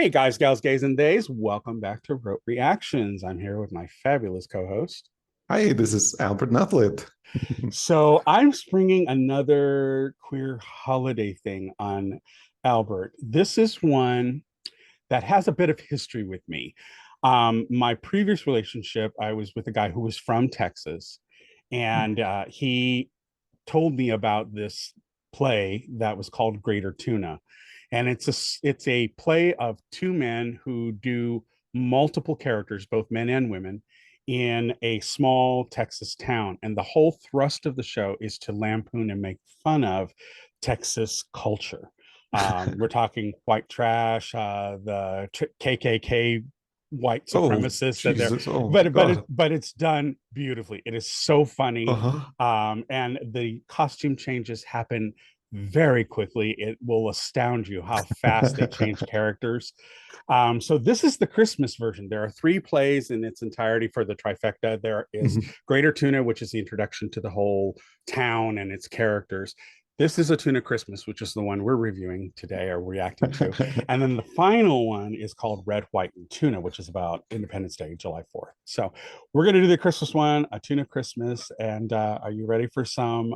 Hey guys, gals, gays, and days. Welcome back to Rote Reactions. I'm here with my fabulous co-host. Hi, this is Albert Nuthlet. So I'm springing another queer holiday thing on Albert. This is one that has a bit of history with me. My previous relationship, I was with a guy who was from Texas, and he told me about this play that was called Greater Tuna. And it's a play of two men who do multiple characters, both men and women, in a small Texas town. And the whole thrust of the show is to lampoon and make fun of Texas culture. We're talking white trash, the KKK white Oh, supremacists that they're Jesus. Oh, but God. it's done beautifully. It is so funny. Uh-huh. And the costume changes happen very quickly. It will astound you how fast they change characters. So this is the Christmas version. There are three plays in its entirety for the trifecta. There is Mhm. Greater Tuna, which is the introduction to the whole town and its characters. This is a Tuna Christmas, which is the one we're reviewing today or reacting to. And then the final one is called Red, White, and Tuna, which is about Independence Day, July 4th. So we're going to do the Christmas one, a Tuna Christmas. And are you ready for some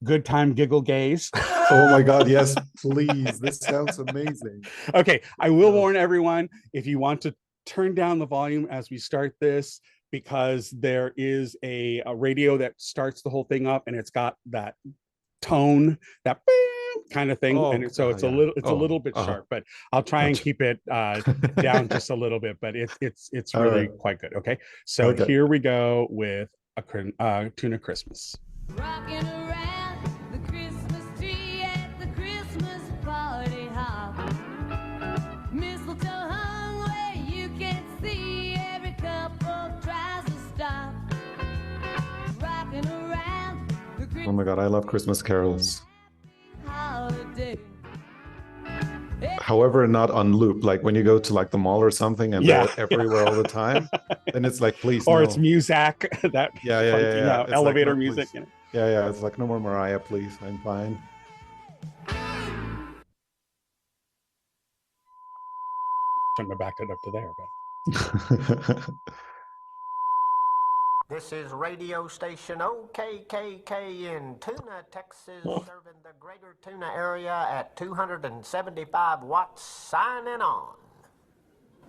good time giggle gaze? Oh my God, yes, please. This sounds amazing. Okay, I will warn everyone, if you want to turn down the volume as we start this, because there is a radio that starts the whole thing up and it's got that tone, that kind of thing. Oh, And so it's yeah. A little bit sharp, but I'll try and Gotcha. keep it down just a little bit, but it's All really right. quite good. Okay, so Okay. here we go with a Tuna Christmas. Rocking around the Christmas tree at the Christmas party hop. Mistletoe hung where you can see, every couple tries to stop. Rocking around the Christmas Oh my God, I love Christmas carols. holiday. However, not on loop. Like when you go to like the mall or something and Yeah. they're everywhere all the time, then it's like, please, Or no. it's music, that Yeah. funky, you know, It's like, elevator no, music. please. You know. Yeah. It's like, no more Mariah, please. I'm fine. Shouldn't have backed it up to there, but This is radio station OKKK in Tuna, Texas, serving the greater Tuna area at 275 watts, signing on.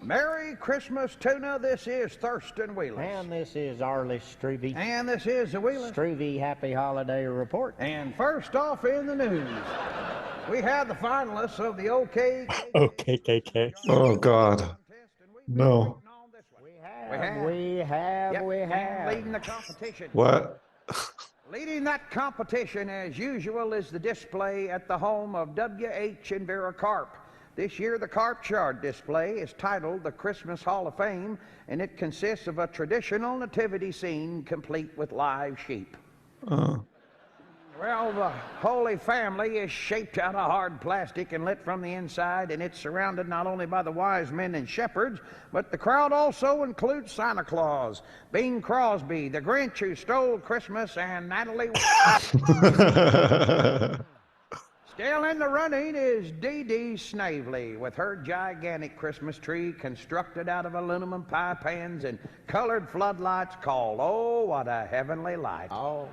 Merry Christmas, Tuna. This is Thurston Wheeler. And this is Arliss Struve. And this is the Wheeler. Struve Happy Holiday Report. And first off in the news, we have the finalists of the OK. OKKK. Oh God. No. We have. And leading the competition. What? Leading that competition, as usual, is the display at the home of W.H. and Vera Carp. This year, the Carp Shard display is titled the Christmas Hall of Fame, and it consists of a traditional nativity scene complete with live sheep. Well, the Holy Family is shaped out of hard plastic and lit from the inside, and it's surrounded not only by the wise men and shepherds, but the crowd also includes Santa Claus, Bing Crosby, the Grinch who stole Christmas, and Natalie. Still in the running is Dee Dee Snavely with her gigantic Christmas tree constructed out of aluminum pie pans and colored floodlights called, oh, what a heavenly light. Oh,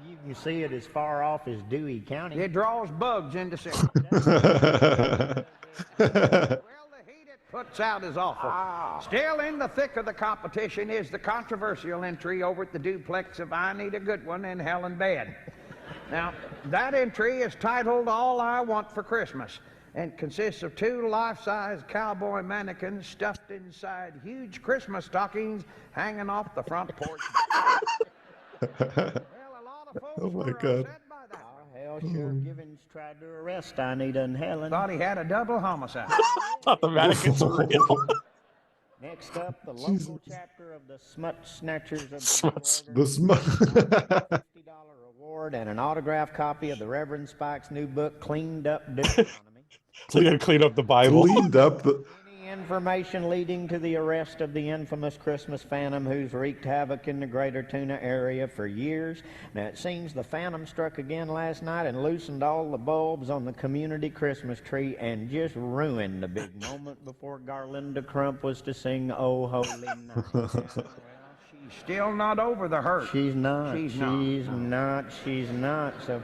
you can see it as far off as Dewey County. It draws bugs into cities. Well, the heat it puts out is awful. Still in the thick of the competition is the controversial entry over at the duplex of I Need a Good One in Hell in Bed. Now, that entry is titled All I Want for Christmas and consists of two life-size cowboy mannequins stuffed inside huge Christmas stockings hanging off the front porch. Well, a lot of folks Oh my were God. upset by that. Hell, Sheriff Givens tried to arrest Anita and Helen. Thought he had a double homicide. thought the mannequins were real. Next up, the local chapter of the Smut Snatchers of the Smuts. New Order. The smut. $50 reward and an autographed copy of the Reverend Spike's new book, Cleaned Up Deuteronomy. So you gotta clean up the Bible. Cleaned up the. Any Information leading to the arrest of the infamous Christmas Phantom who's wreaked havoc in the greater Tuna area for years. Now, it seems the Phantom struck again last night and loosened all the bulbs on the community Christmas tree and just ruined the big moment before Garlinda Crump was to sing Oh Holy Night. Well, she's still not over the hurt. She's not. She's not. So,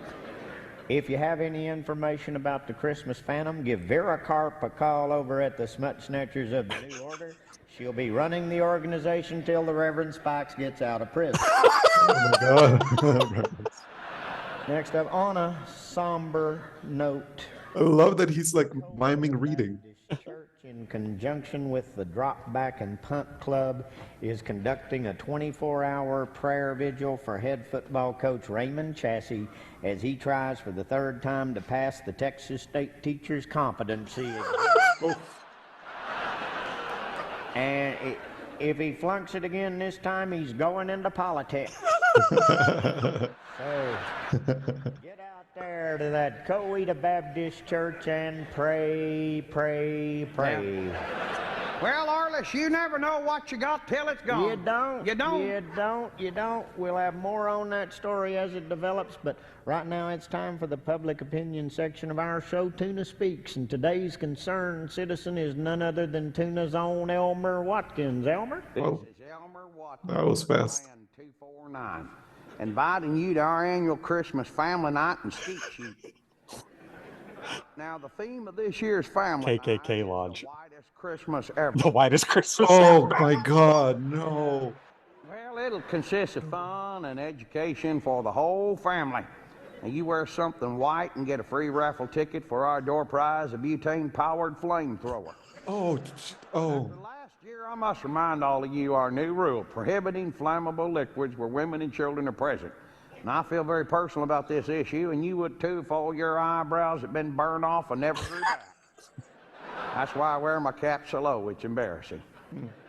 if you have any information about the Christmas Phantom, give Vera Carp a call over at the Smut Snatchers of the New Order. She'll be running the organization till the Reverend Spikes gets out of prison. Oh my God. Next up, on a somber note. I love that he's like miming reading. Church, in conjunction with the Drop Back and Punt Club, is conducting a 24-hour prayer vigil for head football coach Raymond Chassie as he tries for the third time to pass the Texas State Teachers Competency exam. And if he flunks it again this time, he's going into politics. So, get out there to that Coweta Baptist Church and pray. Well, Arliss, you never know what you got till it's gone. You don't. You don't? We'll have more on that story as it develops, but right now it's time for the public opinion section of our show, Tuna Speaks, and today's concerned citizen is none other than Tuna's own Elmer Watkins. Elmer? Whoa, This is Elmer Watkins. that was fast. Plan 249. Inviting you to our annual Christmas family night and skeet shoot. Now, the theme of this year's family night KKK is Lodge. the whitest Christmas ever. The whitest Christmas. Oh my God, no. Well, it'll consist of fun and education for the whole family. Now, you wear something white and get a free raffle ticket for our door prize, a butane-powered flamethrower. Oh, After last year, I must remind all of you our new rule, prohibiting flammable liquids where women and children are present. And I feel very personal about this issue, and you would too if all your eyebrows had been burned off and never grew back. That's why I wear my cap so low, it's embarrassing.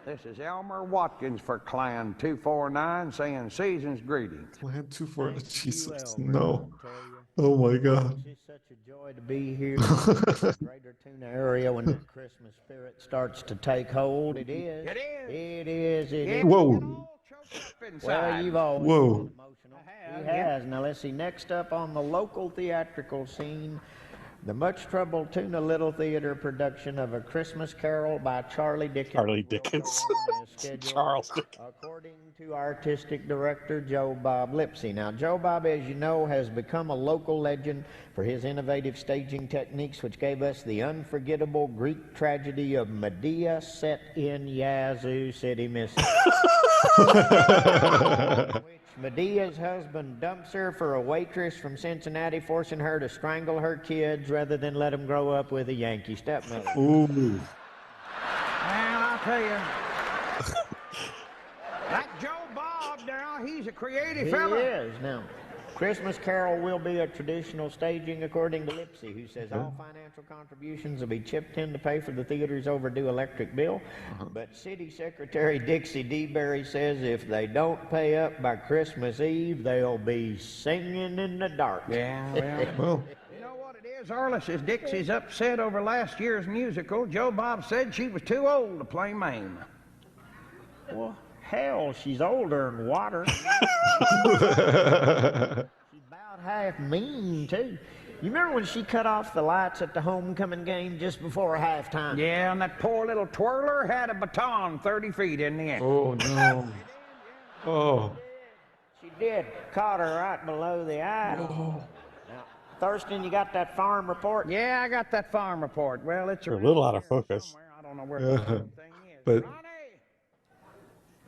This is Elmer Watkins for Clan 249 saying season's greetings. Plan 249. Jesus, Elmer, no. I tell you. Oh my God. It's such a joy to be here in the greater Tuna area when the Christmas spirit starts to take hold. It is. It is. It is. It Yeah, is. Whoa. we get all choked up inside. Well, you've always Whoa. been emotional. He has. Now let's see. Next up on the local theatrical scene, the much troubled Tuna Little Theater production of A Christmas Carol by Charlie Dickens. Charlie Dickens. Charles Dickens. According to artistic director Joe Bob Lipsy. Now, Joe Bob, as you know, has become a local legend for his innovative staging techniques, which gave us the unforgettable Greek tragedy of Medea set in Yazoo City, Mississippi. Which Medea's husband dumps her for a waitress from Cincinnati, forcing her to strangle her kids rather than let them grow up with a Yankee stepmother. Ooh. Well, I'll tell you, that Joe Bob now, he's a creative He fella. is. Now, Christmas Carol will be a traditional staging, according to Lipsy, who says all financial contributions will be chipped in to pay for the theater's overdue electric bill. But City Secretary Dixie DeBerry says if they don't pay up by Christmas Eve, they'll be singing in the dark. Yeah, well, Well, you know what it is, Arliss, is Dixie's upset over last year's musical. Joe Bob said she was too old to play Mame. Well, hell, she's older than water. She's about half mean, too. You remember when she cut off the lights at the homecoming game just before halftime? Yeah, and that poor little twirler had a baton 30 feet in the air. oh no. Oh. She did. Caught her right below the eye. Now, Thurston, you got that farm report? Yeah, I got that farm report. Well, it's You're a little out of focus. somewhere. I don't know where Yeah, the damn thing is. but- Ronnie!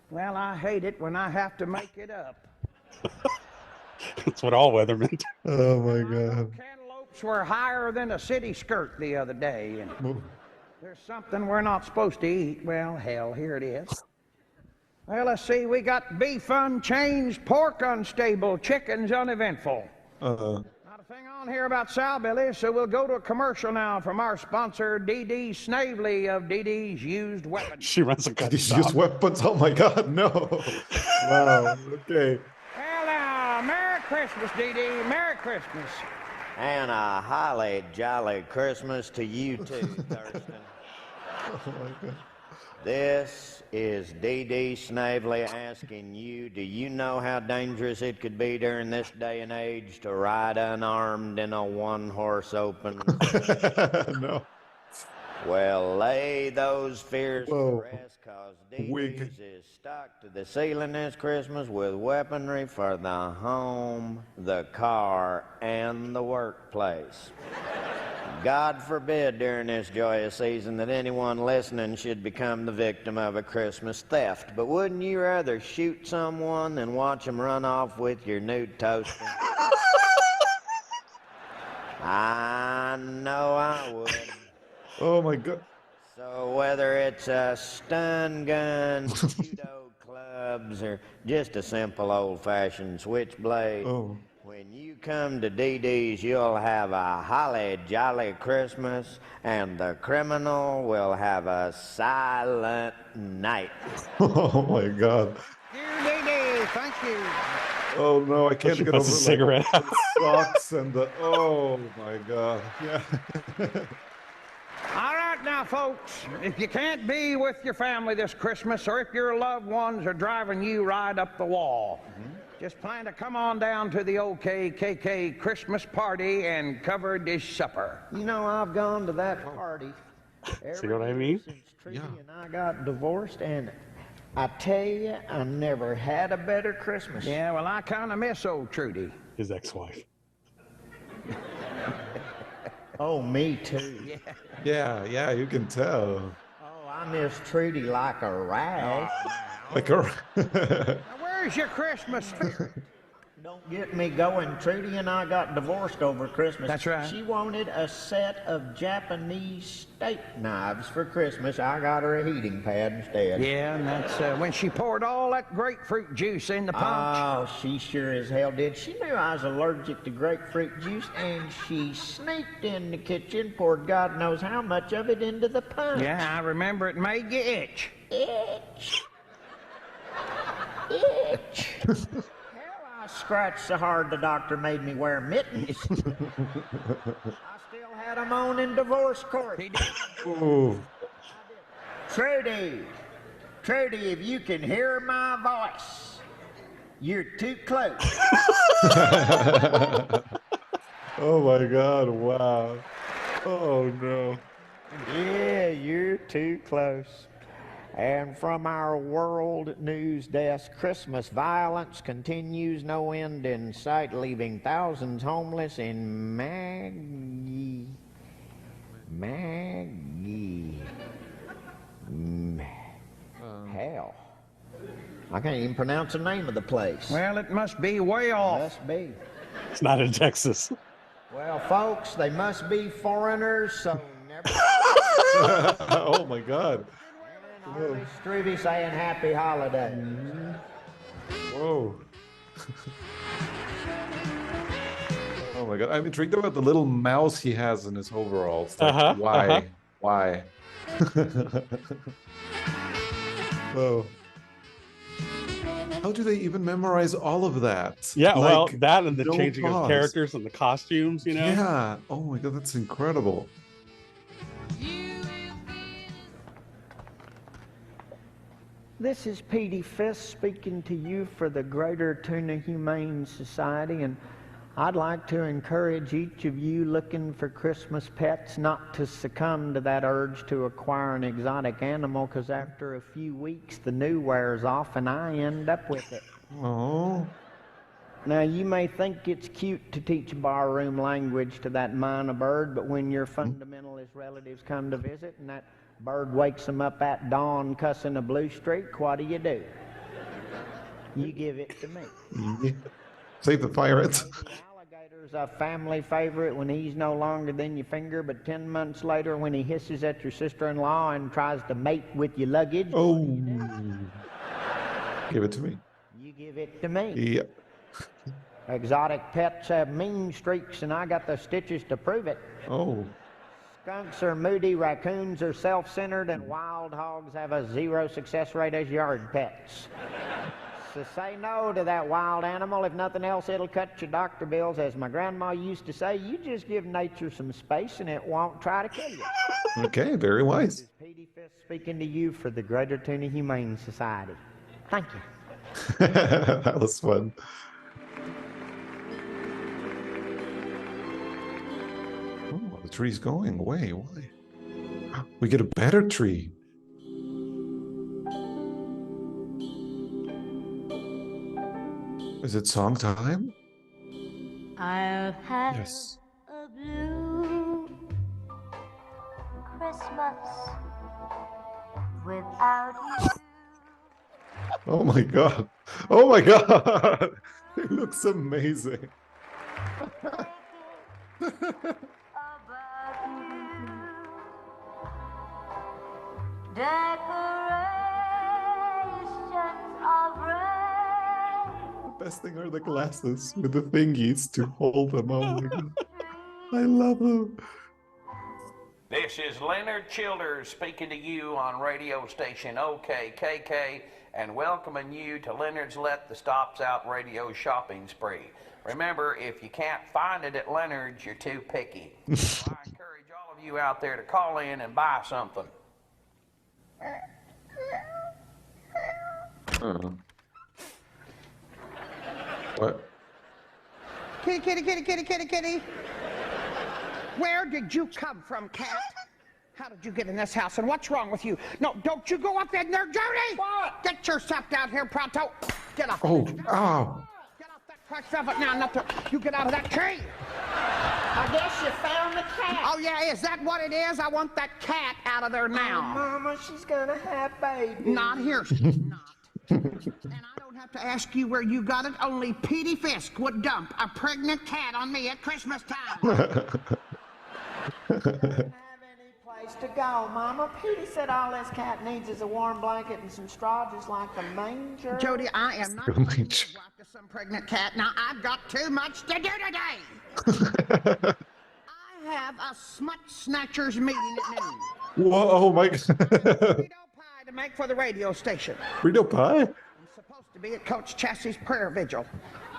Well, I hate it when I have to make it up. That's what all weathermen do. Oh my God. Cantaloupes were higher than a city skirt the other day, and Oh. there's something we're not supposed to eat. Well, hell, here it is. Well, let's see. We got beef unchanged, pork unstable, chickens uneventful. Uh, Not a thing on here about Sowbilly, so we'll go to a commercial now from our sponsor, D.D. Snavely of D.D.'s Used Weapons. She runs a gun these shop. use weapons. Oh my God, no. Wow. Okay. Well, now, Merry Christmas, D.D. Merry Christmas. And a highly jolly Christmas to you too, Thurston. Oh my God. This is Dee Dee Snavely asking you, do you know how dangerous it could be during this day and age to ride unarmed in a one-horse open? No. Well, lay those fears to Whoa. rest, cause Dee Wig. Dee's is stuck to the ceiling this Christmas with weaponry for the home, the car, and the workplace. God forbid during this joyous season that anyone listening should become the victim of a Christmas theft. But wouldn't you rather shoot someone than watch them run off with your new toaster? I know I would. Oh my God. So whether it's a stun gun, judo clubs, or just a simple old-fashioned switchblade, Oh. when you come to Dee Dee's, you'll have a holly jolly Christmas, and the criminal will have a silent night. Oh my God. Dear Dee Dee, thank you. Oh no, I can't She get puts over a cigarette like, the socks and the. Oh my God. Yeah. All right now, folks, if you can't be with your family this Christmas, or if your loved ones are driving you right up the wall, just plan to come on down to the OKKK Christmas party and cover dish supper. You know, I've gone to that party See what I mean? since Trudy Yeah. and I got divorced, and I tell you, I never had a better Christmas. Yeah, well, I kind of miss old Trudy. His ex-wife. Oh, me too. Yeah, you can tell. Oh, I miss Trudy like a rash. Like a. Now, where's your Christmas spirit? Don't get me going. Trudy and I got divorced over Christmas. That's right. She wanted a set of Japanese steak knives for Christmas. I got her a heating pad instead. Yeah, and that's when she poured all that grapefruit juice in the punch. Oh, she sure as hell did. She knew I was allergic to grapefruit juice, and she sneaked in the kitchen, poured God knows how much of it into the punch. Yeah, I remember it made you itch. Itch. Itch. Hell, I scratched so hard the doctor made me wear mittens. I still had them on in divorce court. He did. Ooh. Trudy, if you can hear my voice, you're too close. Oh my God. Wow. Oh no. Yeah, you're too close. And from our World News Desk, Christmas violence continues, no end in sight, leaving thousands homeless in hell. I can't even pronounce the name of the place. Well, it must be way off. Must be. It's not in Texas. Well, folks, they must be foreigners, so never. Oh my God. Only Struby saying happy holiday. Whoa. Oh my God. I'm intrigued about the little mouse he has in his overalls. Like, why? Why? Whoa. How do they even memorize all of that? Yeah, well, Like, that and the no changing of pause. characters and the costumes, you know? Yeah. Oh my God, that's incredible. This is Petey Fist speaking to you for the Greater Tuna Humane Society, and I'd like to encourage each of you looking for Christmas pets not to succumb to that urge to acquire an exotic animal, because after a few weeks the new wears off and I end up with it. Oh. Now, you may think it's cute to teach barroom language to that minor bird, but when your fundamentalist relatives come to visit and that bird wakes them up at dawn cussing a blue streak, what do? You give it to me. Yeah. Save the pirates. The alligator's a family favorite when he's no longer than your finger, but 10 months later when he hisses at your sister-in-law and tries to mate with your luggage, Oh. Give it to me. you give it to me. Yeah. Exotic pets have mean streaks, and I got the stitches to prove it. Oh. Skunks are moody, raccoons are self-centered, and wild hogs have a 0 success rate as yard pets. So say no to that wild animal. If nothing else, it'll cut your doctor bills. As my grandma used to say, you just give nature some space and it won't try to kill you. Okay, very wise. This is Petey Fist speaking to you for the Greater Tuna Humane Society. Thank you. That was fun. Oh, the tree's going away. Why? We get a better tree. Is it song time? I'll have Yes. a blue Christmas without you. Oh my God. Oh my God. It looks amazing. About you. Decorations of rain. The best thing are the glasses with the thingies to hold them. Oh my God. I love them. This is Leonard Childers speaking to you on radio station OKKK and welcoming you to Leonard's Let the Stops Out radio shopping spree. Remember, if you can't find it at Leonard's, you're too picky. So I encourage all of you out there to call in and buy something. What? Kitty, kitty, kitty, kitty, kitty, kitty. Where did you come from, cat? How did you get in this house, and what's wrong with you? No, don't you go up in there, Jody! What? Get yourself down here, pronto. Get off. Oh, Get ow. off that crushed velvet now, not to, you get out of that tree. I guess you found the cat. Oh, yeah, is that what it is? I want that cat out of there now. Mama, she's gonna have baby. Not here, she's not. And I don't have to ask you where you got it. Only Petey Fisk would dump a pregnant cat on me at Christmas time. To go, Mama. Petey said all this cat needs is a warm blanket and some straw, just like the manger. Jody, I am not going to give wife to some pregnant cat. Now, I've got too much to do today. I have a smut snatchers meeting at noon. Whoa, oh my God. Burrito pie to make for the radio station. Burrito pie? I'm supposed to be at Coach Chassie's prayer vigil.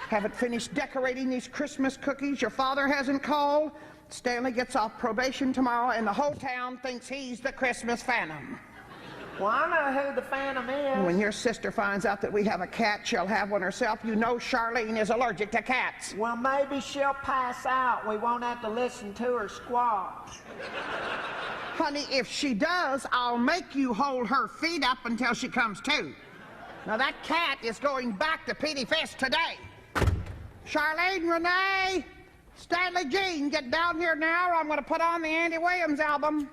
Haven't finished decorating these Christmas cookies. Your father hasn't called. Stanley gets off probation tomorrow, and the whole town thinks he's the Christmas Phantom. Well, I know who the Phantom is. When your sister finds out that we have a cat, she'll have one herself. You know Charlene is allergic to cats. Well, maybe she'll pass out. We won't have to listen to her squawk. Honey, if she does, I'll make you hold her feet up until she comes to. Now, that cat is going back to Petey Fist today. Charlene, Renee, Stanley Jean, get down here now, or I'm going to put on the Andy Williams album.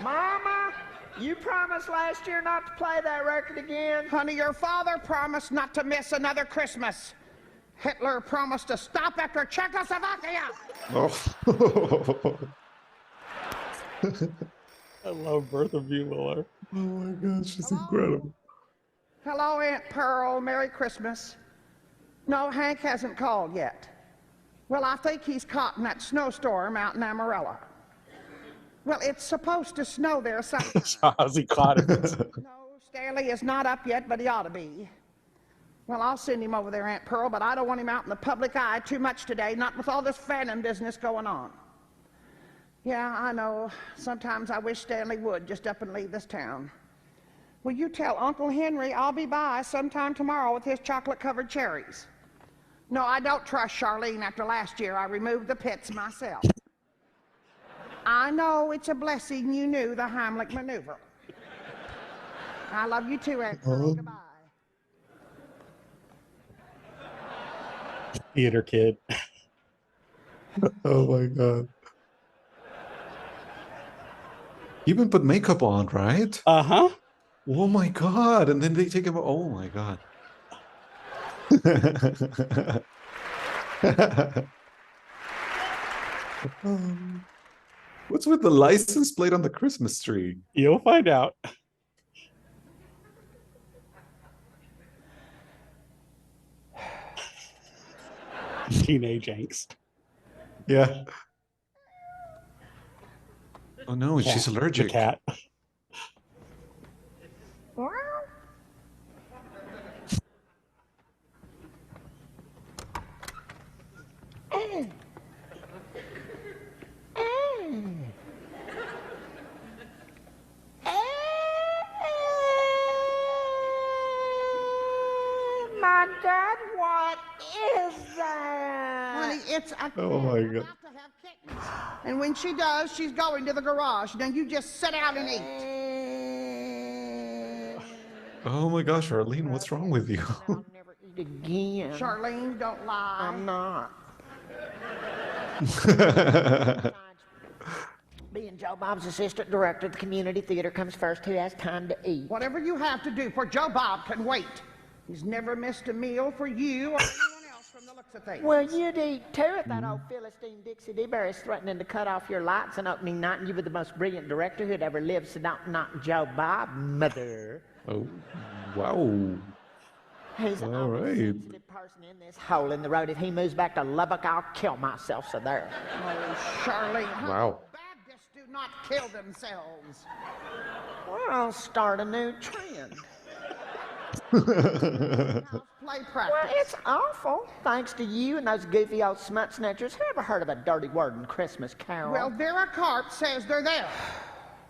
Mama, you promised last year not to play that record again. Honey, your father promised not to miss another Christmas. Hitler promised to stop after Czechoslovakia. Oh. I love Bertha Beumiller. Oh my God, she's incredible. Hello, Aunt Pearl. Merry Christmas. No, Hank hasn't called yet. Well, I think he's caught in that snowstorm out in Amarillo. Well, it's supposed to snow there sometime. How's he caught it? No, Stanley is not up yet, but he ought to be. Well, I'll send him over there, Aunt Pearl, but I don't want him out in the public eye too much today, not with all this Phantom business going on. Yeah, I know. Sometimes I wish Stanley would just up and leave this town. Will you tell Uncle Henry I'll be by sometime tomorrow with his chocolate-covered cherries? No, I don't trust Charlene after last year. I removed the pits myself. I know it's a blessing you knew the Heimlich maneuver. I love you too, Aunt Pearl. Goodbye. Theater kid. Oh my God. You even put makeup on, right? Uh-huh. Oh my God. And then they take him. Oh my God. What's with the license plate on the Christmas tree? You'll find out. Teenage angst. Yeah. Oh no, Cat. she's allergic. The cat. my God, what is that? Honey, it's a Oh my God. about to have kittens. And when she does, she's going to the garage. Now you just sit out and eat. Oh my gosh, Arlene, what's wrong with you? I'll never eat again. Charlene, don't lie. I'm not. Being Joe Bob's assistant director of the community theater comes first. Who has time to eat? Whatever you have to do for Joe Bob can wait. He's never missed a meal for you or anyone else from the looks of things. Well, you'd eat too if that old Philistine Dixie D-Bear is threatening to cut off your lights on opening night, and you were the most brilliant director who'd ever lived, so don't knock Joe Bob, mother. Oh, wow. He's the All only right. sensitive person in this hole in the road. If he moves back to Lubbock, I'll kill myself, so there. Oh, Charlene. honey, Wow. Baptists do not kill themselves. Well, I'll start a new trend. How's play practice? Well, it's awful, thanks to you and those goofy old smut snatchers. Who ever heard of a dirty word in Christmas Carol? Well, Vera Carp says they're there.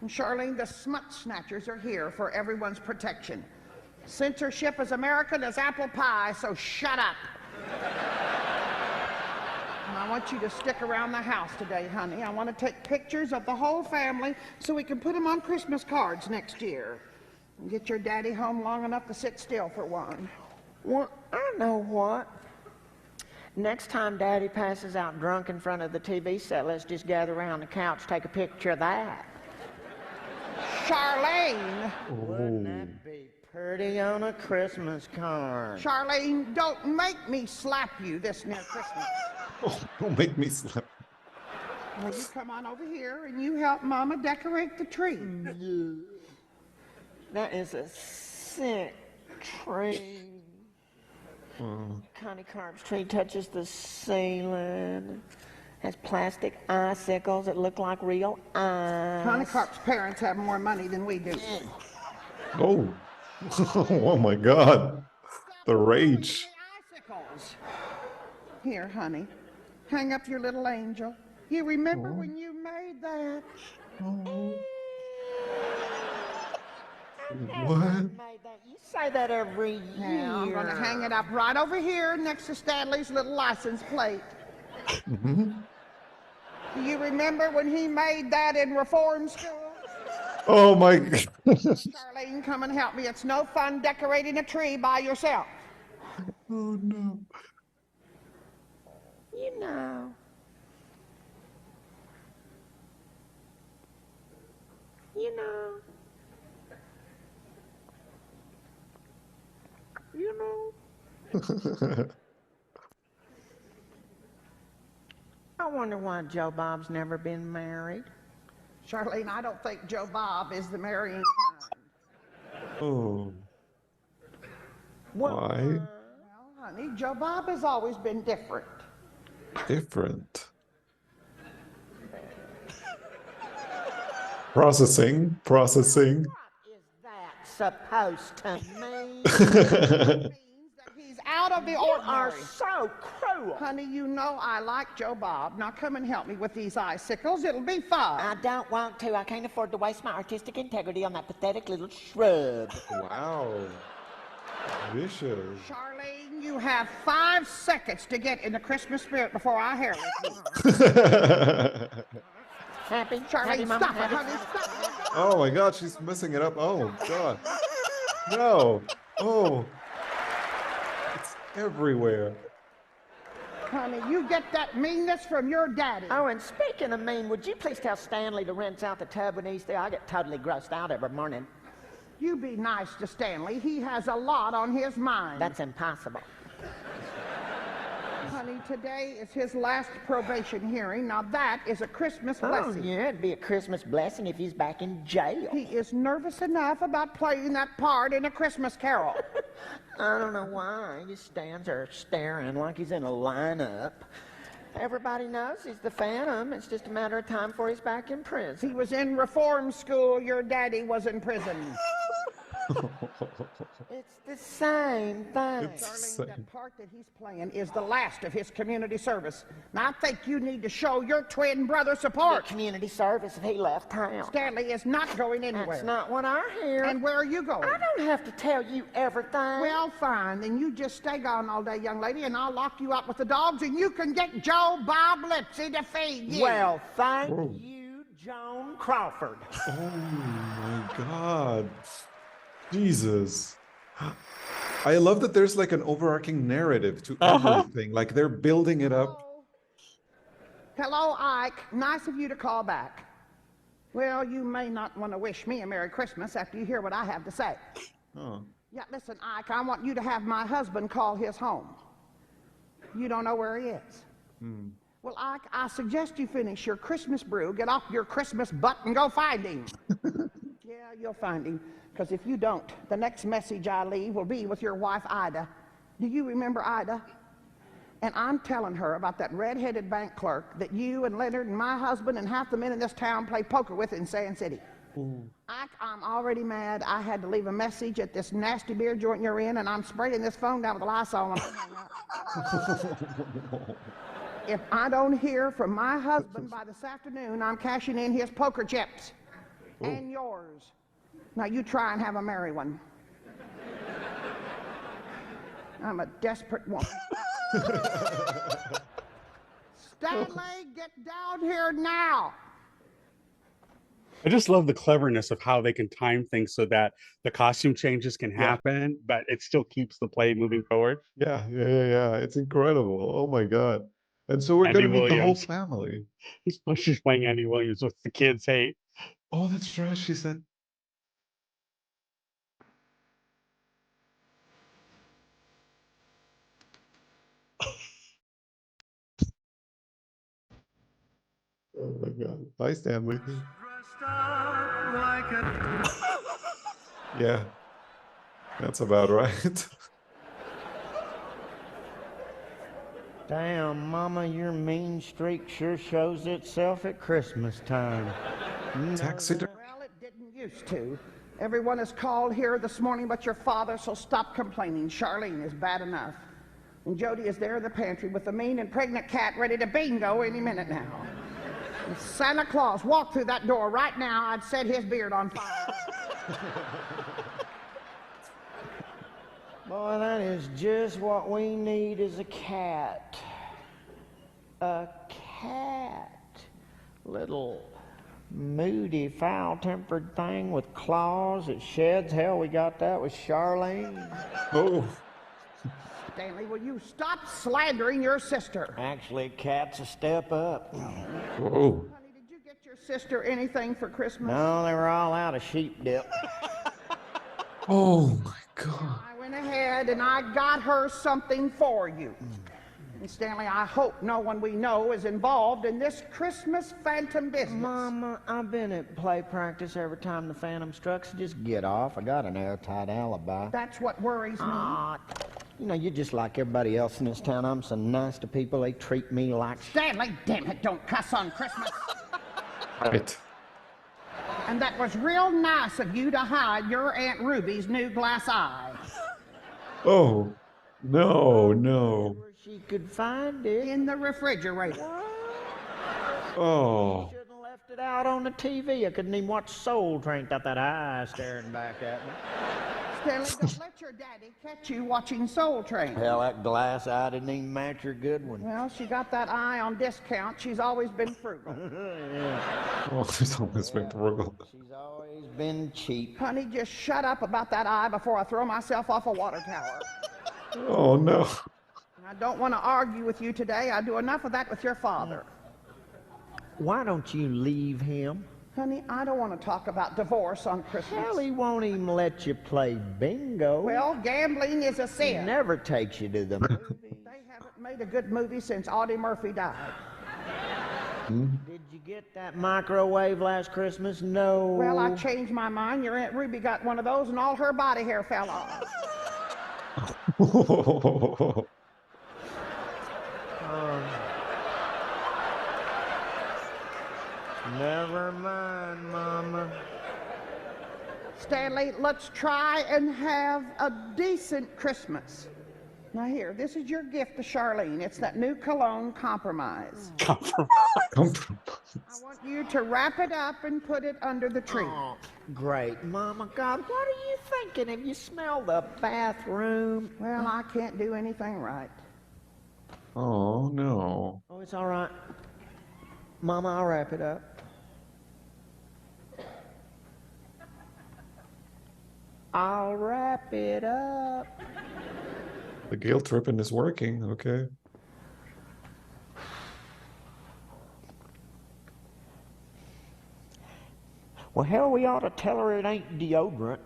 And Charlene, the smut snatchers are here for everyone's protection. Censorship is American as apple pie, so shut up. And I want you to stick around the house today, honey. I want to take pictures of the whole family so we can put them on Christmas cards next year. And get your daddy home long enough to sit still for one. Well, I know what. Next time Daddy passes out drunk in front of the TV set, let's just gather around the couch, take a picture of that. Charlene! Wouldn't that be pretty on a Christmas card? Charlene, don't make me slap you this near Christmas. Oh, don't make me slap. Well, you come on over here and you help Mama decorate the tree. That is a sick tree. Connie Carp's tree touches the ceiling. Has plastic icicles that look like real eyes. Connie Carp's parents have more money than we do. Oh. Oh my God. The rage. Icicles. Here, honey, hang up your little angel. You remember when you made that? What? You say that every year. Yeah, I'm going to hang it up right over here next to Stanley's little license plate. Do you remember when he made that in reform school? Oh my God. Charlene, come and help me. It's no fun decorating a tree by yourself. Oh no. You know. You know. You know. I wonder why Joe Bob's never been married. Charlene, I don't think Joe Bob is the marrying kind. Oh. Well, Why? Well, honey, Joe Bob has always been different. Different. Processing. Processing. What is that supposed to mean? Means that he's out of the You ordinary. are so cruel. Honey, you know I like Joe Bob. Now come and help me with these icicles. It'll be fun. I don't want to. I can't afford to waste my artistic integrity on that pathetic little shrub. Wow. Vicious. Charlene, you have 5 seconds to get in the Christmas spirit before I hear it. Happy? Happy, Charlene, Mama? stop it, Happy? honey, stop it. Oh my God, she's messing it up. Oh God. No. Oh. It's everywhere. Honey, you get that meanness from your daddy. Oh, and speaking of mean, would you please tell Stanley to rinse out the tub when he's there? I get totally grossed out every morning. You be nice to Stanley. He has a lot on his mind. That's impossible. Honey, today is his last probation hearing. Now that is a Christmas blessing. Oh, yeah, it'd be a Christmas blessing if he's back in jail. He is nervous enough about playing that part in A Christmas Carol. I don't know why. He just stands there staring like he's in a lineup. Everybody knows he's the Phantom. It's just a matter of time before he's back in prison. He was in reform school. Your daddy was in prison. It's the same thing. It's the Darling, same. that part that he's playing is the last of his community service. Now, I think you need to show your twin brother support. Community service if he left town. Stanley is not going anywhere. That's not what I hear. And where are you going? I don't have to tell you everything. Well, fine. Then you just stay gone all day, young lady, and I'll lock you up with the dogs, and you can get Joe Bob Lipsy to feed you. Well, thank Whoa. you, Joan Crawford. Oh my God. Jesus. I love that there's like an overarching narrative to everything. Like they're building it up. Hello, Ike. Nice of you to call back. Well, you may not want to wish me a Merry Christmas after you hear what I have to say. Oh. Yeah, listen, Ike, I want you to have my husband call his home. You don't know where he is. Well, Ike, I suggest you finish your Christmas brew, get off your Christmas butt, and go find him. Yeah, you'll find him. Because if you don't, the next message I leave will be with your wife, Ida. Do you remember Ida? And I'm telling her about that red-headed bank clerk that you and Leonard and my husband and half the men in this town play poker with in Sand City. Ike, I'm already mad. I had to leave a message at this nasty beer joint you're in, and I'm spraying this phone down with Lysol when I hang up. If I don't hear from my husband by this afternoon, I'm cashing in his poker chips. And yours. Now you try and have a merry one. I'm a desperate woman. Stanley, get down here now. I just love the cleverness of how they can time things so that the costume changes can happen, but it still keeps the play moving forward. Yeah. It's incredible. Oh my God. And so we're Andy gonna meet the whole Williams. family. She's playing Andy Williams, what the kids hate. Oh, that's right. She said. Oh my God. Bye, Stanley. Yeah. That's about right. Damn, Mama, your mean streak sure shows itself at Christmas time. Taxidermy. Well, it didn't used to. Everyone is called here this morning but your father, so stop complaining. Charlene is bad enough. And Jody is there in the pantry with the mean and pregnant cat ready to bingo any minute now. If Santa Claus walked through that door right now, I'd set his beard on fire. Boy, that is just what we need is a cat. A cat. Little moody, foul-tempered thing with claws that sheds. Hell, we got that with Charlene. Oh. Stanley, will you stop slandering your sister? Actually, cat's a step up. Oh. Honey, did you get your sister anything for Christmas? No, they were all out of sheep dip. Oh my God. I went ahead and I got her something for you. And Stanley, I hope no one we know is involved in this Christmas phantom business. Mama, I've been at play practice every time the phantom struck, so just get off. I got an airtight alibi. That's what worries me. You know, you're just like everybody else in this town. I'm so nice to people, they treat me like... Stanley, damn it, don't cuss on Christmas. Right. And that was real nice of you to hide your Aunt Ruby's new glass eye. Oh. No. Where she could find it. In the refrigerator. Oh. Shouldn't have left it out on the TV. I couldn't even watch Soul Train without that eye staring back at me. Stanley, don't let your daddy catch you watching Soul Train. Hell, that glass eye didn't even match your good one. Well, she got that eye on discount. She's always been frugal. Oh, she's always been frugal. She's always been cheap. Honey, just shut up about that eye before I throw myself off a water tower. Oh no. I don't want to argue with you today. I do enough of that with your father. Why don't you leave him? Honey, I don't want to talk about divorce on Christmas. Hell, he won't even let you play bingo. Well, gambling is a he sin. never takes you to the movies. They haven't made a good movie since Audie Murphy died. Did you get that microwave last Christmas? No. Well, I changed my mind. Your Aunt Ruby got one of those and all her body hair fell off. Never mind, Mama. Stanley, let's try and have a decent Christmas. Now here, this is your gift to Charlene. It's that new cologne, Compromise. Compromise. I want you to wrap it up and put it under the tree. Oh, great. Mama, God, what are you thinking? Have you smelled the bathroom? Well, I can't do anything right. Oh, no. Oh, it's all right. Mama, I'll wrap it up. I'll wrap it up. The guilt tripping is working, okay. Well, hell, we ought to tell her it ain't deodorant.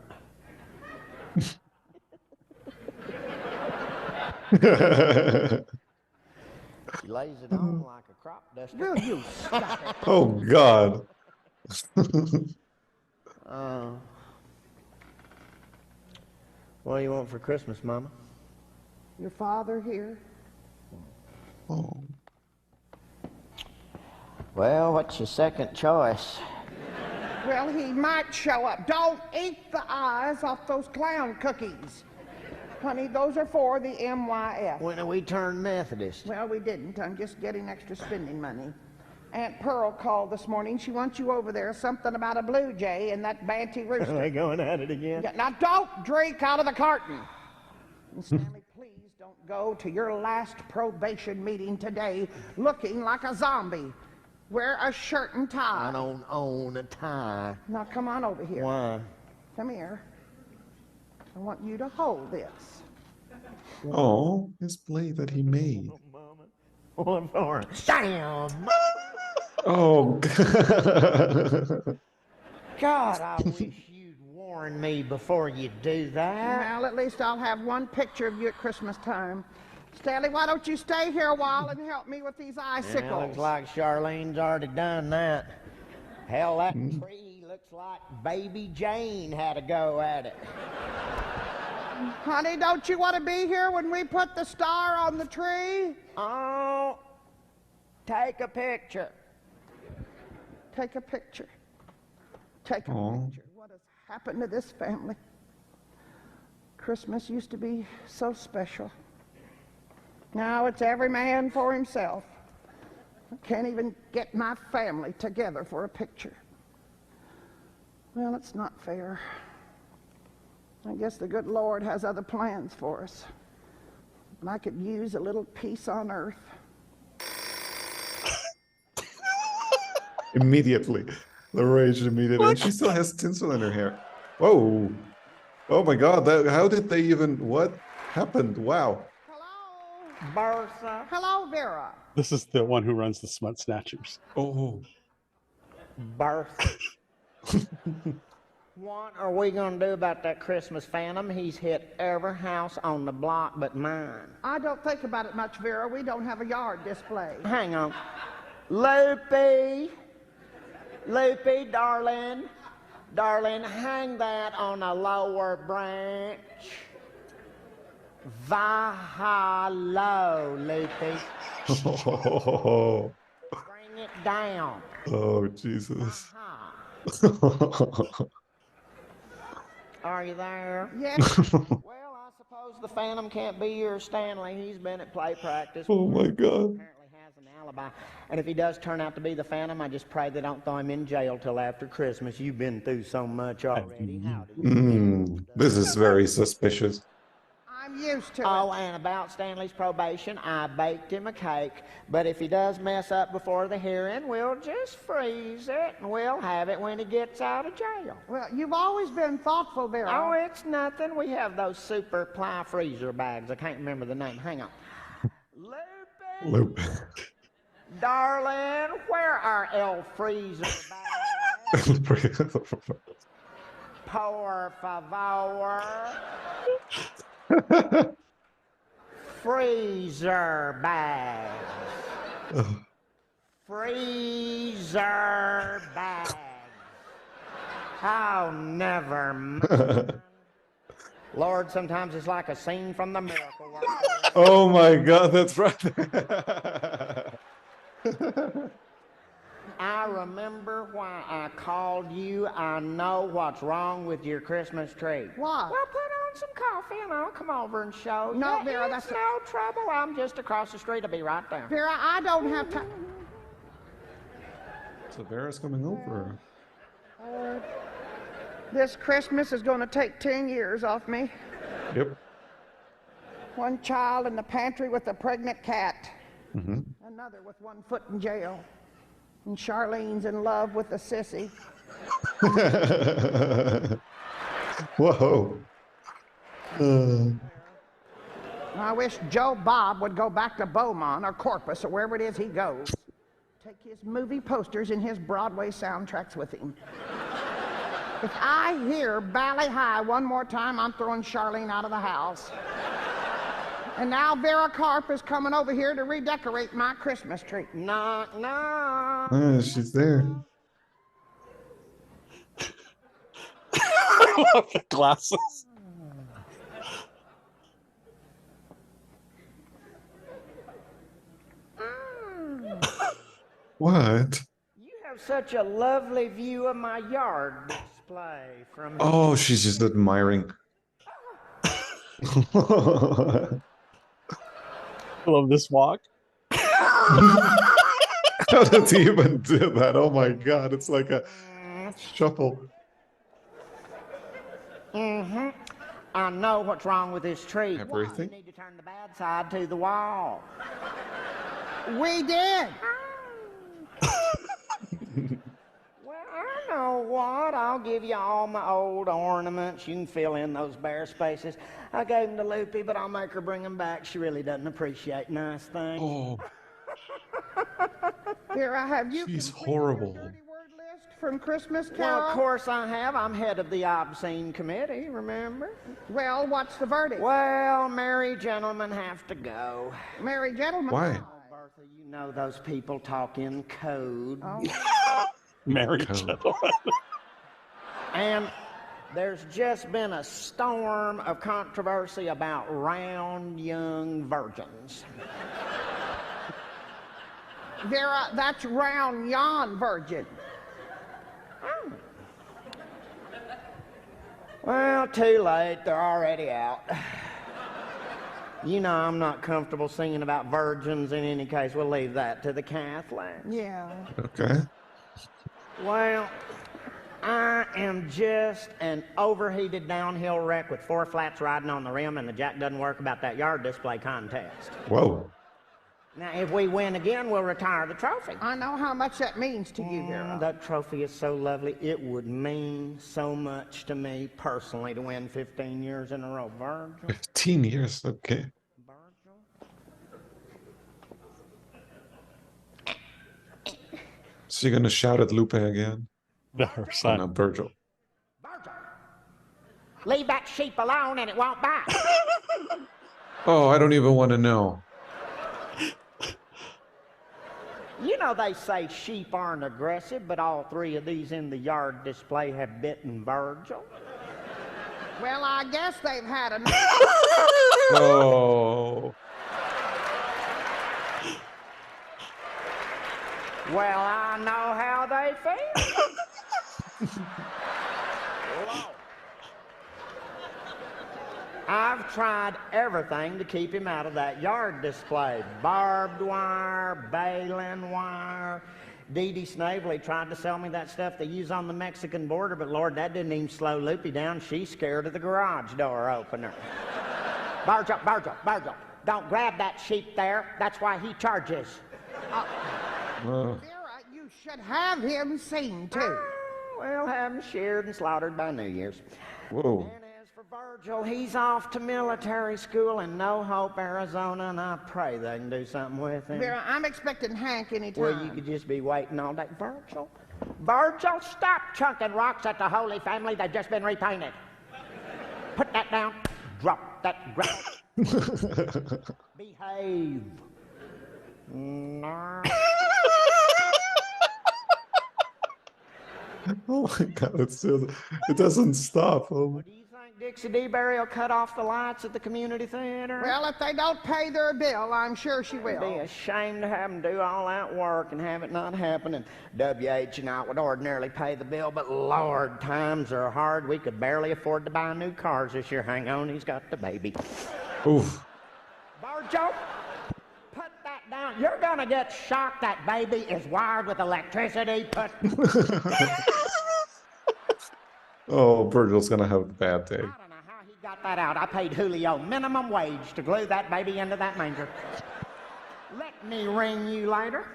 She lays it on like a crop duster. Will you stop it? Oh, God. What do you want for Christmas, Mama? Your father here? Oh. Well, what's your second choice? Well, he might show up. Don't eat the eyes off those clown cookies. Honey, those are for the MYF. When we turned Methodist. Well, we didn't. I'm just getting extra spending money. Aunt Pearl called this morning. She wants you over there. Something about a blue jay and that banty rooster. Are they going at it again? Yeah, now, don't drink out of the carton. And Stanley, please don't go to your last probation meeting today looking like a zombie. Wear a shirt and tie. I don't own a tie. Now, come on over here. Why? Come here. I want you to hold this. Oh, his blade that he made. Oh, Mama. What for? Damn! Oh, God, I wish you'd warn me before you do that. Well, at least I'll have one picture of you at Christmas time. Stanley, why don't you stay here a while and help me with these icicles? Yeah, looks like Charlene's already done that. Hell, that tree looks like Baby Jane had a go at it. Honey, don't you want to be here when we put the star on the tree? Oh, take a picture. Take a picture. Take a picture. What has happened to this family? Christmas used to be so special. Now it's every man for himself. I can't even get my family together for a picture. Well, it's not fair. I guess the good Lord has other plans for us. And I could use a little peace on earth. immediately. The rage immediately. And she still has tinsel in her hair. Whoa. Oh my God. How did they even, what happened? Wow. Hello? Bertha. Hello, Vera. This is the one who runs the Smut Snatchers. Oh. Bertha. What are we going to do about that Christmas phantom? He's hit every house on the block but mine. I don't think about it much, Vera. We don't have a yard display. Hang on. Loopy. Loopy, darling. Darling, hang that on a lower branch. Low, Loopy. Oh, Bring it down. oh Jesus. Are you there? Yes. Well, I suppose the Phantom can't be your Stanley. He's been at play practice. Oh my God. Apparently has an alibi. And if he does turn out to be the Phantom, I just pray they don't throw him in jail till after Christmas. You've been through so much already. How do you This is very suspicious. I'm used to Oh, it. and about Stanley's probation, I baked him a cake. But if he does mess up before the hearing, we'll just freeze it, and we'll have it when he gets out of jail. Well, you've always been thoughtful, Vera. Oh, it's nothing. We have those super ply freezer bags. I can't remember the name. Hang on. Loopy. Loop. Darling, where are El freezer bags? Por favor. Freezer bags. Freezer bags. Oh, never mind. Lord, sometimes it's like a scene from the Miracle Worker. Oh my God, that's right. I remember why I called you. I know what's wrong with your Christmas tree. What? Well, put on some coffee and I'll come over and show you. No, Vera, it's no trouble. I'm just across the street. I'll be right there. Vera, I don't have time. So Vera's coming over. This Christmas is going to take 10 years off me. Yep. One child in the pantry with a pregnant cat. Mm-hmm. Another with 1 foot in jail. And Charlene's in love with a sissy. Whoa. I wish Joe Bob would go back to Beaumont or Corpus or wherever it is he goes. Take his movie posters and his Broadway soundtracks with him. If I hear Bally High one more time, I'm throwing Charlene out of the house. And now Vera Carp is coming over here to redecorate my Christmas tree. Knock, knock. She's there. I love the glasses. What? You have such a lovely view of my yard display from Oh, she's just admiring. I love this walk. How does he even do that? Oh my God, it's like a shuffle. Mm-hmm. I know what's wrong with this tree. Everything? You need to turn the bad side to the wall. We did. Well, I know what. I'll give you all my old ornaments. You can fill in those bare spaces. I gave them to Loopy, but I'll make her bring them back. She really doesn't appreciate nice things. Oh, Vera, have you she's completed horrible. your dirty word list from Christmas Well, Carol? of course I have. I'm head of the obscene committee, remember? Well, what's the verdict? Well, married gentlemen have to go. Married gentlemen. Why? Oh, Bertha, you know those people talk in code. Oh. Married Code. gentleman. And there's just been a storm of controversy about round young virgins. Vera, that's round yon virgin. Well, too late. They're already out. You know I'm not comfortable singing about virgins in any case. We'll leave that to the Catholics. Yeah. Okay. Well, I am just an overheated downhill wreck with 4 flats riding on the rim, and the jack doesn't work about that yard display contest. Whoa. Now, if we win again, we'll retire the trophy. I know how much that means to you, Vera. That trophy is so lovely. It would mean so much to me personally to win 15 years in a row. Virgil? 15 years, okay. Virgil? So you're gonna shout at Lupe again? Her Oh, son. no, Virgil. Virgil! Leave that sheep alone and it won't bite. Oh, I don't even want to know. You know they say sheep aren't aggressive, but all 3 of these in the yard display have bitten Virgil. Well, I guess they've had enough. Oh. Well, I know how they feel. Whoa. I've tried everything to keep him out of that yard display. Barbed wire, baling wire. Dee Dee Snavely tried to sell me that stuff they use on the Mexican border, but Lord, that didn't even slow Loopy down. She's scared of the garage door opener. Virgil, Virgil, don't grab that sheep there. That's why he charges. Oh. Vera, you should have him seen too. We'll have him sheared and slaughtered by New Year's. Whoa. And as for Virgil, he's off to military school in No Hope, Arizona, and I pray they can do something with him. Vera, I'm expecting Hank anytime. Well, you could just be waiting all day. Virgil, stop chunking rocks at the Holy Family. They've just been repainted. Put that down. Drop that ground. Behave. No. Oh my God, it doesn't stop. Oh my. What do you think Dixie D-Berry will cut off the lights at the community theater? Well, if they don't pay their bill, I'm sure she will. It'd be a shame to have them do all that work and have it not happen. And WH and I would ordinarily pay the bill, but Lord, times are hard. We could barely afford to buy new cars this year. Hang on, he's got the baby. Oof. Barjo, put that down. You're gonna get shocked. That baby is wired with electricity. Put. Oh, Virgil's gonna have a bad day. I don't know how he got that out. I paid Julio minimum wage to glue that baby into that manger. Let me ring you later.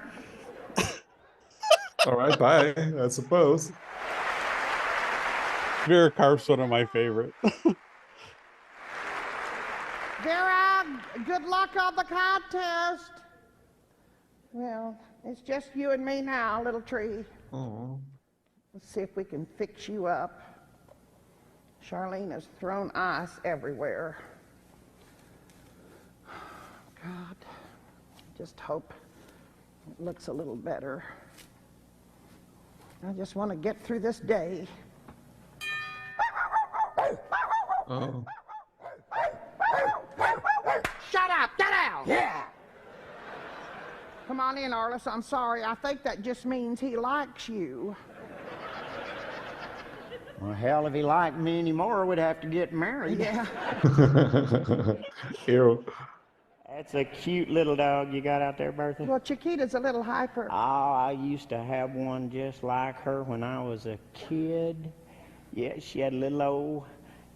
All right, bye, I suppose. Vera Carp's one of my favorites. Vera, good luck on the contest. Well, it's just you and me now, little tree. Oh. Let's see if we can fix you up. Charlene has thrown ice everywhere. God, just hope it looks a little better. I just want to get through this day. Oh. Shut up! Get out! Yeah! Come on in, Arliss. I'm sorry. I think that just means he likes you. Well, hell, if he liked me anymore, we'd have to get married. Yeah. Ew. That's a cute little dog you got out there, Bertha. Well, Chiquita's a little hyper. Oh, I used to have one just like her when I was a kid. Yeah, she had a little old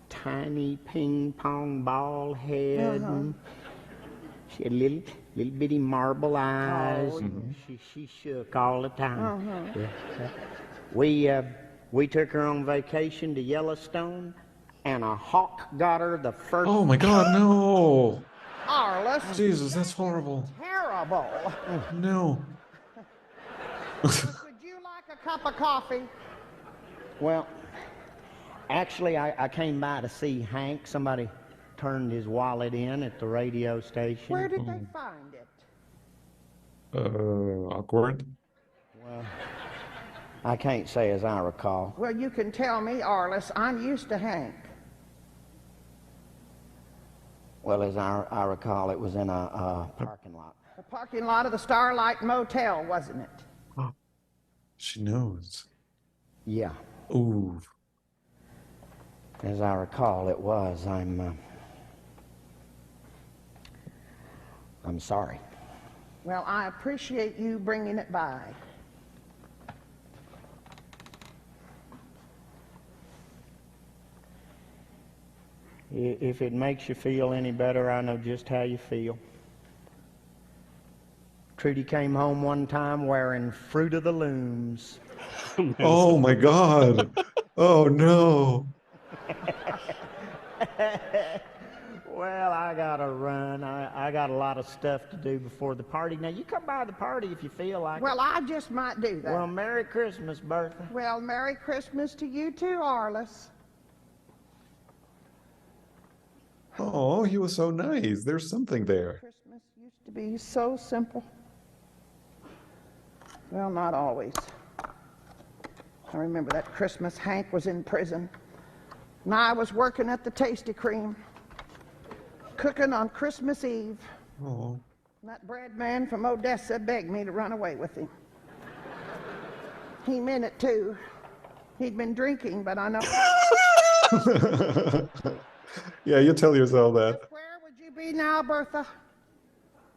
tiny ping pong ball head. And she had little bitty marble eyes. Oh, And she shook all the time. Yeah. We took her on vacation to Yellowstone, and a hawk got her the first. Oh my God, no! Arliss. Jesus, that's horrible. Terrible. No. Would you like a cup of coffee? Well, actually, I came by to see Hank. Somebody turned his wallet in at the radio station. Where did they find it? Awkward. Well, I can't say as I recall. Well, you can tell me, Arliss. I'm used to Hank. Well, as I recall, it was in a parking lot. The parking lot of the Starlight Motel, wasn't it? She knows. Yeah, Ooh. as I recall, it was. I'm sorry. Well, I appreciate you bringing it by. If it makes you feel any better, I know just how you feel. Trudy came home one time wearing Fruit of the Looms. Oh my God. Oh no. Well, I gotta run. I got a lot of stuff to do before the party. Now, you come by the party if you feel like Well, I just might do that. Well, Merry Christmas, Bertha. Well, Merry Christmas to you too, Arliss. Oh, he was so nice. There's something there. Christmas used to be so simple. Well, not always. I remember that Christmas Hank was in prison, and I was working at the Tasty Cream, cooking on Christmas Eve. Oh. And that bread man from Odessa begged me to run away with him. He meant it too. He'd been drinking, but I know. Yeah, you tell yourself that. Where would you be now, Bertha?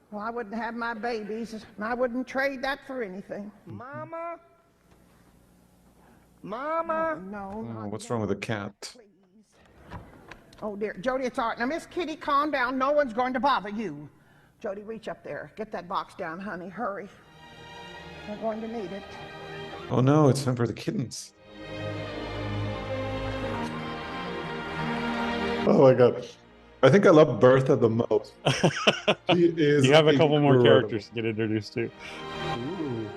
Well, I wouldn't have my babies, and I wouldn't trade that for anything. Mama? Mama? No, Oh, not what's that, wrong with the cat? please. Oh, dear. Jody, it's all right. Now, Miss Kitty, calm down. No one's going to bother you. Jody, reach up there. Get that box down, honey. Hurry. We're going to need it. Oh no, it's time for the kittens. Oh my God. I think I love Bertha the most. She is You have a couple more incredible. characters to get introduced to. Ooh.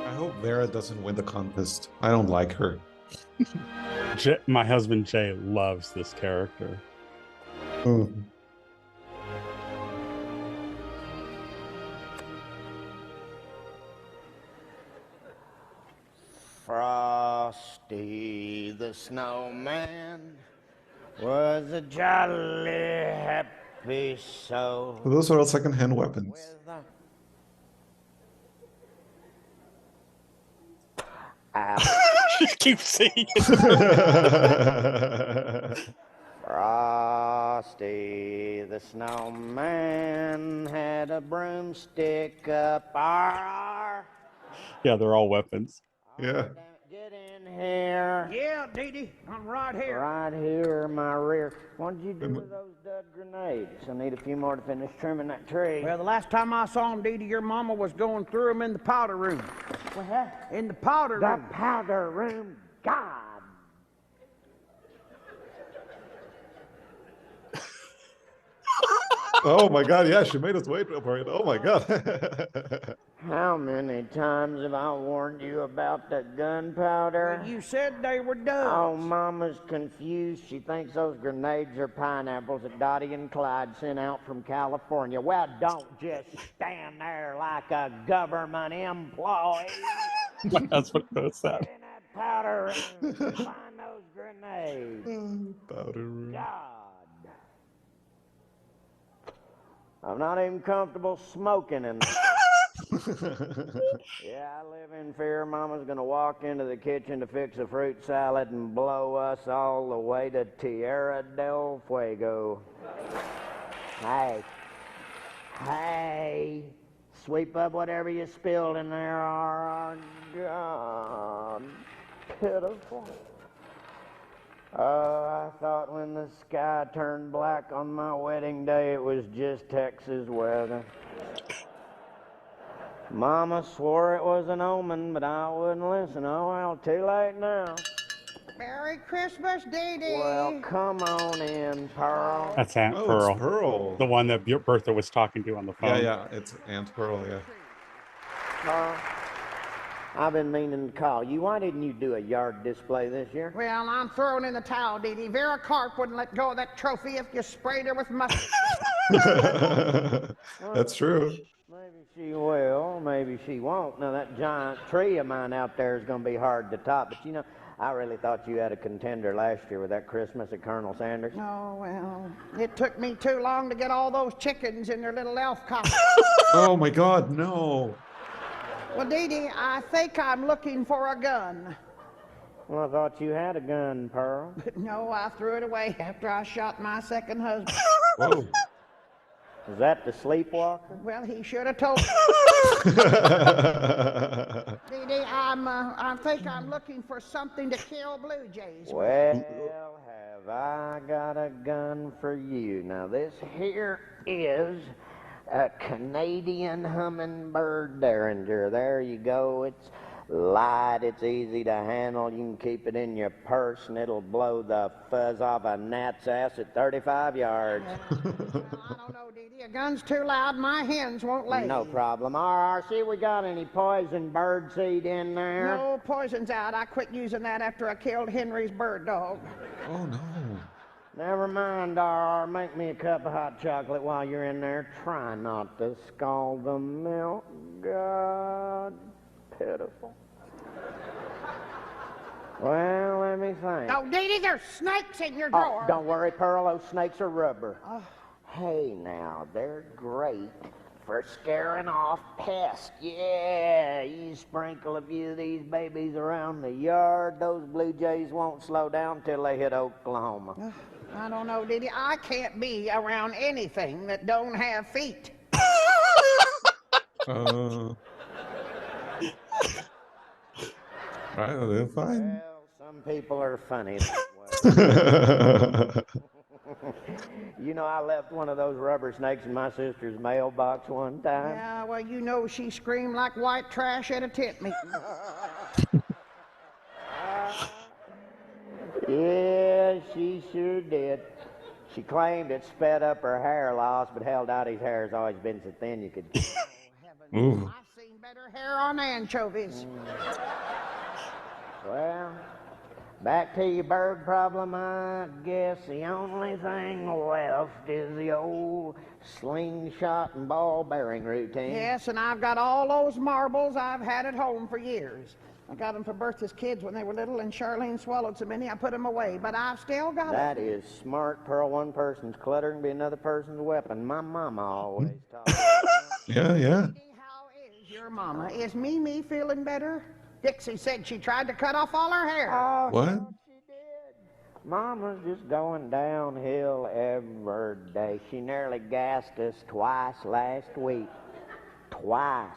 I hope Vera doesn't win the contest. I don't like her. My husband Jay loves this character. Mm. Frosty the snowman was a jolly happy soul. Those are all secondhand weapons. With a Keep saying it. Frosty the snowman had a broomstick up. Arr, Yeah, they're all weapons. Yeah. get in here. Yeah, Dee Dee, I'm right here. Right here in my rear. What did you do with those dud grenades? I need a few more to finish trimming that tree. Well, the last time I saw him, Dee Dee, your mama was going through them in the powder room. What? In the powder The room. powder room. God. Oh my God, yeah, she made us wait for it. Oh my God. How many times have I warned you about the gunpowder? You said they were done. Oh, Mama's confused. She thinks those grenades are pineapples that Dottie and Clyde sent out from California. Well, don't just stand there like a government employee. That's what it said. Get in that powder room. Find those grenades. Powder room. God. I'm not even comfortable smoking in there. Yeah, I live in fear Mama's gonna walk into the kitchen to fix a fruit salad and blow us all the way to Tierra del Fuego. Hey, sweep up whatever you spilled in there. Oh, God, pitiful. Oh, I thought when the sky turned black on my wedding day, it was just Texas weather. Mama swore it was an omen, but I wouldn't listen. Oh, well, too late now. Merry Christmas, Dee Dee. Well, come on in, Pearl. That's Aunt Oh, Pearl. it's Pearl. The one that Bertha was talking to on the phone. Yeah, it's Aunt Pearl, yeah. Pearl, I've been meaning to call you. Why didn't you do a yard display this year? Well, I'm throwing in the towel, Dee Dee. Vera Carp wouldn't let go of that trophy if you sprayed her with mustard. That's true. Maybe she will, maybe she won't. Now, that giant tree of mine out there is going to be hard to top. But, you know, I really thought you had a contender last year with that Christmas at Colonel Sanders. Oh, well, it took me too long to get all those chickens in their little elf costumes. Oh my God, no. Well, Dee Dee, I think I'm looking for a gun. Well, I thought you had a gun, Pearl. But no, I threw it away after I shot my second husband. Whoa. Is that the sleepwalker? Well, he should have told me. Dee Dee, I think I'm looking for something to kill blue jays with. Well, have I got a gun for you. Now, this here is a Canadian hummingbird derringer. There you go. It's light, it's easy to handle. You can keep it in your purse and it'll blow the fuzz off a gnat's ass at 35 yards. I don't know, Dee Dee. A gun's too loud. My hens won't lay. No problem. RRC, we got any poison bird seed in there? No, poison's out. I quit using that after I killed Henry's bird dog. Oh no. Never mind, RR. Make me a cup of hot chocolate while you're in there. Try not to scald the milk. God, pitiful. Well, let me think. Oh, Dee Dee, there's snakes in your Oh, drawer. don't worry, Pearl. Those snakes are rubber. Hey, now, they're great for scaring off pests. Yeah, you sprinkle a few of these babies around the yard, those blue jays won't slow down till they hit Oklahoma. I don't know, Dee Dee. I can't be around anything that don't have feet. Right, they're fine. Well, some people are funny that way. You know, I left one of those rubber snakes in my sister's mailbox one time. Yeah, well, you know she screamed like white trash at a tent meeting. Yeah, she sure did. She claimed it sped up her hair loss, but hell, Dottie's hair has always been so thin you could... Ooh. I've seen better hair on anchovies. Well, back to your bird problem, I guess the only thing left is the old slingshot and ball bearing routine. Yes, and I've got all those marbles I've had at home for years. I got them for Bertha's kids when they were little, and Charlene swallowed so many I put them away, but I've still got them. That is smart, Pearl. One person's clutter can be another person's weapon. My mama always taught me. Yeah, yeah. How is your mama? Is Mimi feeling better? Dixie said she tried to cut off all her hair. Oh, What? no, she did. Mama's just going downhill every day. She nearly gassed us twice last week. Twice.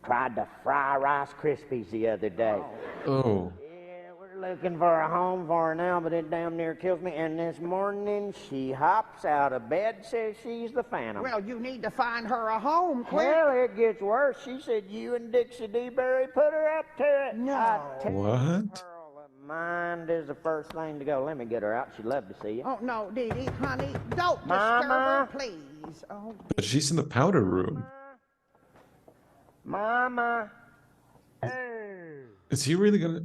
Tried to fry Rice Krispies the other day. Oh. Yeah, we're looking for a home for her now, but it damn near kills me. And this morning she hops out of bed, says she's the Phantom. Well, you need to find her a home, quick. Well, it gets worse. She said you and Dixie DeBerry put her up to it. No. I tell you, What? Pearl, the mind is the first thing to go. Let me get her out. She'd love to see you. Oh, no, Dee Dee, honey, don't disturb Mama. her, please. Oh, But she's in the powder room. Mama. Oh. Is he really gonna?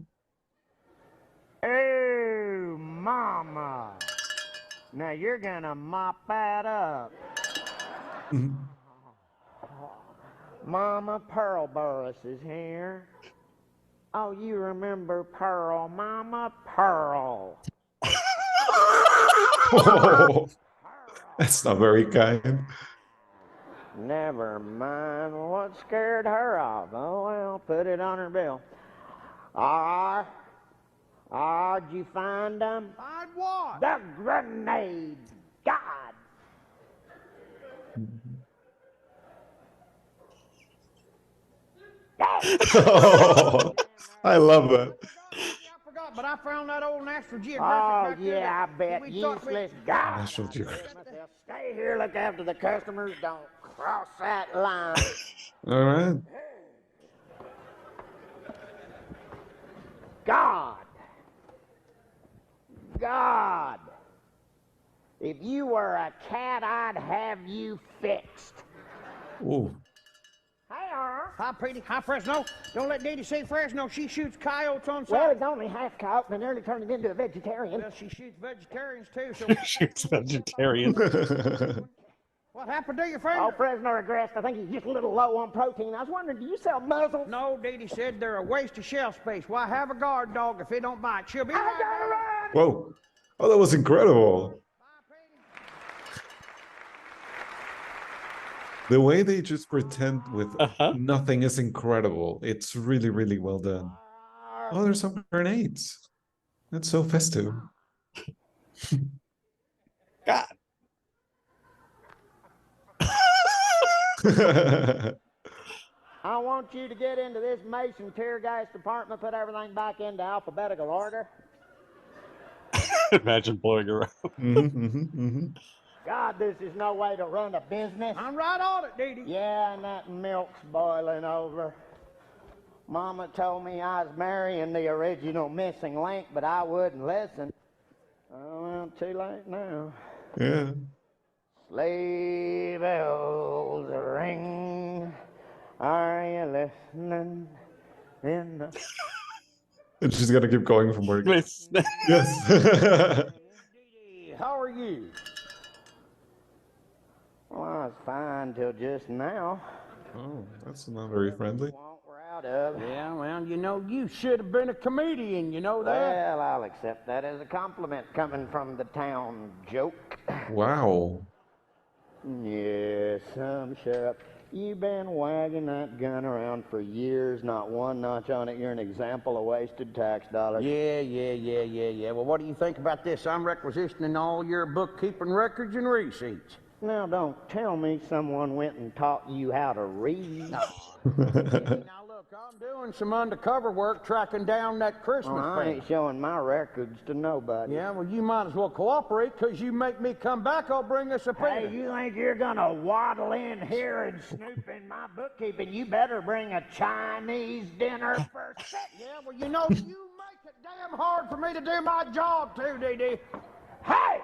Oh, Mama. Now you're gonna mop that up. Mama, Pearl Burris is here. Oh, you remember Pearl, Mama? Pearl. Oh, that's not very kind. Never mind what scared her off. Oh, well, put it on her bill. Did you find them? find what? The grenades. God. Oh, I love that. I forgot, but I found that old National Oh, Geographic. back there yeah, I that bet. we thought we- Useless. God. National Geographic. Stay here, look after the customers. Don't cross that line. All right. God. God. If you were a cat, I'd have you fixed. Oh, Hey, Hi, Petey. Hi, Fresno. Don't let Dee Dee say Fresno. She shoots coyotes on well, sight. it's only half cocked and nearly turned it into a vegetarian. Well, she shoots vegetarians, too, so She's vegetarian. what happened to your finger? Oh, Fresno regressed. I think he's just a little low on protein. I was wondering, do you sell muzzles? No, Dee Dee said they're a waste of shelf space. Why have a guard dog if it don't bite? She'll be I right gotta back. run. whoa. Oh, that was incredible. The way they just pretend with nothing is incredible. It's really, really well done. Oh, there's some grenades. That's so festive. God. I want you to get into this Mason tear gas department, put everything back into alphabetical order. Imagine blowing around. God, this is no way to run a business. I'm right on it, Dee Dee. Yeah, and that milk's boiling over. Mama told me I was marrying the original missing link, but I wouldn't listen. Oh, well, too late now. Yeah. Sleigh bells ring. Are you listening? In the... And she's gonna keep going from work. It's- Yes. How are you? Well, I was fine till just now. Oh, that's not very friendly. What we're out of. Yeah, well, you know, you should have been a comedian, you know that? Well, I'll accept that as a compliment coming from the town joke. Wow. Yes, Sheriff. You've been wagging that gun around for years, not one notch on it. You're an example of wasted tax dollars. Yeah. Well, what do you think about this? I'm requisitioning all your bookkeeping records and receipts. Now, don't tell me someone went and taught you how to read. Now, look, I'm doing some undercover work tracking down that Christmas Well, I thing. ain't showing my records to nobody. Yeah, well, you might as well cooperate, because you make me come back, I'll bring us a Hey, payment. you think you're gonna waddle in here and snoop in my bookkeeping? You better bring a Chinese dinner first. Yeah, well, you know, you make it damn hard for me to do my job, too, Dee Dee. Hey!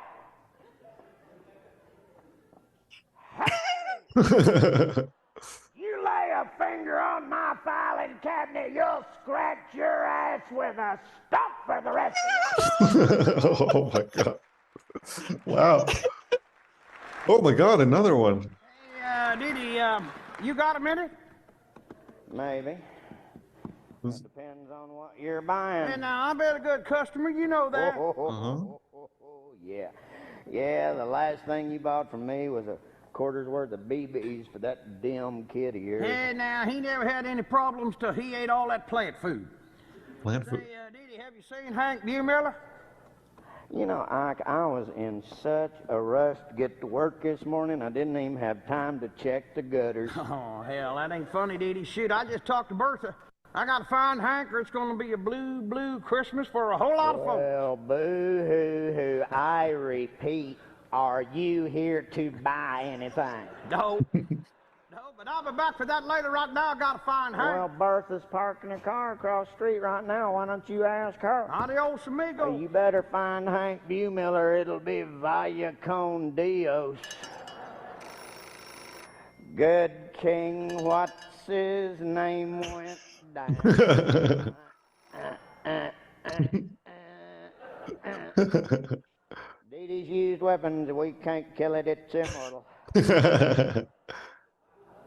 You lay a finger on my filing cabinet, you'll scratch your ass with a stump for the rest of Oh my god. Wow. Oh my god, another one. Hey, Dee Dee, you got a minute? Maybe. Depends on what you're buying. And now, I've been a good customer, you know that. Yeah. Yeah, the last thing you bought from me was a quarter's worth of BBs for that dim kid of yours. Hey, now, he never had any problems till he ate all that plant food. Plant food. Hey, Dee Dee, have you seen Hank Beumiller? You know, Ike, I was in such a rush to get to work this morning, I didn't even have time to check the gutters. Oh, hell, that ain't funny, Dee Dee. Shoot, I just talked to Bertha. I gotta find Hank, or it's gonna be a blue, blue Christmas for a whole lot of folks. Well, boo-hoo-hoo, I repeat, are you here to buy anything? No. No, but I'll be back for that later. Right now, I gotta find Hank. Well, Bertha's parking her car across the street right now. Why don't you ask her? Adios, amigo. Well, you better find Hank Beumiller. It'll be vaya con Dios. Good king, what's his name went down. Dee Dee's used weapons. We can't kill it. It's immortal.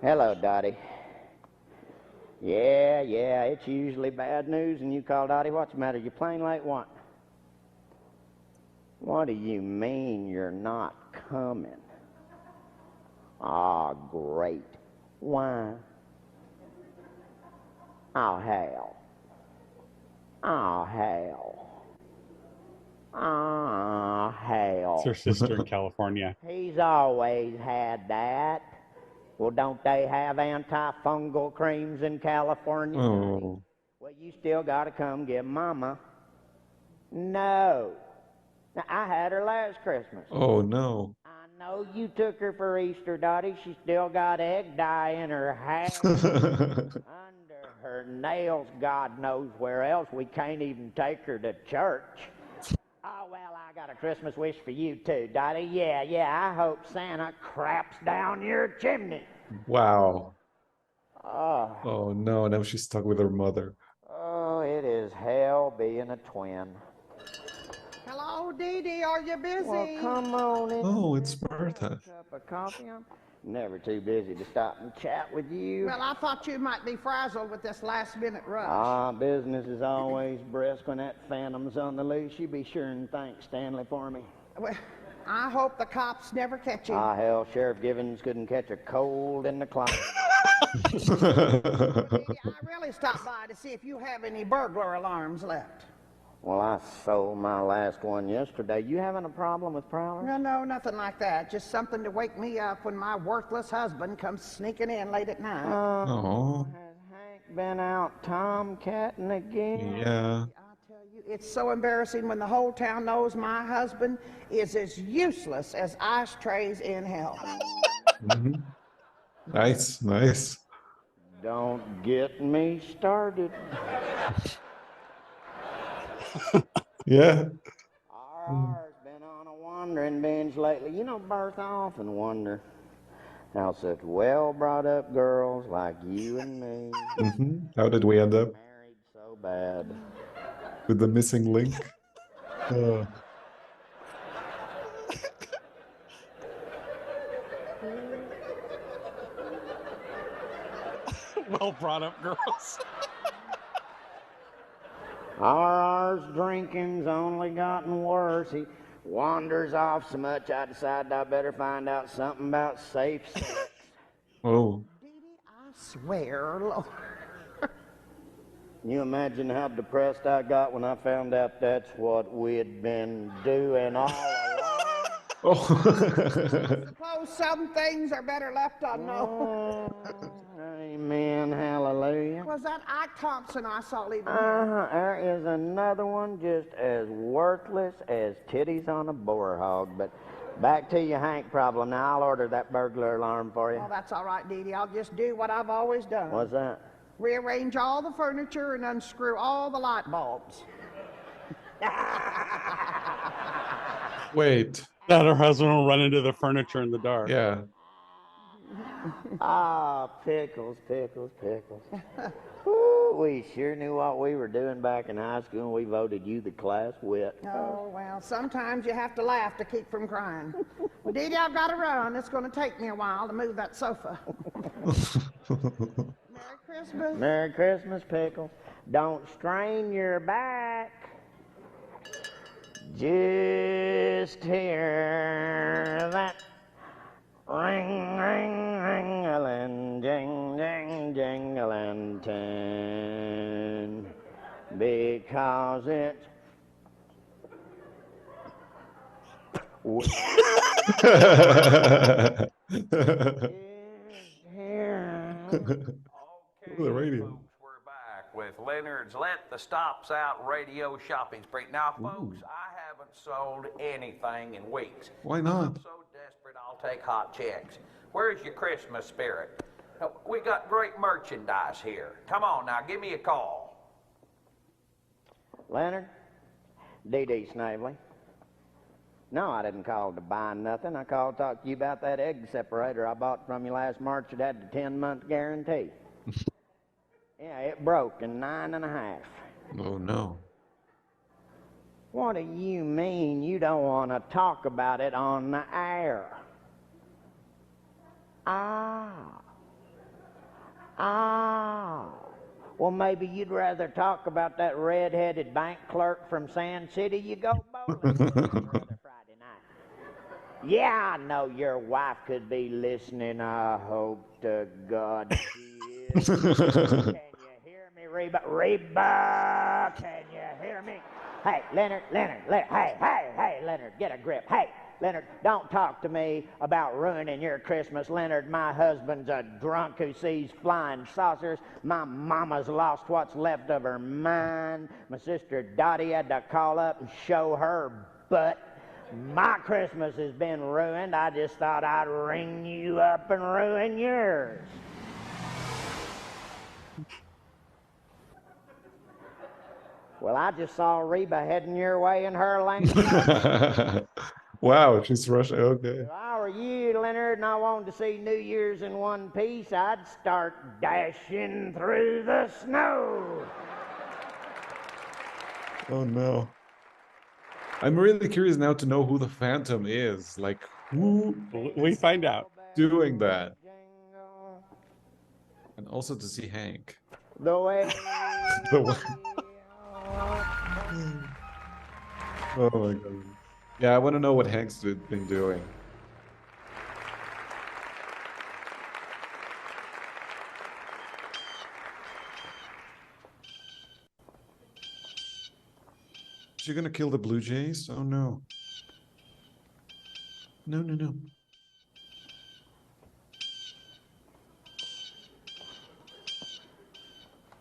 Hello, Dottie. Yeah, it's usually bad news, and you call Dottie. What's the matter? You plain late what? What do you mean you're not coming? Ah, great. Why? Oh, hell. Oh, hell. Oh, hell. It's her sister in California. He's always had that. Well, don't they have antifungal creams in California? Oh. Well, you still got to come get Mama. No. Now, I had her last Christmas. Oh, no. I know you took her for Easter, Dottie. She still got egg dye in her hair. Under her nails, God knows where else. We can't even take her to church. Oh, well, I got a Christmas wish for you, too, Dottie. Yeah, I hope Santa craps down your chimney. Wow. Oh, Oh, no. Now she's stuck with her mother. oh, it is hell being a twin. Hello, Dee Dee. Are you busy? Well, come on in. Oh, it's Have a Bertha. cup of coffee. I'm never too busy to stop and chat with you. Well, I thought you might be frazzled with this last-minute rush. Ah, business is always brisk when that phantom's on the loose. You be sure and thank Stanley for me. Well, I hope the cops never catch you. Ah, hell, Sheriff Givens couldn't catch a cold in the closet. Dee Dee, I really stopped by to see if you have any burglar alarms left. Well, I sold my last one yesterday. You having a problem with prowlers? No, nothing like that. Just something to wake me up when my worthless husband comes sneaking in late at night. Oh. Has Hank been out tomcatting again? Yeah. I tell you, it's so embarrassing when the whole town knows my husband is as useless as ashtrays in hell. Mhm. Nice, nice. Don't get me started. Yeah. RR's been on a wandering binge lately. You know, Bertha, I often wonder how such well-brought-up girls like you and me How did we end up married so bad. with the missing link? Well brought up girls. RR's drinking's only gotten worse. He wanders off so much I decided I better find out something about safe sex. Oh. Dee Dee, I swear, Lord. Can you imagine how depressed I got when I found out that's what we'd been doing all along? Oh. Suppose some things are better left unknown. Amen, hallelujah. Was that Ike Thompson I saw leaving here? There is another one just as worthless as titties on a boar hog. But back to your Hank problem. Now, I'll order that burglar alarm for you. Oh, that's all right, Dee Dee. I'll just do what I've always done. What's that? Rearrange all the furniture and unscrew all the light bulbs. Wait. That her husband will run into the furniture in the dark. Yeah. Ah, pickles. Ooh, we sure knew what we were doing back in high school when we voted you the class wit. Oh, well, sometimes you have to laugh to keep from crying. Well, Dee Dee, I've got to run. It's going to take me a while to move that sofa. Merry Christmas. Merry Christmas, Pickles. Don't strain your back. Just hear that ring, ring, ring-a-ling, jing, jing, jing-a-ling, tin. Because it's The radio. Folks, we're back with Leonard's Let the Stops Out radio shopping spree. Now, folks, I haven't sold anything in weeks. Why not? I'm so desperate I'll take hot checks. Where's your Christmas spirit? We got great merchandise here. Come on now, give me a call. Leonard, D.D. Snavely. No, I didn't call to buy nothing. I called to talk to you about that egg separator I bought from you last March that had the 10-month guarantee. Yeah, it broke in 9 1/2. Oh, no. What do you mean you don't want to talk about it on the air? Well, maybe you'd rather talk about that red-headed bank clerk from Sand City you go bowling with every other Friday night. Yeah, I know your wife could be listening. I hope to God she is. Can you hear me, Reba? Reba, can you hear me? Hey, Leonard, hey, Leonard, get a grip. Hey, Leonard, don't talk to me about ruining your Christmas. Leonard, my husband's a drunk who sees flying saucers. My mama's lost what's left of her mind. My sister Dottie had to call up and show her butt. My Christmas has been ruined. I just thought I'd ring you up and ruin yours. Well, I just saw Reba heading your way in her lane. Wow, she's rushing. Okay. If I were you, Leonard, and I wanted to see New Year's in one piece, I'd start dashing through the snow. Oh, no. I'm really curious now to know who the Phantom is. Like, who We find out. doing that? And also to see Hank. The way. The one- Oh my god. Yeah, I want to know what Hank's been doing. Is she gonna kill the Blue Jays? Oh no. No, no, no.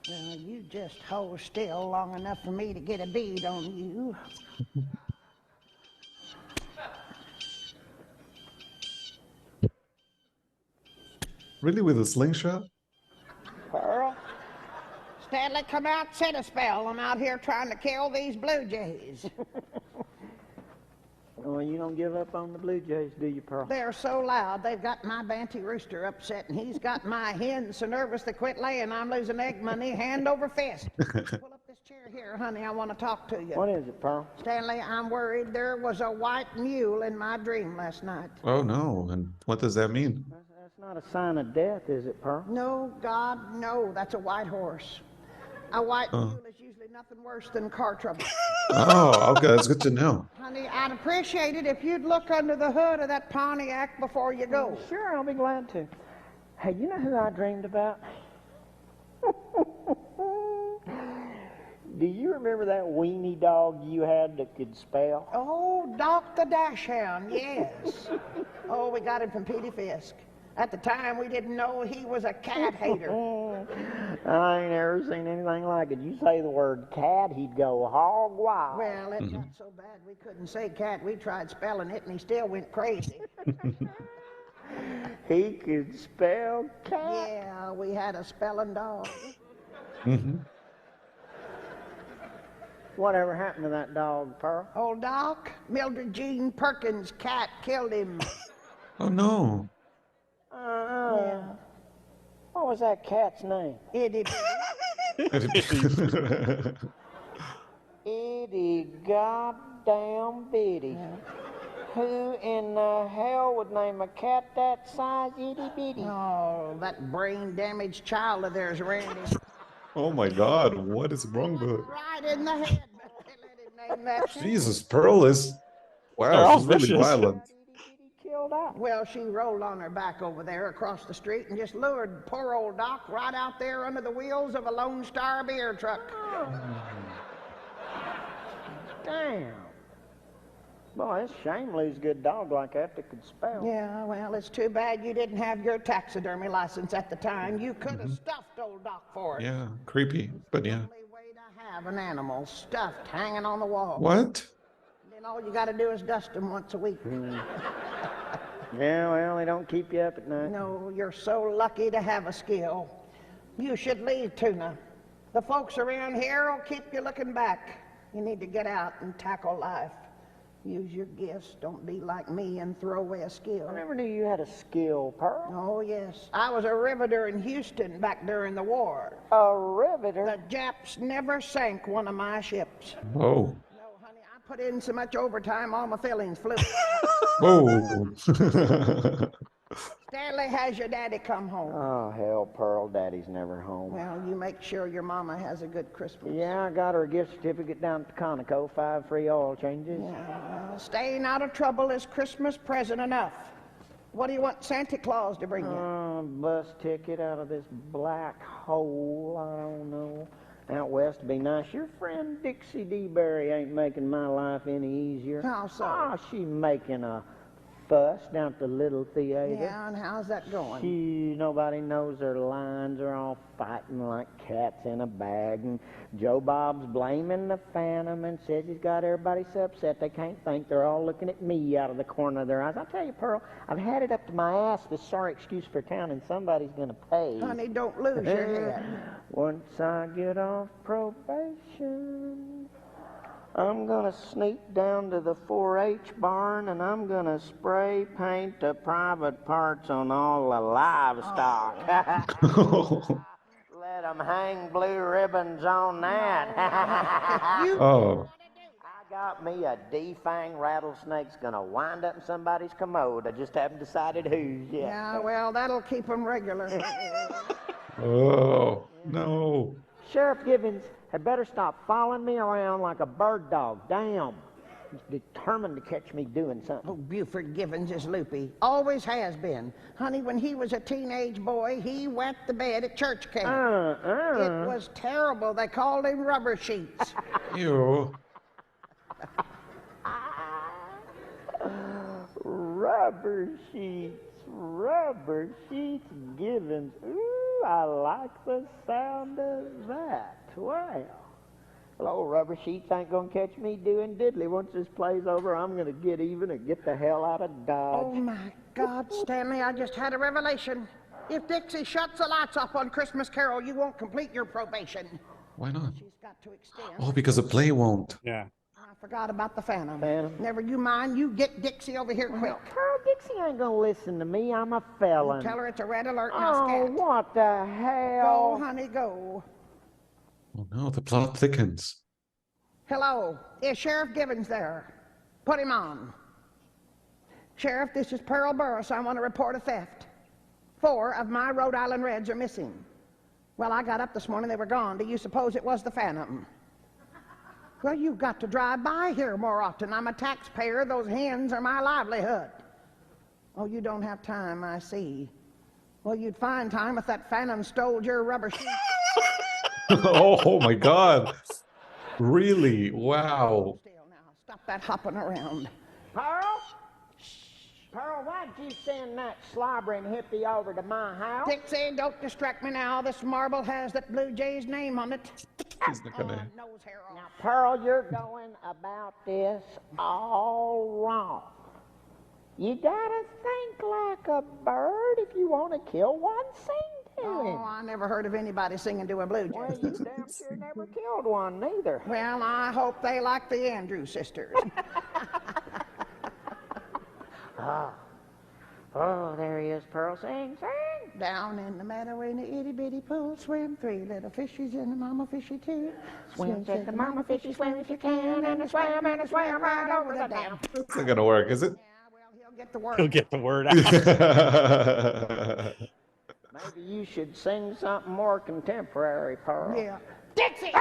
Now, you just hold still long enough for me to get a bead on you. Really, with a slingshot? Pearl? Stanley, come out, set a spell. I'm out here trying to kill these blue jays. Well, you don't give up on the Blue Jays, do you, Pearl? They're so loud, they've got my Banty rooster upset, and he's got my hens so nervous they quit laying. I'm losing egg money hand over fist. Pull up this chair here, honey. I want to talk to you. What is it, Pearl? Stanley, I'm worried there was a white mule in my dream last night. Oh no, and what does that mean? That's not a sign of death, is it, Pearl? No, God, no. That's a white horse. A white mule is usually nothing worse than car trouble. Oh, okay, that's good to know. Honey, I'd appreciate it if you'd look under the hood of that Pontiac before you go. Sure, I'll be glad to. Hey, you know who I dreamed about? Do you remember that weenie dog you had that could spell? Oh, Doc the Dachshund, yes. Oh, we got him from Petey Fisk. At the time, we didn't know he was a cat hater. I ain't ever seen anything like it. You say the word cat, he'd go hog wild. Well, it got so bad we couldn't say cat. We tried spelling it, and he still went crazy. He could spell cat. Yeah, we had a spelling dog. Whatever happened to that dog, Pearl? Old Doc, Mildred Jean Perkins' cat killed him. Oh no. Yeah. What was that cat's name? Itty Itty goddamn bitty. Who in the hell would name a cat that size, itty bitty? Oh, that brain-damaged child of theirs, Randy. Oh my God, what is wrong with her? Right in the head. But they let him name that shit. Jesus, Pearl is, They're wow, all she's really vicious. violent. Killed out. Well, she rolled on her back over there across the street and just lured poor old Doc right out there under the wheels of a Lone Star beer truck. Damn. Boy, it's a shame to lose a good dog like that could spell. Yeah, well, it's too bad you didn't have your taxidermy license at the time. You could have stuffed old Doc for it. Yeah, creepy, but yeah. Only way to have an animal stuffed hanging on the wall. What? Then all you got to do is dust him once a week. Yeah, well, they don't keep you up at night. No, you're so lucky to have a skill. You should leave Tuna. The folks around here will keep you looking back. You need to get out and tackle life. Use your gifts. Don't be like me and throw away a skill. I never knew you had a skill, Pearl. Oh, yes. I was a riveter in Houston back during the war. A riveter? The Japs never sank one of my ships. Whoa. No, honey, I put in so much overtime, all my feelings flew. Whoa. Stanley, has your daddy come home? Oh, hell, Pearl, Daddy's never home. Well, you make sure your mama has a good Christmas. Yeah, I got her a gift certificate down at the Conoco, 5 free oil changes. Yeah, well, staying out of trouble is Christmas present enough. What do you want Santa Claus to bring you? Bus ticket out of this black hole, I don't know. Out west would be nice. Your friend Dixie DeBerry ain't making my life any easier. How so? Oh, she making a fuss down at the Little Theater. Yeah, and how's that going? Nobody knows their lines. They're all fighting like cats in a bag. And Joe Bob's blaming the Phantom and says he's got everybody so upset they can't think. They're all looking at me out of the corner of their eyes. I tell you, Pearl, I've had it up to my ass, this sorry excuse for town, and somebody's going to pay. Honey, don't lose your head. Once I get off probation, I'm gonna sneak down to the 4-H barn and I'm gonna spray paint the private parts on all the livestock. Let them hang blue ribbons on that. Oh. I got me a defang rattlesnake's gonna wind up in somebody's commode. I just haven't decided whose yet. Yeah, well, that'll keep them regular. Oh, no. Sheriff Givens had better stop following me around like a bird dog. Damn. He's determined to catch me doing something. Oh, Buford Givens is loopy. Always has been. Honey, when he was a teenage boy, he wet the bed at church camp. It was terrible. They called him Rubber Sheets. Ew. Rubber sheets, Givens. Ooh, I like the sound of that. Well, old Rubber Sheets ain't gonna catch me doing diddly. Once this play's over, I'm gonna get even and get the hell out of Dodge. Oh, my God, Stanley, I just had a revelation. If Dixie shuts the lights off on Christmas Carol, you won't complete your probation. Why not? She's got to extend. Oh, because the play won't. Yeah. I forgot about the Phantom. Phantom? Never you mind. You get Dixie over here quick. Pearl, Dixie ain't gonna listen to me. I'm a felon. Tell her it's a red alert now, Oh, scat. what the hell? Go, honey, go. Oh no, the plot thickens. Hello, is Sheriff Givens there? Put him on. Sheriff, this is Pearl Burris. I want to report a theft. 4 of my Rhode Island Reds are missing. Well, I got up this morning, they were gone. Do you suppose it was the Phantom? Well, you've got to drive by here more often. I'm a taxpayer. Those hens are my livelihood. Oh, you don't have time, I see. Well, you'd find time if that Phantom stole your rubber sheet. Oh my God. Really? Wow. Still now, stop that hopping around. Pearl? Pearl, why'd you send that slobbering hippie over to my house? Dixie, don't distract me now. This marble has that Blue Jay's name on it. He's not gonna. Nose hair off. Now, Pearl, you're going about this all wrong. You gotta think like a bird. If you want to kill one, sing to him. Oh, I never heard of anybody singing to a Blue Jay. Well, you damn sure never killed one, neither. Well, I hope they like the Andrews sisters. Oh, there he is, Pearl. Sing, sing. Down in the meadow in the itty bitty pool, swim 3 little fishies and the mama fishy too. Swim, said the mama fishy, swim if you can, and a swam right over the dam. That's not gonna work, is it? Yeah, well, he'll get the word. He'll get the word out. Maybe you should sing something more contemporary, Pearl. Yeah. Dixie!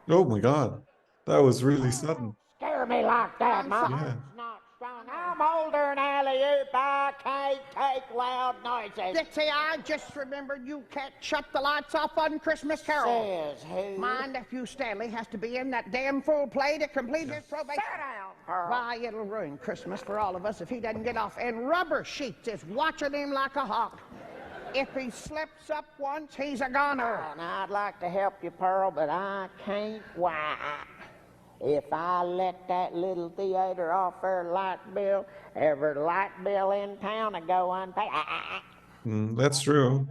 Oh my God. That was really sudden. Scare me like that. My Yeah. heart's not strong. I'm older than alley-oop. I can't take loud noises. Dixie, I just remembered you can't shut the lights off on Christmas Carol. Says who? My nephew Stanley has to be in that damn full play to complete his probation. Sit down, Pearl. Why, it'll ruin Christmas for all of us if he doesn't get off. And Rubber Sheets is watching him like a hawk. If he slips up once, he's a goner. And I'd like to help you, Pearl, but I can't. Why? If I let that little theater off their light bill, every light bill in town will go unpaid. That's true.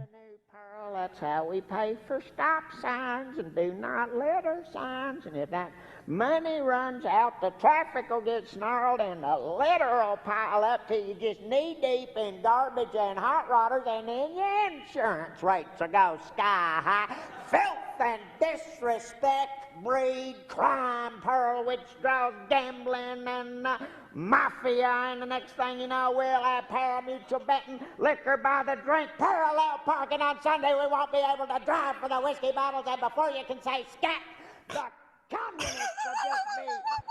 Pearl, that's how we pay for stop signs and do not litter signs. And if that money runs out, the traffic will get snarled and the litter will pile up till you just knee-deep in garbage and hot rodders, and then your insurance rates will go sky high. Filth and disrespect breed crime, Pearl, which draws gambling and mafia, and the next thing you know, we'll have pari-mutuel betting, liquor by the drink, parallel parking on Sunday. We won't be able to drive for the whiskey bottles, and before you can say scat, the communists will just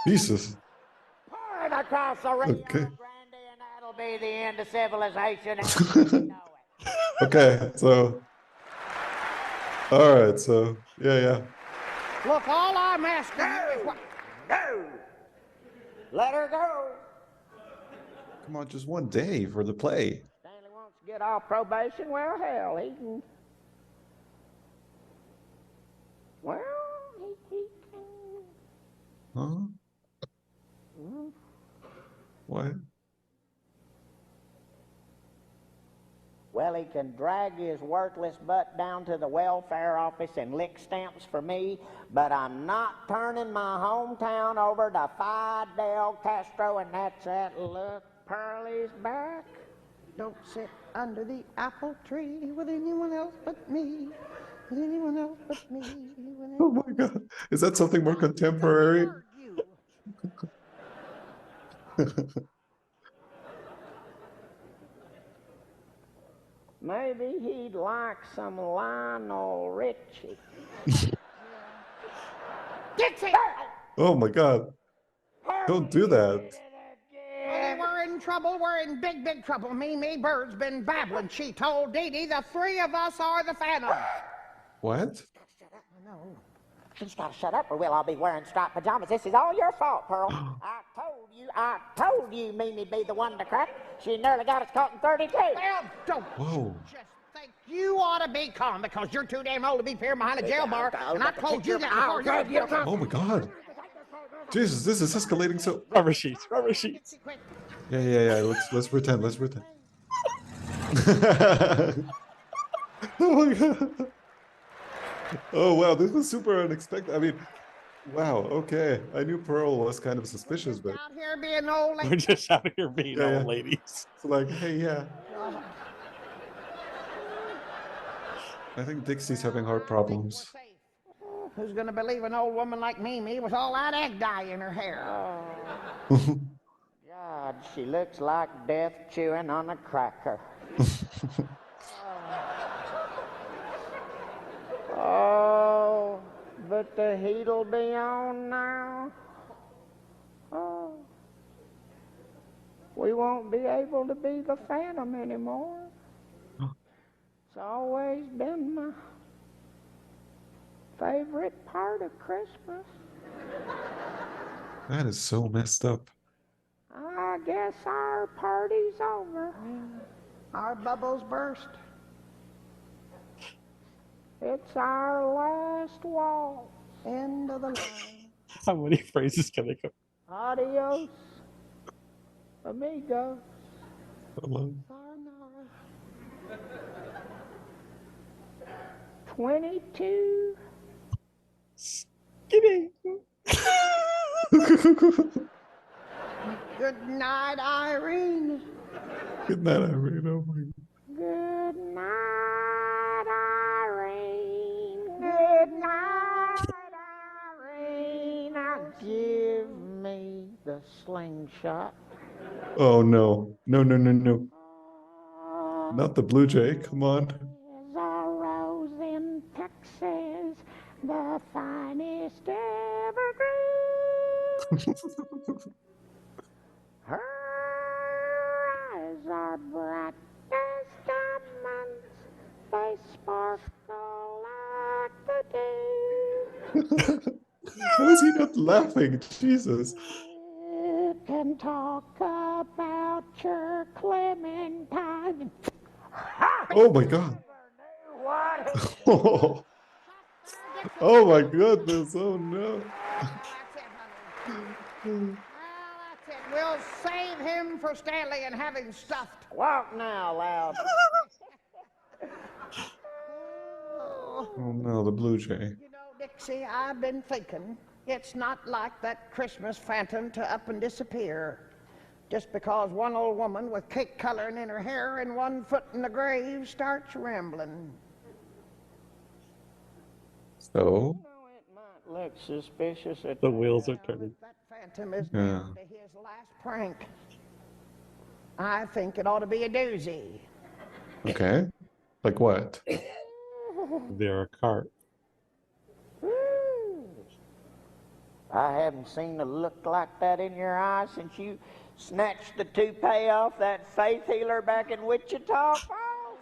be Jesus. pouring across the Rio Okay. Grande, and that'll be the end of civilization. And you know it. Okay, so. All right, so yeah. Look, all I'm asking you is what... No! Let her go. Come on, just one day for the play. Stanley wants to get off probation. Well, hell, he can. Well, he can. Huh? What? Well, he can drag his worthless butt down to the welfare office and lick stamps for me, but I'm not turning my hometown over to Fidel Castro, and that's that look. Pearlie's back. Don't sit under the apple tree with anyone else but me. With anyone else but me. Oh my God. Is that something more contemporary? Maybe he'd like some Lionel Richie. Dixie! Oh my God. Don't do that. We're in trouble. We're in big, big trouble. Mimi Bird's been babbling. She told Dee Dee the three of us are the Phantom. What? She's got to shut up or we'll all be wearing striped pajamas. This is all your fault, Pearl. I told you Mimi be the one to crack. She nearly got us caught in 32. Well, don't Whoa. just think you ought to be calm because you're too damn old to be peering behind a jail bar, and I told you that before you... Oh my God. Jesus, this is escalating so. Rubber sheets, rubber sheets. Yeah. Let's pretend. Oh my God. Oh wow, this was super unexpected. I mean, wow. Okay, I knew Pearl was kind of suspicious, but Out here being old We're lady. just out here being Yeah, old yeah. ladies. it's like, hey, yeah. I think Dixie's having heart problems. Who's gonna believe an old woman like Mimi with all that egg dye in her hair? God, she looks like death chewing on a cracker. Oh, but the heat'll be on now. Oh, we won't be able to be the Phantom anymore. It's always been my favorite part of Christmas. That is so messed up. I guess our party's over. Our bubbles burst. It's our last waltz. End of the line. How many phrases can I go? Adios, amigos. Hello. Sayonara. 22. Skinny. Good night, Irene. Good night, Irene. Oh my God. Good night, Irene. Good night, Irene. Now give me the slingshot. Oh no. No. Not the Blue Jay. Come on. Is Her eyes are bright as diamonds, they sparkle like the dew. How is he not laughing? Jesus. You can talk about your Clementine. Oh my God. Oh, oh my goodness. Oh no. Well, that's it. We'll save him for Stanley and have him stuffed. Walk now, loud. Oh no, the blue jay. You know, Dixie, I've been thinking it's not like that Christmas phantom to up and disappear. Just because one old woman with cake coloring in her hair and one foot in the grave starts rambling. So? It might look suspicious at The wheels are turning. That phantom is Yeah. down to his last prank. I think it ought to be a doozy. Okay. Like what? Vera Carp. I haven't seen a look like that in your eyes since you snatched the toupee off that faith healer back in Wichita Falls.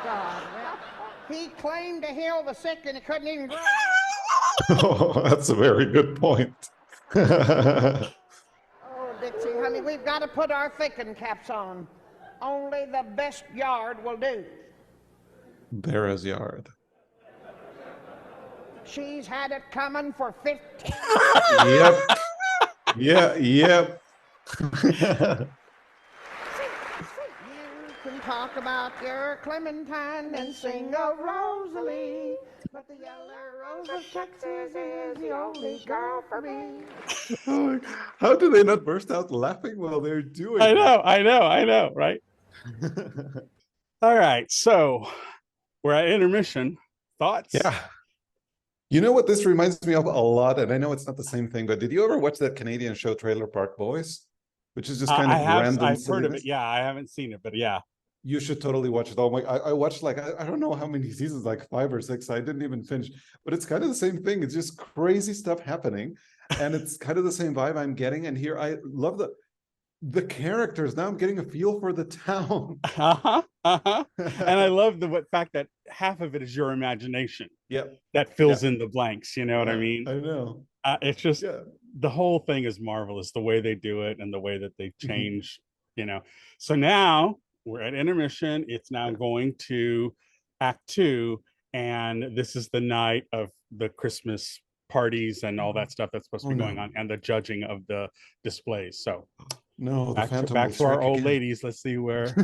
God, well, he claimed to heal the sick and he couldn't even grow. Oh, that's a very good point. Oh, Dixie, honey, we've got to put our thinking caps on. Only the best yard will do. Vera's yard. She's had it coming for 15 Yep. Yeah, yep. You can talk about your Clementine and sing of Rosalie, but the yellow rose of Texas is the only girl for me. Oh, how do they not burst out laughing while they're doing I it? know, right? All right, so we're at intermission. Thoughts? Yeah. You know what this reminds me of a lot, and I know it's not the same thing, but did you ever watch that Canadian show Trailer Park Boys? Which is just kind of random. I've heard of it. silliness? Yeah, I haven't seen it, but yeah. You should totally watch it. Oh my! I watched like I don't know how many seasons, like 5 or 6. I didn't even finish, but it's kind of the same thing. It's just crazy stuff happening, and it's kind of the same vibe I'm getting. And here, I love the characters. Now I'm getting a feel for the town. And I love the fact that half of it is your imagination. Yep. That fills in the blanks. You know what I mean? I know. It's just the whole thing is marvelous. The way they do it and the way that they change. You know. So now we're at intermission. It's now going to Act 2, and this is the night of the Christmas parties and all that stuff that's supposed to be going on, and the judging of the displays. So no, the Phantom back will to our strike old again. ladies. Let's see where.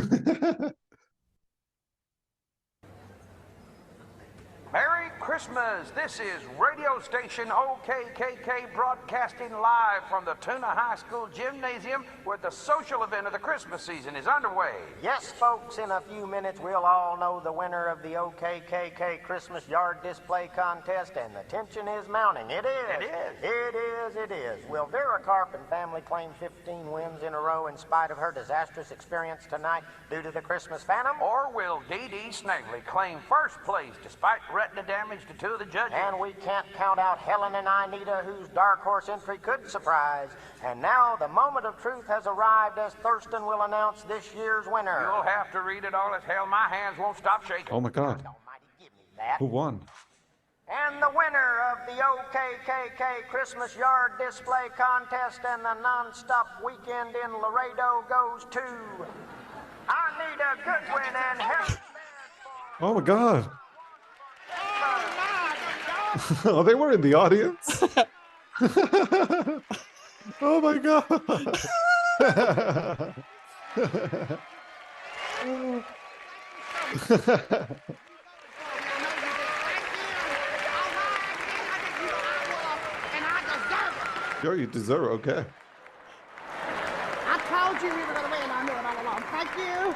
Merry Christmas! This is radio station OKKK broadcasting live from the TUNA High School Gymnasium where the social event of the Christmas season is underway. Yes, folks, in a few minutes we'll all know the winner of the OKKK Christmas Yard Display Contest, and the tension is mounting. It is. It is. It is. It is. Will Vera Carp and family claim 15 wins in a row in spite of her disastrous experience tonight due to the Christmas Phantom? Or will Dee Dee Snegley claim first place despite retina damage to 2 of the judges? And we can't count out Helen and Ineta, whose dark horse entry could surprise. And now the moment of truth has arrived as Thurston will announce this year's winner. You'll have to read it all as hell. My hands won't stop shaking. Oh my God! Almighty, give me that. Who won? And the winner of the OKKK Christmas Yard Display Contest and the non-stop weekend in Laredo goes to Anita Goodwin and Helen. Oh my God! Oh, they were in the audience. Oh my God! Yo, you deserve it. Okay. I told you we were going to win. I knew it all along. Thank you.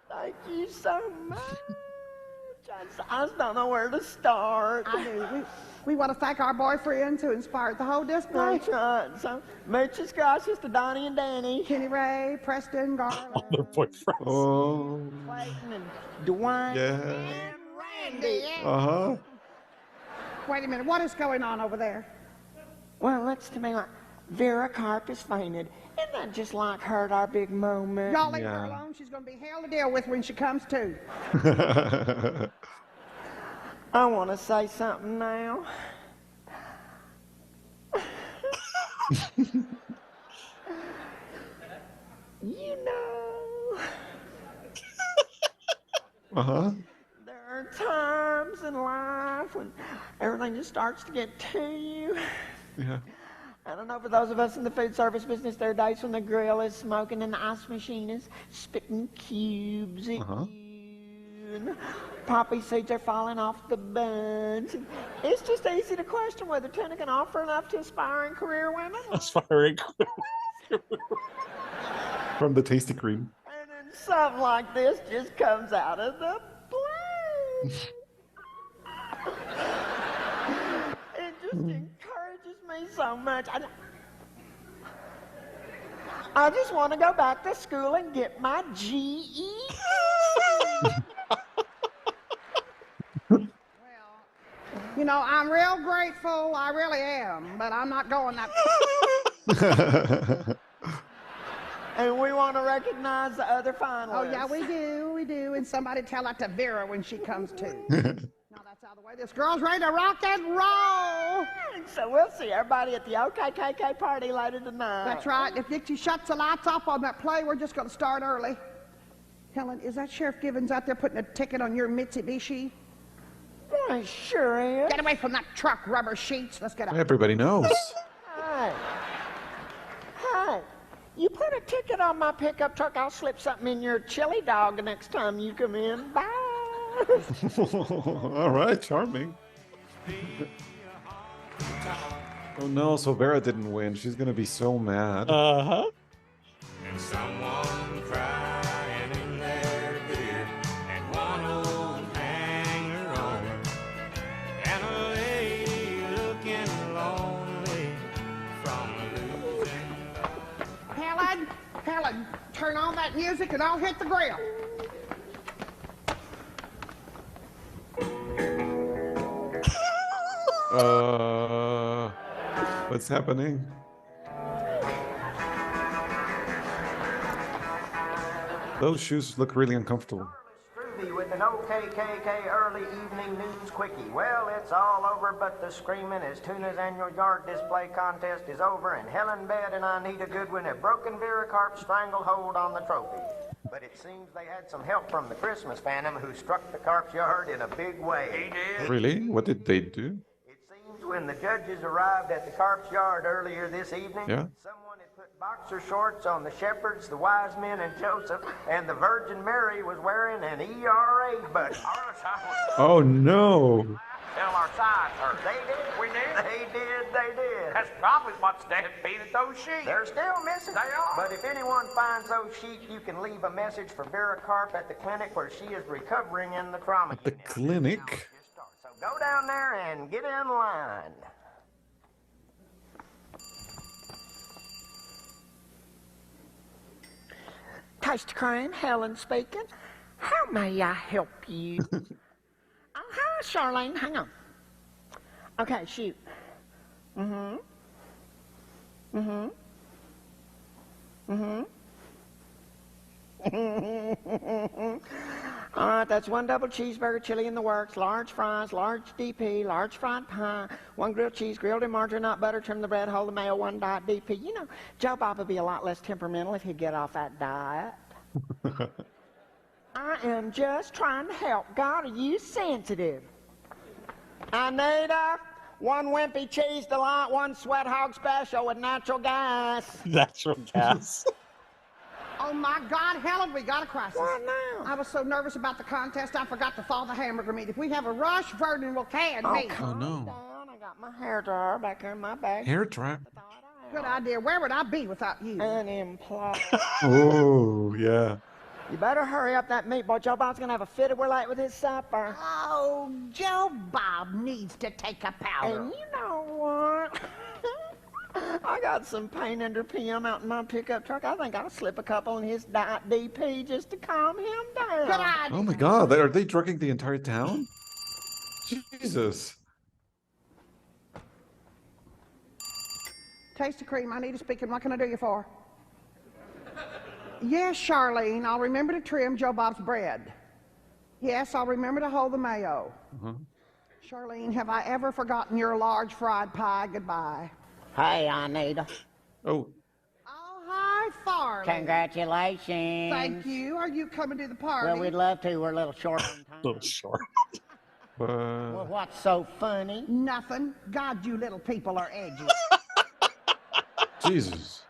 Thank you so much. I just don't know where to start. I knew We want to thank our boyfriends who inspired the whole display. That's right. So, muchas gracias to Donnie and Danny. Kenny Ray, Preston, Garland. All their boyfriends. Oh, Clayton and Dwayne yeah. and Randy. Uh-huh. Wait a minute, what is going on over there? Well, it looks to me like Vera Carp has fainted. Isn't that just like her at our big moment? Y'all leave her Yeah. alone. She's going to be hell to deal with when she comes to. I want to say something now. You know, Uh-huh. there are times in life when everything just starts to get to you. Yeah. I don't know, for those of us in the food service business, there are days when the grill is smoking and the ice machine is spitting cubes at Uh-huh. you. And poppy seeds are falling off the buns. And it's just easy to question whether TUNA can offer enough to aspiring career women. Aspiring. From the Tasty Cream. And then something like this just comes out of the blue. It just encourages me so much. I just want to go back to school and get my GED. You know, I'm real grateful. I really am. But I'm not going that And we want to recognize the other finalists. Oh, yeah, we do. And somebody tell that to Vera when she comes to. Now, that's out of the way. This girl's ready to rock and roll. So we'll see everybody at the OKKK party later tonight. That's right. If Dixie shuts the lights off on that play, we're just going to start early. Helen, is that Sheriff Givens out there putting a ticket on your Mitsubishi? Why, sure is. Get away from that truck, rubber sheets. Let's get out. Everybody knows. Hey. Hey. You put a ticket on my pickup truck, I'll slip something in your chili dog the next time you come in. Bye. All right, charming. Oh no, so Vera didn't win. She's gonna be so mad. Uh-huh. And someone crying in their beer, and one old hanger on, and a lady looking lonely from losing. Helen, turn on that music and I'll hit the grill. What's happening? Those shoes look really uncomfortable. With an OKKK early evening news quickie. Well, it's all over but the screaming as TUNA's annual yard display contest is over and Helen Bed and Anita Goodwin have broken Vera Carp's stranglehold on the trophy. But it seems they had some help from the Christmas Phantom who struck the Carp's yard in a big way. He did. Really? What did they do? It seems when the judges arrived at the Carp's yard earlier this evening, Yeah. someone had put boxer shorts on the shepherds, the wise men, and Joseph, and the Virgin Mary was wearing an ERA button. Oh no! Tell our size hurt. They did. We did? They did. That's probably what's stampeded those sheep. They're still missing. They are. But if anyone finds those sheep, you can leave a message for Vera Carp at the clinic where she is recovering in the trauma The unit. clinic? So go down there and get in line. Taste Crime, Helen speaking. How may I help you? Hi, Charlene, hang on. Okay, shoot. All right, that's one double cheeseburger, chili in the works, large fries, large DP, large fried pie, one grilled cheese, grilled in margarine, not butter, trim the bread, hold the mayo, one diet DP. You know, Joe Bob would be a lot less temperamental if he'd get off that diet. I am just trying to help. God, are you sensitive? Anita, one wimpy cheese delight, one sweat hog special with natural gas. Natural gas. Oh my God, Helen, we got a crisis. What now? I was so nervous about the contest, I forgot to thaw the hamburger meat. If we have a rush, Vernon will can me. Calm no. down. I got my hair dryer back here in my bag. Hair dryer. Good idea. Where would I be without you? Unemployed. Oh yeah. You better hurry up that meat, boy. Joe Bob's gonna have a fit if we're late with his supper. Oh, Joe Bob needs to take a powder. And you know what? I got some paint under PM out in my pickup truck. I think I'll slip a couple in his diet DP just to calm him down. Good idea. Oh my God, are they drugging the entire town? Jesus. Taste of cream. I need to speak. What can I do you for? Yes, Charlene, I'll remember to trim Joe Bob's bread. Yes, I'll remember to hold the mayo. Charlene, have I ever forgotten your large fried pie? Goodbye. Hey, Anita. Oh, Oh, hi, Farley. Congratulations. Thank you. Are you coming to the party? Well, we'd love to. We're a little short on time. A little short. Well, what's so funny? Nothing. God, you little people are edgy. Jesus.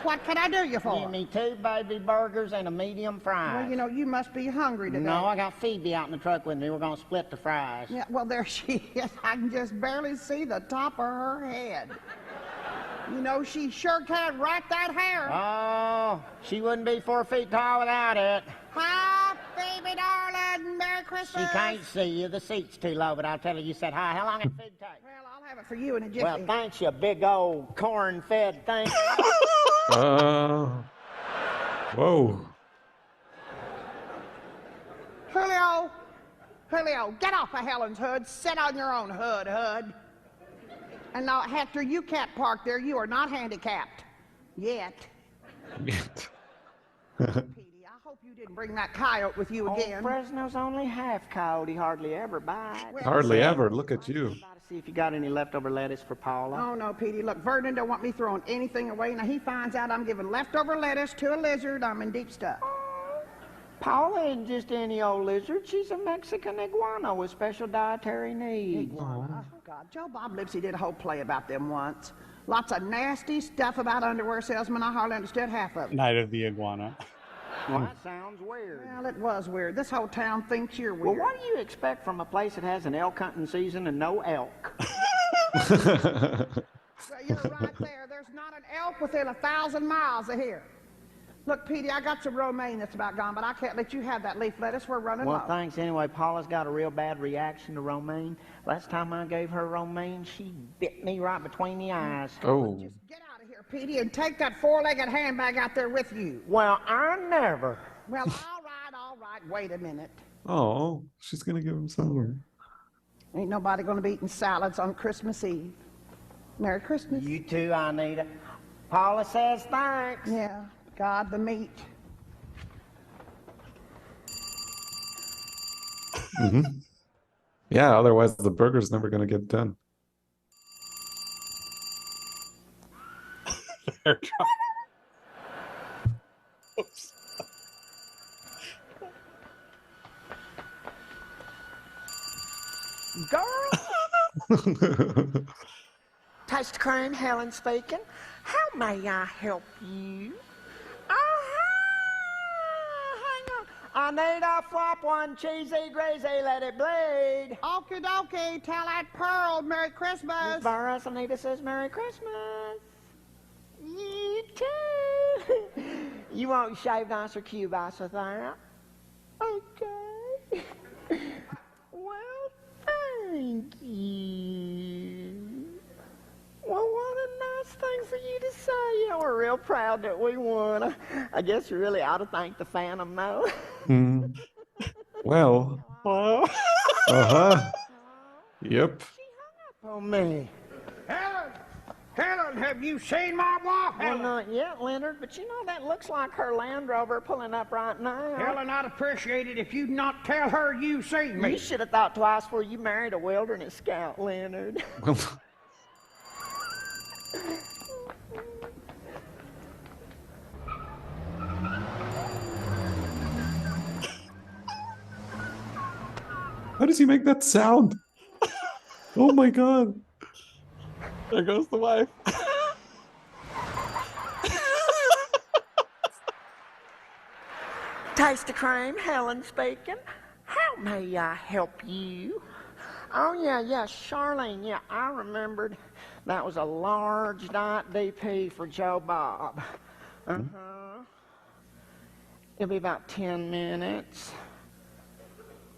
What can I do you for? Give me 2 baby burgers and a medium fry. Well, you know, you must be hungry today. No, I got Phoebe out in the truck with me. We're gonna split the fries. Yeah, well, there she is. I can just barely see the top of her head. You know, she sure can write that hair. Oh, she wouldn't be 4 feet tall without it. Hi, baby darling. Merry Christmas. She can't see you. The seat's too low, but I'll tell her you said hi. How long did food take? Well, I'll have it for you in a jiffy. Well, thanks, you big old corn-fed thing. Whoa. Julio, get off of Helen's hood. Sit on your own hood. And now, Hector, you can't park there. You are not handicapped. Yet. Petey, I hope you didn't bring that coyote with you again. Fresno's only half coyote. Hardly ever bites. Hardly ever. Look at you. About to see if you got any leftover lettuce for Paula. Oh, no, Petey. Look, Vernon don't want me throwing anything away. Now, he finds out I'm giving leftover lettuce to a lizard. I'm in deep stuff. Paula isn't just any old lizard. She's a Mexican iguana with special dietary needs. Oh, God. Joe Bob Lipsy did a whole play about them once. Lots of nasty stuff about underwear salesmen. I hardly understood half of it. Night of the Iguana. Well, that sounds weird. Well, it was weird. This whole town thinks you're Well, weird. what do you expect from a place that has an elk hunting season and no elk? Well, you're right there. There's not an elk within 1,000 miles of here. Look, Petey, I got some romaine that's about gone, but I can't let you have that leaf lettuce. We're running Well, low. thanks anyway. Paula's got a real bad reaction to romaine. Last time I gave her romaine, she bit me right between the eyes. Oh. Just get out of here, Petey, and take that 4-legged handbag out there with you. Well, I never. Well, all right. Wait a minute. Oh, she's gonna give him some. Ain't nobody gonna be eating salads on Christmas Eve. Merry Christmas. You too, Anita. Paula says thanks. Yeah, God, the meat. Yeah, otherwise the burger's never gonna get done. They're trying- Oops. Girl. Taste cream, Helen speaking. How may I help you? Hang on. I need a flop one, cheesy, greasy, let it bleed. Okie dokie, tell that Pearl Merry Christmas. Miss Burris, Anita says Merry Christmas. You too. You want shaved ice or cube ice with that? Okay. Well, thank you. Well, what a nice thing for you to say. Yeah, we're real proud that we won. I guess we really ought to thank the Phantom, though. Well. Yep. Oh, me. Helen, have you seen my wife, Well, Helen? not yet, Leonard, but you know that looks like her Land Rover pulling up right now. Helen, I'd appreciate it if you'd not tell her you seen me. You should have thought twice before you married a wilderness scout, Leonard. Well, how does he make that sound? Oh my God. There goes the wife. Taste of cream, Helen speaking. How may I help you? Oh, yeah, Charlene, yeah, I remembered. That was a large diet DP for Joe Bob. It'll be about 10 minutes.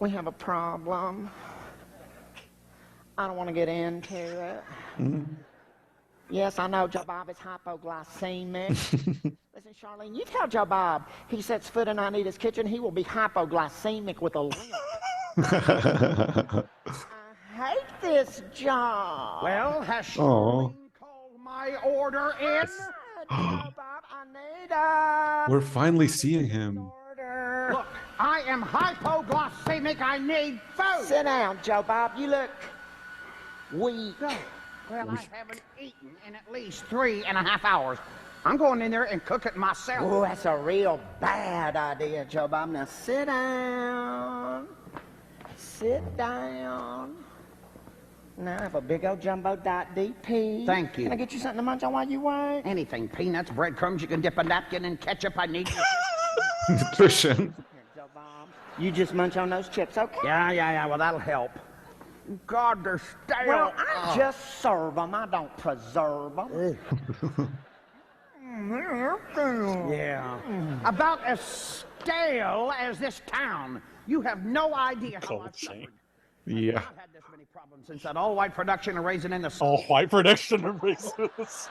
We have a problem. I don't want to get into it. Yes, I know Joe Bob is hypoglycemic. Listen, Charlene, you tell Joe Bob he sets foot in Anita's kitchen, he will be hypoglycemic with a limp. I hate this job. Well, has Charlene called my order in? Joe Bob, Anita. We're finally seeing him. Order. Look, I am hypoglycemic. I need food. Sit down, Joe Bob. You look weak. Well, I haven't eaten in at least 3.5 hours. I'm going in there and cook it myself. Oh, that's a real bad idea, Joe Bob. Now sit down. Sit down. Now I have a big old jumbo dot DP. Thank you. Can I get you something to munch on while you wait? Anything, peanuts, breadcrumbs, you can dip a napkin in ketchup. I need Nutrition. Here, Joe Bob. You just munch on those chips, okay? Yeah, well, that'll help. God, they're stale. Well, I just serve them. I don't preserve them. Yeah. About as stale as this town. You have no idea how I've suffered. Yeah. I've had this many problems since that all-white production of Raisin in the Sun. All white production of raisins.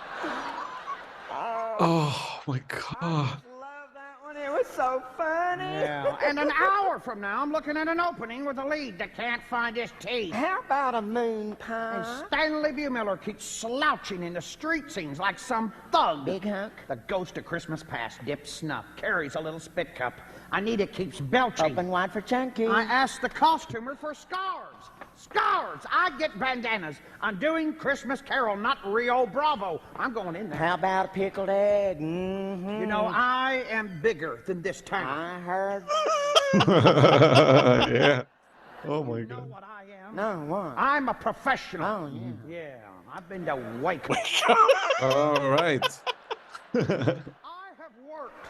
Oh my God. Love that one. It was so funny. Yeah. And an hour from now, I'm looking at an opening with a lead that can't find his teeth. How about a moon And pie? Stanley Beumiller keeps slouching in the street scenes like some thug. Big hunk. The ghost of Christmas past dips snuff, carries a little spit cup. Anita keeps belching. Open wide for Chunky. I asked the costumer for scarves. Scarves! I get bandanas. I'm doing Christmas Carol, not Rio Bravo. I'm going in there. How about a pickled egg? Mm-hmm. You know, I am bigger than this town. I heard. Yeah. Oh my You know God. what I am? No, what? I'm a professional. Oh, yeah. Yeah, I've been to Wake. All right. I have worked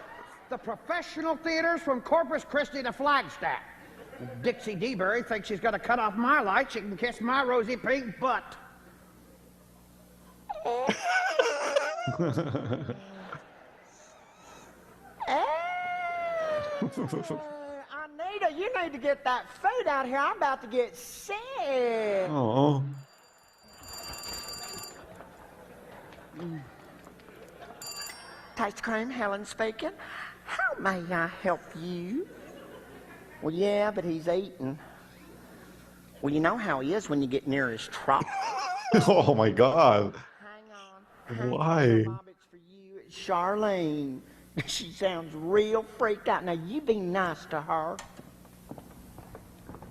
the professional theaters from Corpus Christi to Flagstaff. Dixie DeBerry thinks she's got to cut off my light. She can kiss my rosy pink butt. Anita, you need to get that food out here. I'm about to get sick. Oh. Taste cream, Helen speaking. How may I help you? Well, yeah, but he's eating. Well, you know how he is when you get near his trough. Oh my God. Hang on. Why? Bob, it's for you. It's Charlene. She sounds real freaked out. Now, you be nice to her.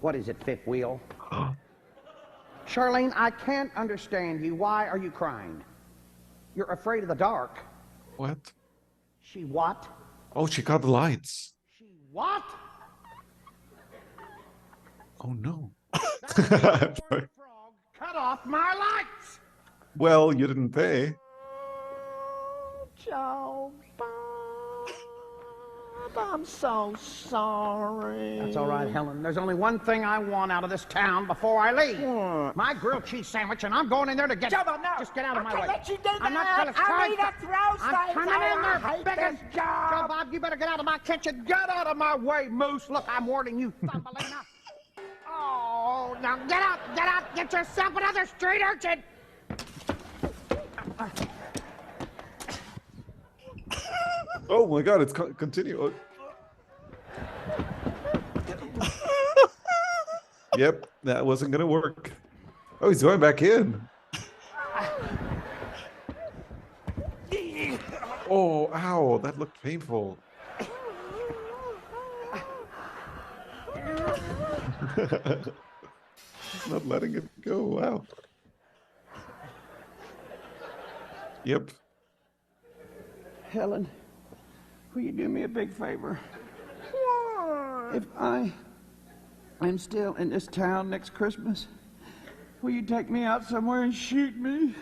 What is it, fifth wheel? Charlene, I can't understand you. Why are you crying? You're afraid of the dark. What? She what? Oh, she got the lights. She what? Oh no. That frog cut off my lights. Well, you didn't pay. Joe Bob, I'm so sorry. That's all right, Helen. There's only one thing I want out of this town before I leave. What? My grilled cheese sandwich, and I'm going in there to get Joe Bob, no. Just get out of my way. I can't let you do I'm not that. gonna try. I need to throw I'm things. coming in I there hate begging. this job. Joe Bob, you better get out of my kitchen. Get out of my way, Moose. Look, I'm warning you, Thumbelina. Oh, now get out, get yourself another street urchin. Oh my God, it's continue. Yep, that wasn't gonna work. Oh, he's going back in. Oh, ow, that looked painful. He's not letting it go. Wow. Yep. Helen, will you do me a big favor? What? If I am still in this town next Christmas, will you take me out somewhere and shoot me?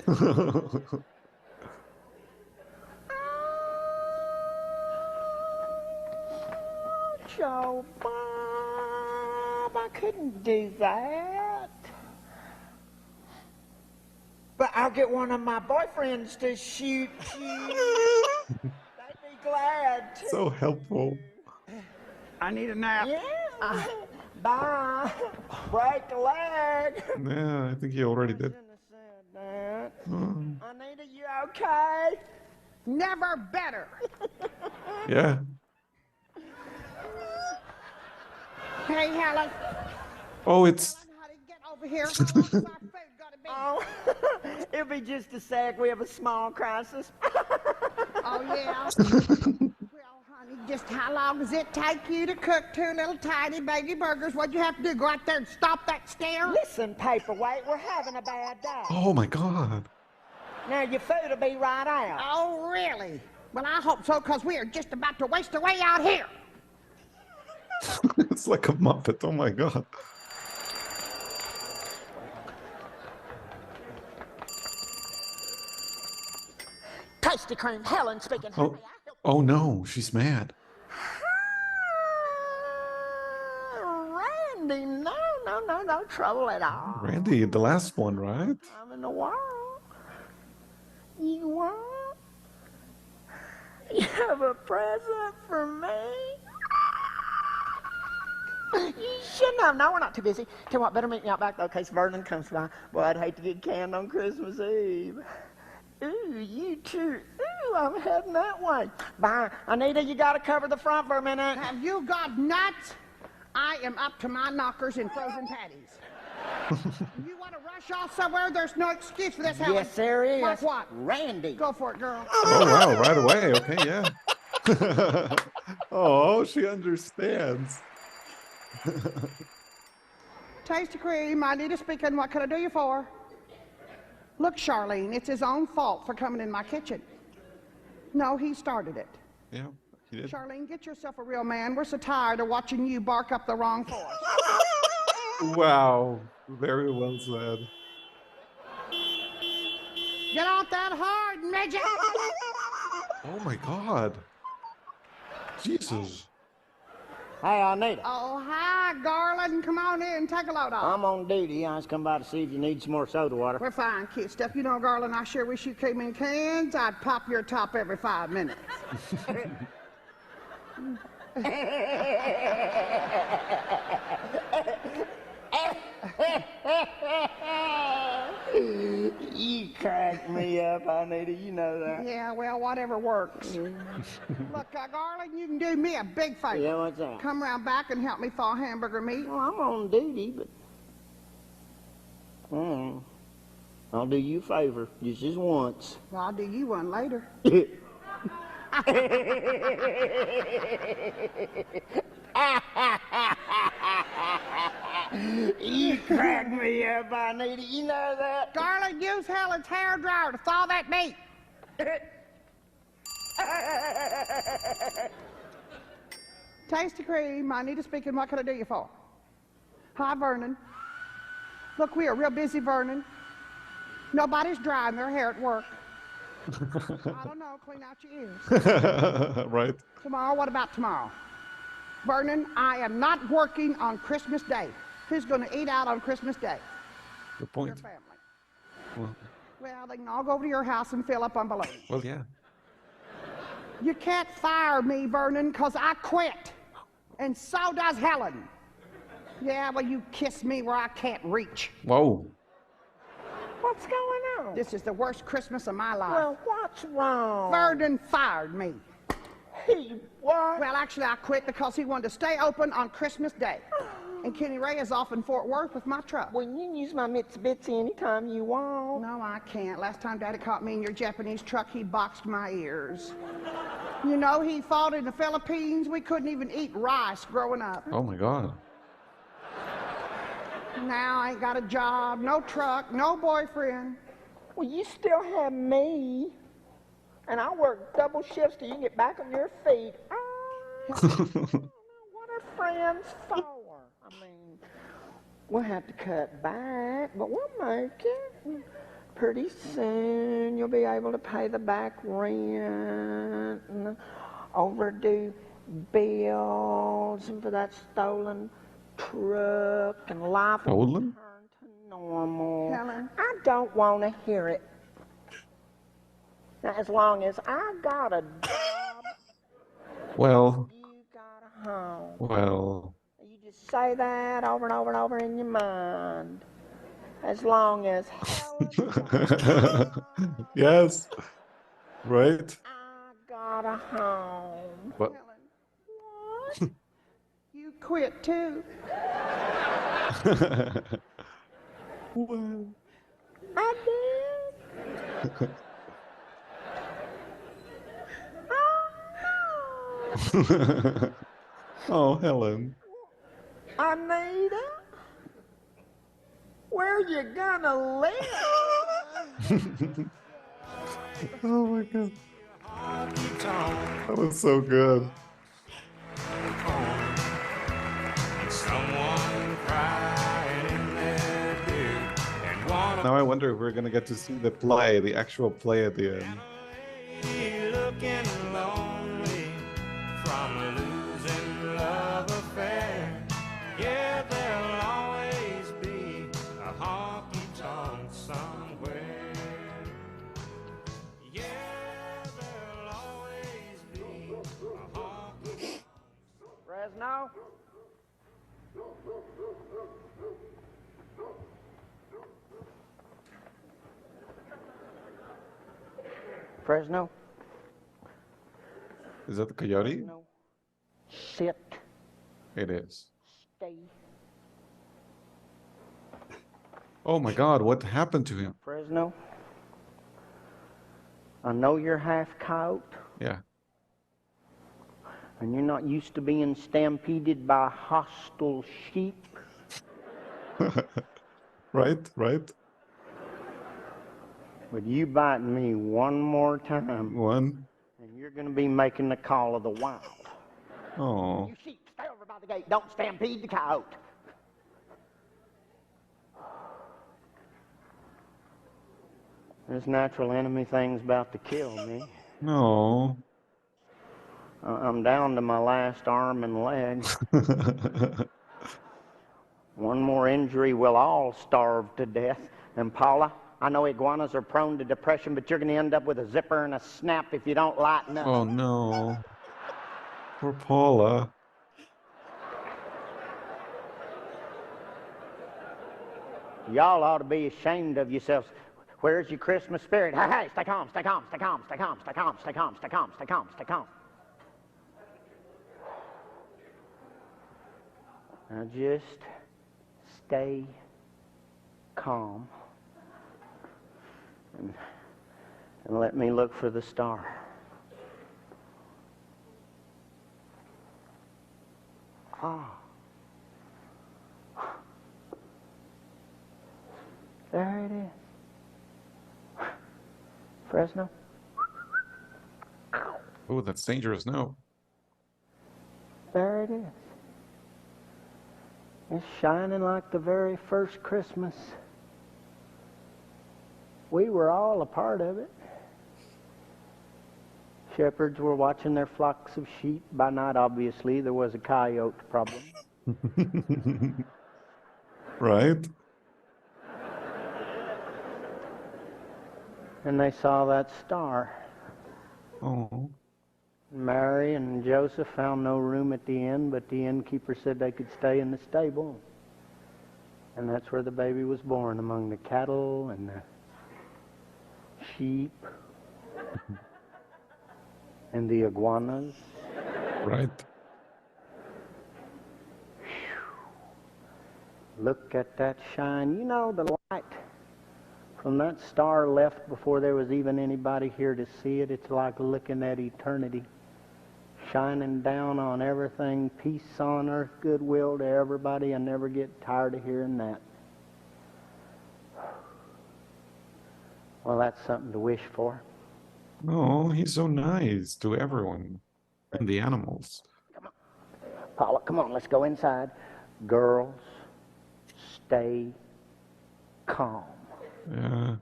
Joe Bob, I couldn't do that. But I'll get one of my boyfriends to shoot you. They'd be glad to. So helpful. I need a nap. Yeah. Bye. Break a leg. Yeah, I think he already did. Shouldn't have said that. Anita, you okay? Never better. Yeah. Hey, Helen. Oh, it's. Honey, get over here. How long is our food gonna be? Oh, it'll be just a sec. We have a small crisis. Oh, yeah? Well, honey, just how long does it take you to cook 2 little tiny baby burgers? What'd you have to do, go out there and stop that stare? Listen, Paperweight, we're having a bad day. Oh my God. Now, your food will be right out. Oh, really? Well, I hope so, because we are just about to waste away out here. It's like a Muppet. Oh my God. Tasty Cream, Helen speaking. Oh, oh no, she's mad. Randy, no trouble at all. Randy, the last one, right? I'm in the world. You want? You have a present for me? You shouldn't have. No, we're not too busy. Tell you what, better meet me out back though, in case Vernon comes by. Boy, I'd hate to get canned on Christmas Eve. Ooh, you too. Ooh, I'm heading that way. Bye. Anita, you gotta cover the front for a minute. Have you got nuts? I am up to my knockers in frozen patties. You want to rush off somewhere? There's no excuse for this, Helen. Yes, there is. Like what? Randy. Go for it, girl. Oh wow, right away. Okay, yeah. Oh, she understands. Tasty Cream, Anita speaking. What can I do you for? Look, Charlene, it's his own fault for coming in my kitchen. No, he started it. Yeah, he did. Charlene, get yourself a real man. We're so tired of watching you bark up the wrong forest. Wow, very well said. Get out that hard, midget! Oh my God. Jesus. Hey, Anita. Oh, hi, Garland. Come on in, take a load off. I'm on duty. I just come by to see if you need some more soda water. We're fine, cute stuff. You know, Garland, I sure wish you came in cans. I'd pop your top every 5 minutes. You crack me up, Anita. You know that. Yeah, well, whatever works. Look, Garland, you can do me a big favor. Yeah, what's that? Come around back and help me thaw hamburger meat. Well, I'm on duty, but I'll do you a favor, just once. Well, I'll do you one later. You crack me up, Anita. You know that. Garland, use Helen's hair dryer to thaw that meat. Tasty Cream, Anita speaking. What can I do you for? Hi, Vernon. Look, we are real busy, Vernon. Nobody's drying their hair at work. I don't know, clean out your ears. Right. Tomorrow, what about tomorrow? Vernon, I am not working on Christmas Day. Who's going to eat out on Christmas Day? Good Your point. family. Well, they can all go over to your house and fill up on balloons. Well, yeah. You can't fire me, Vernon, because I quit. And so does Helen. Yeah, well, you kiss me where I can't reach. Whoa. What's going on? This is the worst Christmas of my life. Well, what's wrong? Vernon fired me. He what? Well, actually, I quit because he wanted to stay open on Christmas Day. And Kenny Ray is off in Fort Worth with my truck. Well, you can use my Mitsubishi anytime you want. No, I can't. Last time Daddy caught me in your Japanese truck, he boxed my ears. You know, he fought in the Philippines. We couldn't even eat rice growing up. Oh my God. Now I ain't got a job, no truck, no boyfriend. Well, you still have me. And I work double shifts till you get back on your feet. What are friends for? I mean, we'll have to cut back, but we'll make it. Pretty soon you'll be able to pay the back rent and overdue bills and for that stolen truck, and life will Stolen? return to normal. Helen? I don't want to hear it. Now, as long as I got a job, Well, you got a home. Well, You just say that over and over and over in your mind. As long as yes, right? I got a home. What? What? You quit too. Well. I did. Oh, Helen. Anita, where you gonna live? Oh my God. That was so good. Someone crying in their beer and one Now I wonder if we're gonna get to see the play, the actual play at the end. looking lonely from a losing love affair. Yeah, there'll always be a honky tonk somewhere. Yeah, there'll always be a honky. Fresno? Fresno? Is that the coyote? Fresno? Sit. It is. Stay. Oh my God, what happened to him? Fresno? I know you're half coyote, Yeah. and you're not used to being stampeded by hostile sheep. Right, right. But you bite me one more time, One. and you're going to be making the call of the wild. Oh. You sheep, stay over by the gate. Don't stampede the coyote. This natural enemy thing's about to kill me. No. I'm down to my last arm and leg. One more injury, we'll all starve to death. And Paula, I know iguanas are prone to depression, but you're going to end up with a zipper and a snap if you don't lighten up. Oh no. Poor Paula. Y'all ought to be ashamed of yourselves. Where's your Christmas spirit? Hey, hey, stay calm, stay calm, stay calm, stay calm, stay calm, stay calm, stay calm, stay calm, stay calm. Now just stay calm and let me look for the star. Ah. There it is. Fresno? Oh, that's dangerous. No. There it is. It's shining like the very first Christmas. We were all a part of it. Shepherds were watching their flocks of sheep. By night, obviously, there was a coyote problem. Right? And they saw that star. Oh. Mary and Joseph found no room at the inn, but the innkeeper said they could stay in the stable. And that's where the baby was born, among the cattle and the sheep and the iguanas. Right. Look at that shine. You know, the light from that star left before there was even anybody here to see it. It's like looking at eternity, shining down on everything, peace on earth, goodwill to everybody. I never get tired of hearing that. Well, that's something to wish for. Oh, he's so nice to everyone and the animals. Come on. Paula, come on, let's go inside. Girls, stay calm. Yeah.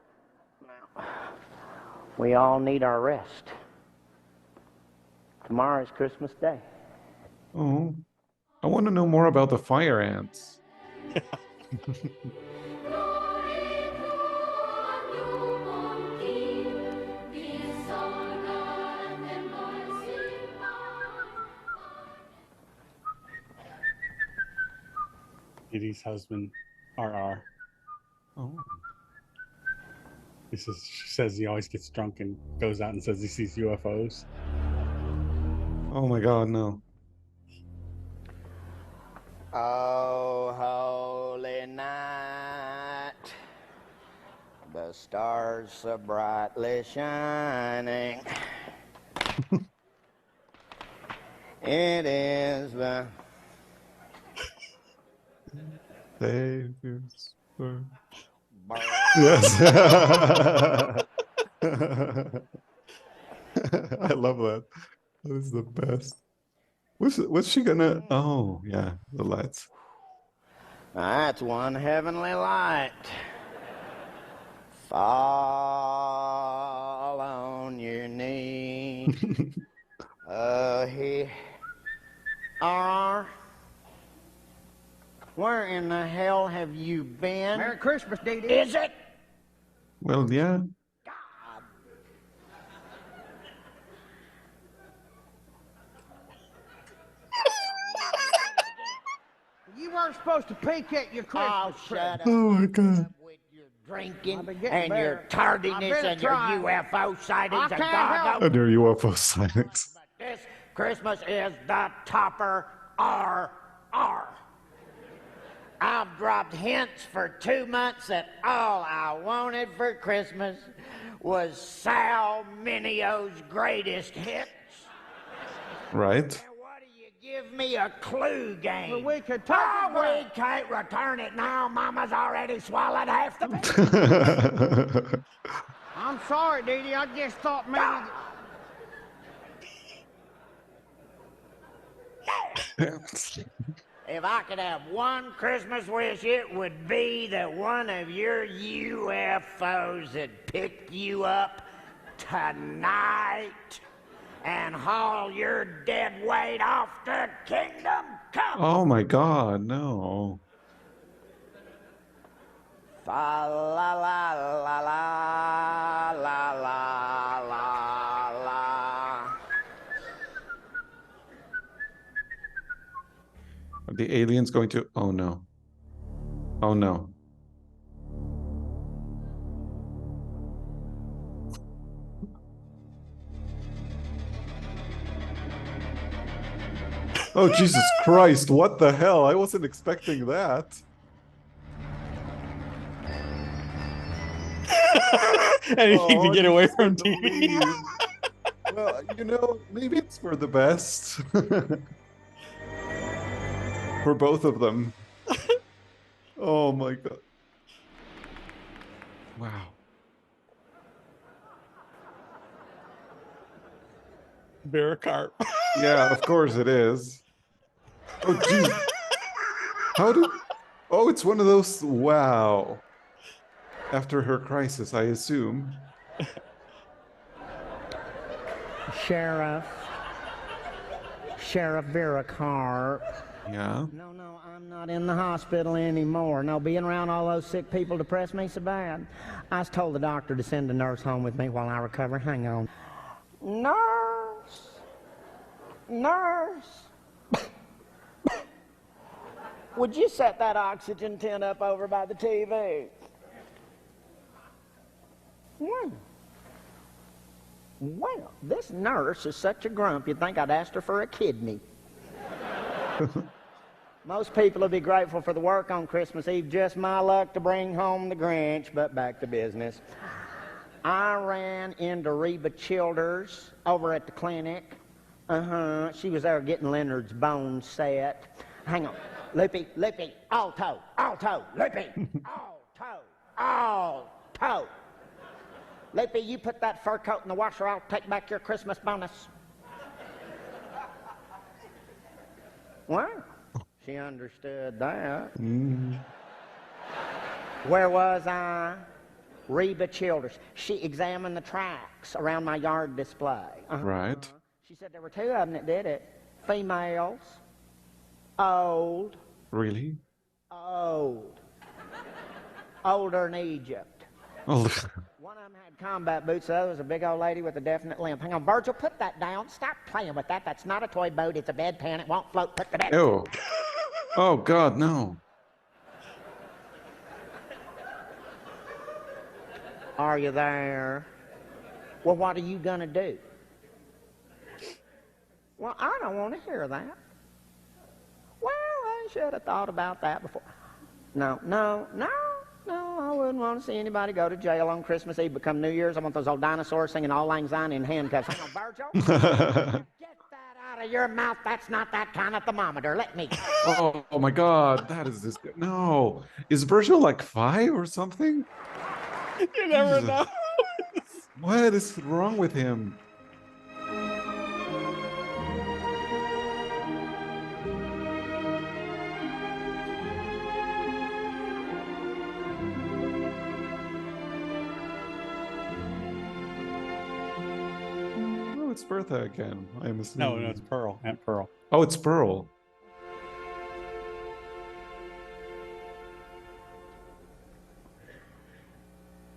We all need our rest. Tomorrow is Christmas Day. Oh. I want to know more about the fire ants. Kitty's husband, RR. Oh. She says he always gets drunk and goes out and says he sees UFOs. Oh my God, no. Oh, holy night, the stars so brightly shining. It is the Savior's birth. birth. Yes. I love that. That is the best. What's she gonna? Oh, yeah, the lights. That's one heavenly light. Fall on your knees. Where in the hell have you been? Merry Christmas, Dee Dee. Is it? Well, yeah. You weren't supposed to peek at your Christmas Oh, tree. shut up. Oh my God. With your drinking I've been getting and your better. tardiness I've been and your trying. UFO sightings I and can't God help knows. And their UFO sightings. But this Christmas is the topper RR. I've dropped hints for 2 months that all I wanted for Christmas was Sal Minio's greatest hits. Right. And what do you give me a clue game? Well, we could talk Oh, about we can't return it now. Mama's already swallowed half the bit. I'm sorry, Dee Dee. I just thought maybe. If I could have one Christmas wish, it would be that one of your UFOs would pick you up tonight and haul your dead weight off to Kingdom Come. Oh my God, no. Fa la la la la la la la la. Are the aliens going to? Oh no. Oh no. Oh, Jesus Christ, what the hell? I wasn't expecting that. Anything to Oh, get away just from couldn't TV. believe. Well, you know, maybe it's for the best. For both of them. Oh my God. Wow. Vera Carp. Yeah, of course it is. Oh, geez. How did... Oh, it's one of those... Wow. After her crisis, I assume. Sheriff Vera Carp. Yeah. No, I'm not in the hospital anymore. No, being around all those sick people depressed me so bad. I was told the doctor to send a nurse home with me while I recover. Hang on. Nurse! Would you set that oxygen tent up over by the TV? Well, this nurse is such a grump, you'd think I'd asked her for a kidney. Most people would be grateful for the work on Christmas Eve. Just my luck to bring home the Grinch, but back to business. I ran into Reba Childers over at the clinic. She was there getting Leonard's bones set. Hang on. Lippy, alto, Lippy, alto. Lippy, you put that fur coat in the washer, I'll take back your Christmas bonus. Well, she understood that. Where was I? Reba Childers. She examined the tracks around my yard display. Right. She said there were 2 of them that did it. Females. Old. Really? Old. Older than Egypt. Oh, One of them had combat boots, the other was a big old lady with a definite limp. Hang on, Virgil, put that down. Stop playing with that. That's not a toy boat. It's a bedpan. It won't float. Put the bed. ew. Oh God, no. Are you there? Well, what are you gonna do? Well, I don't want to hear that. Well, I should have thought about that before. No, I wouldn't want to see anybody go to jail on Christmas Eve, become New Year's. I want those old dinosaurs singing Auld Lang Syne in handcuffs. Hang on, Virgil. Get that out of your mouth. That's not that kind of thermometer. Let me go. Oh my God, that is this. No, is Virgil like 5 or something? You never know. What is wrong with him? Oh, it's Bertha again. I'm assuming. No, it's Pearl. Aunt Pearl. Oh, it's Pearl.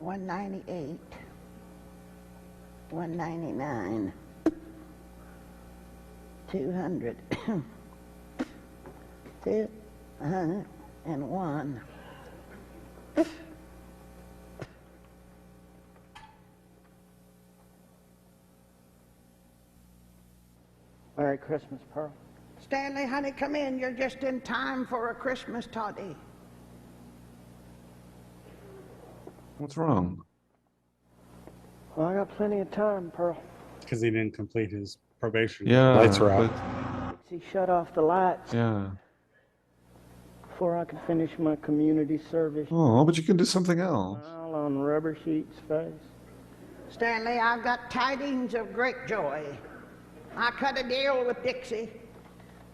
$198, $199, $200, $201. Merry Christmas, Pearl. Stanley, honey, come in. You're just in time for a Christmas toddy. What's wrong? Well, I got plenty of time, Pearl. Because he didn't complete his probation. Yeah, Lights are out. He shut off the lights Yeah. before I could finish my community service. Oh, but you can do something else. All on Rubber Sheet's face. Stanley, I've got tidings of great joy. I cut a deal with Dixie.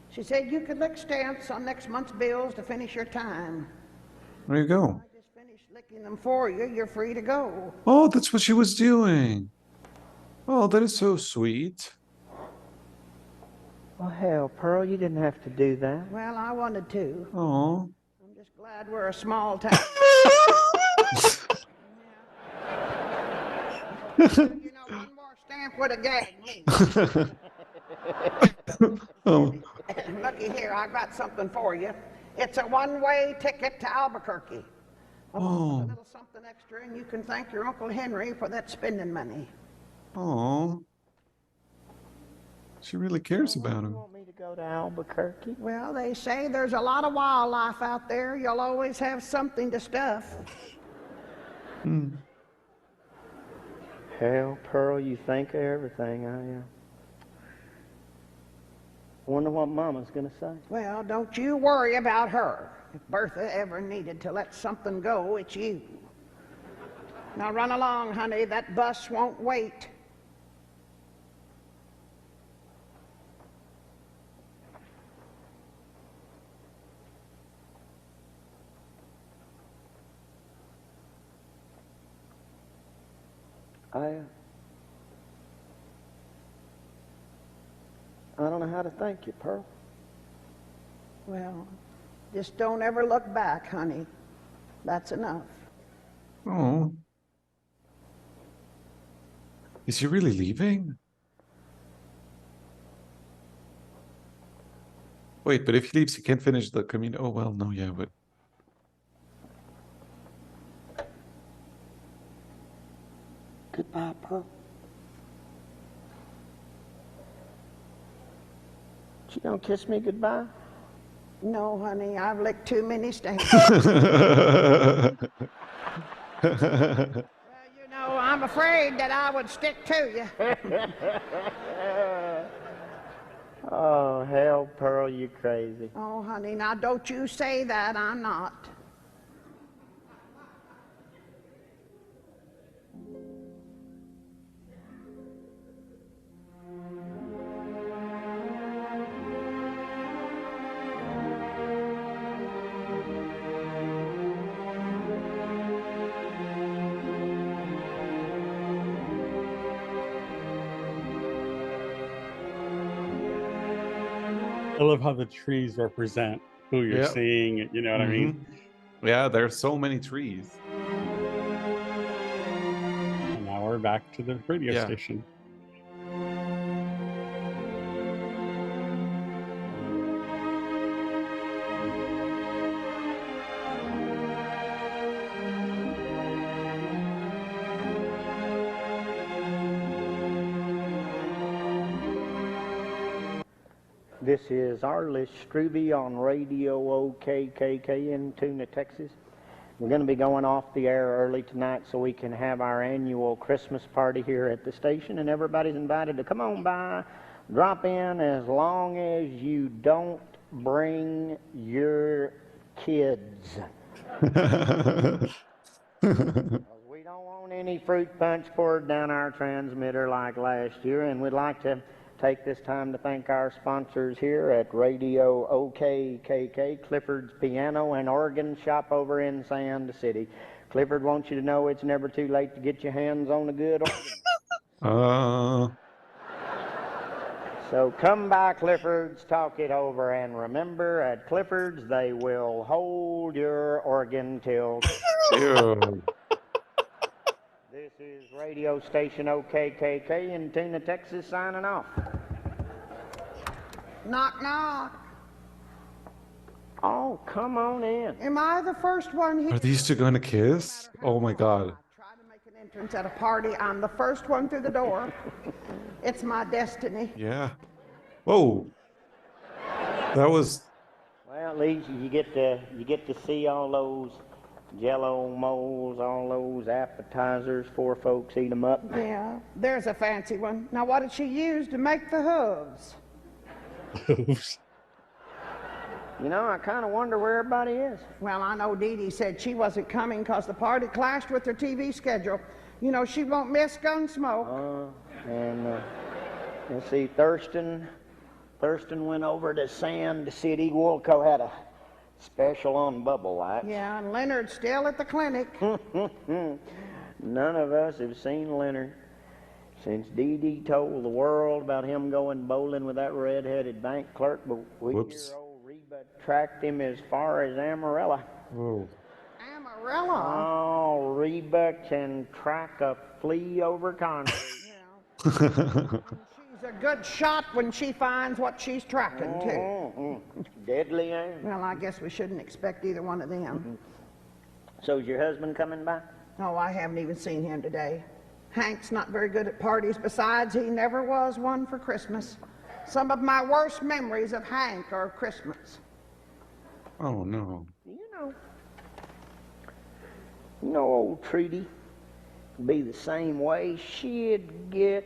She said you could lick stamps on next month's bills to finish your time. There you go. I just finished licking them for you. You're free to go. Oh, that's what she was doing. Oh, that is so sweet. Well, hell, Pearl, you didn't have to do that. Well, I wanted to. Oh. I'm just glad we're a small town. You know, one more stamp would have gagged me. Oh. Looky here, I got something for you. It's a one-way ticket to Albuquerque. A little something extra, and you can thank your Uncle Henry for that spending money. Oh. She really cares about You him. want me to go to Albuquerque? Well, they say there's a lot of wildlife out there. You'll always have something to stuff. Hell, Pearl, you think of everything. I wonder what Mama's gonna say. Well, don't you worry about her. If Bertha ever needed to let something go, it's you. Now run along, honey. That bus won't wait. I don't know how to thank you, Pearl. Well, just don't ever look back, honey. That's enough. Oh. Is he really leaving? Wait, but if he leaves, he can't finish the community. Oh, well, no, yeah, but. Goodbye, Pearl. You gonna kiss me goodbye? No, honey, I've licked too many stamps. Oh. Well, you know, I'm afraid that I would stick to you. Oh, hell, Pearl, you crazy. Oh, honey, now don't you say that. I'm not. I love how the trees represent who you're Yep. seeing. You know what I mean? Yeah, there's so many trees. And now we're back to the radio Yeah. station. This is Arliss Struby on Radio OKKK in Tuna, Texas. We're going to be going off the air early tonight so we can have our annual Christmas party here at the station, and everybody's invited to come on by, drop in, as long as you don't bring your kids. We don't want any fruit punch poured down our transmitter like last year, and we'd like to take this time to thank our sponsors here at Radio OKKK, Clifford's Piano and Organ Shop over in Sand City. Clifford wants you to know it's never too late to get your hands on a good organ. So come by Clifford's, talk it over, and remember, at Clifford's they will hold your organ till... Ew. This is radio station OKKK in Tuna, Texas, signing off. Knock, knock. Oh, come on in. Am I the first one here? Are these two going to kiss? Oh my God. Try to make an entrance at a party. I'm the first one through the door. It's my destiny. Yeah. Whoa. That was... Well, at least you get to see all those Jello molds, all those appetizers. 4 folks eat them up. Yeah, there's a fancy one. Now, what did she use to make the hooves? Hooves. You know, I kind of wonder where everybody is. Well, I know Dee Dee said she wasn't coming because the party clashed with her TV schedule. You know, she won't miss Gunsmoke. Let's see, Thurston went over to Sand City. Woolco had a special on bubble lights. Yeah, and Leonard's still at the clinic. None of us have seen Leonard since Dee Dee told the world about him going bowling with that red-headed bank clerk, but we hear old Reba tracked him as far as Amarella. Whoa. Amarella? Oh, Reba can track a flea over concrete. She's a good shot when she finds what she's tracking, too. Deadly aim. Well, I guess we shouldn't expect either one of them. So's your husband coming by? Oh, I haven't even seen him today. Hank's not very good at parties. Besides, he never was one for Christmas. Some of my worst memories of Hank are Christmas. Oh, no. You know old Trudy would be the same way. She'd get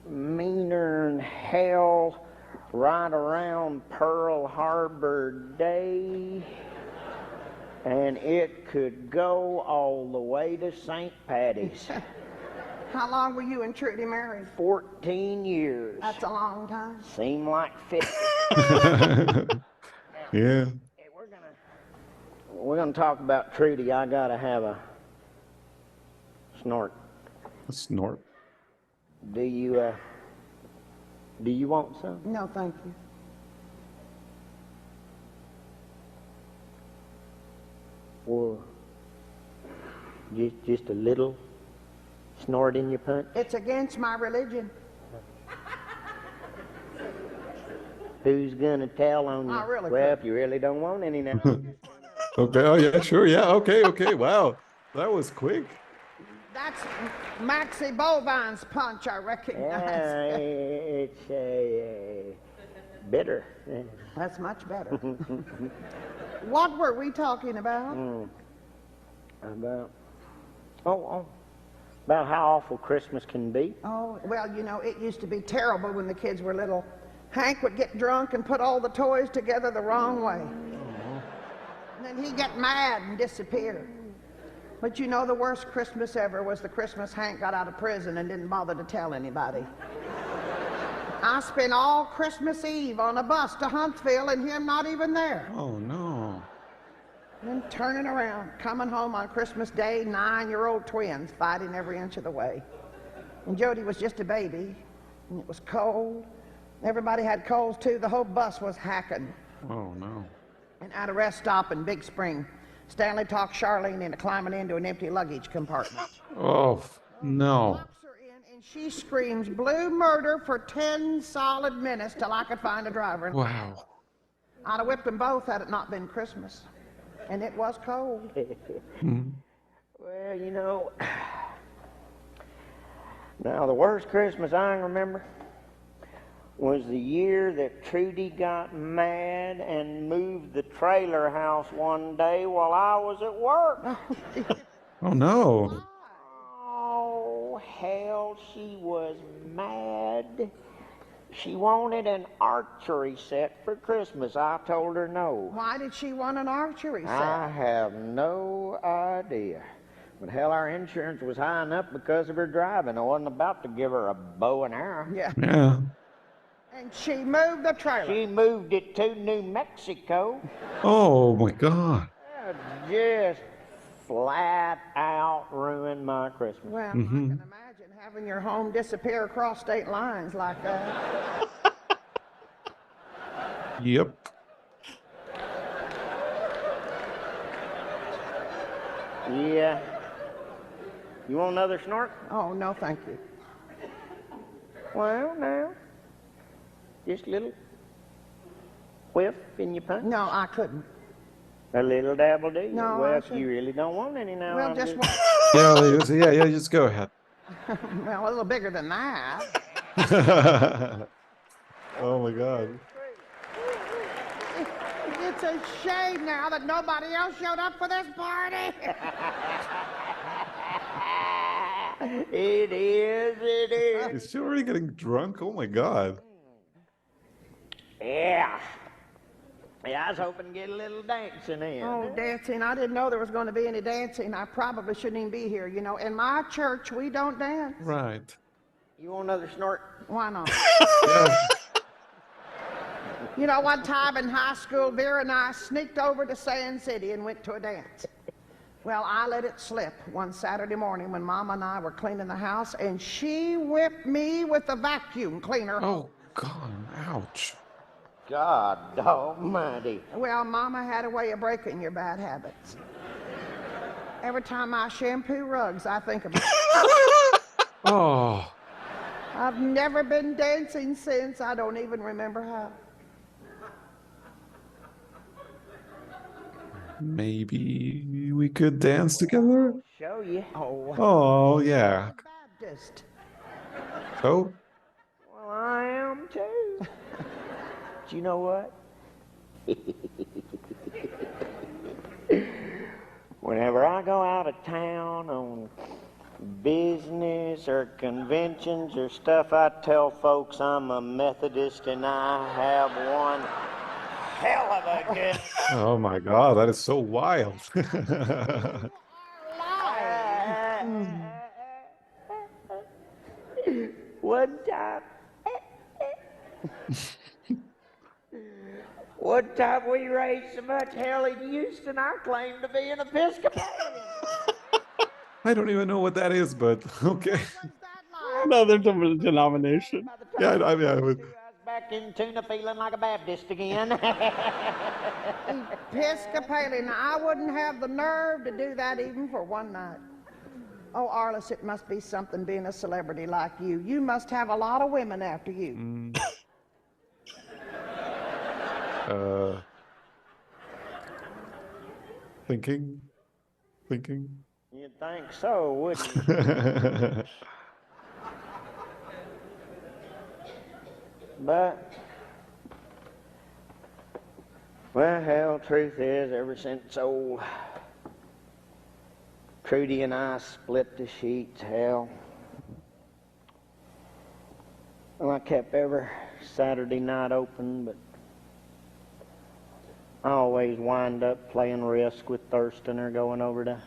meaner than hell right around Pearl Harbor Day, and it could go all the way to St. Patty's. How long were you and Trudy married? 14 years. That's a long time. Seemed like 50. Yeah. Hey, we're gonna talk about Trudy. I gotta have a snort. A snort. Do you want some? No, thank you. Or just a little snort in your punch? It's against my religion. Who's gonna tell on you? I really Well, could. if you really don't want any now. Okay. Oh, yeah, sure. Yeah. Okay. Wow. That was quick. That's Maxie Bovine's punch, I recognize. Yeah, it's bitter. That's much better. What were we talking about? About about how awful Christmas can be. Oh, well, you know, it used to be terrible when the kids were little. Hank would get drunk and put all the toys together the wrong way. And then he'd get mad and disappear. But you know, the worst Christmas ever was the Christmas Hank got out of prison and didn't bother to tell anybody. I spent all Christmas Eve on a bus to Huntsville and him not even there. Oh, no. Then turning around, coming home on Christmas Day, 9-year-old twins fighting every inch of the way. And Jody was just a baby, and it was cold. Everybody had colds too. The whole bus was hacking. Oh, no. And at a rest stop in Big Spring, Stanley talked Charlene into climbing into an empty luggage compartment. Oh, no. Locks her in, and she screams blue murder for 10 solid minutes till I could find a driver. Wow. I'd have whipped them both had it not been Christmas. And it was cold. Well, you know, now the worst Christmas I can remember was the year that Trudy got mad and moved the trailer house one day while I was at work. Oh no. Oh, hell, she was mad. She wanted an archery set for Christmas. I told her no. Why did she want an archery set? I have no idea. But hell, our insurance was high enough because of her driving. I wasn't about to give her a bow and arrow. Yeah. Yeah. And she moved the trailer. She moved it to New Mexico. Oh my God. Just flat out ruined my Christmas. Well, I can imagine having your home disappear across state lines like that. Yep. Yeah. You want another snort? Oh, no, thank you. Well, now. Just a little whiff in your punch. No, I couldn't. A little dabble, do you? No, I well, if shouldn't. you really don't want any now. Well, I'm just one. Yeah, just go ahead. Well, a little bigger than that. Oh my God. It's a shame now that nobody else showed up for this party. It is. Is she already getting drunk? Oh my God. Yeah. Yeah, I was hoping to get a little dancing in. Oh, dancing. I didn't know there was going to be any dancing. I probably shouldn't even be here. You know, in my church, we don't dance. Right. You want another snort? Why not? Yeah. You know, one time in high school, Vera and I sneaked over to Sand City and went to a dance. Well, I let it slip one Saturday morning when Mama and I were cleaning the house, and she whipped me with a vacuum cleaner. Oh God. Ouch. God almighty. Well, Mama had a way of breaking your bad habits. Every time I shampoo rugs, I think about it. Oh. I've never been dancing since. I don't even remember how. Maybe we could dance together? Show you. Oh, yeah. Baptist. So? Well, I am too. But you know what? Whenever I go out of town on business or conventions or stuff, I tell folks I'm a Methodist and I have one hell of a good. Oh my God, that is so wild. One time we raised so much hell in Houston, I claimed to be an Episcopalian. I don't even know what that is, but okay. Another denomination. Yeah, I mean, I would. I was back in TUNA feeling like a Baptist again. Episcopalian. I wouldn't have the nerve to do that even for one night. Oh, Arliss, it must be something being a celebrity like you. You must have a lot of women after you. Thinking. You'd think so, wouldn't you? But, well, hell, truth is, ever since old Trudy and I split the sheets, hell, well, I kept every Saturday night open, but I always wind up playing risk with Thurston or going over to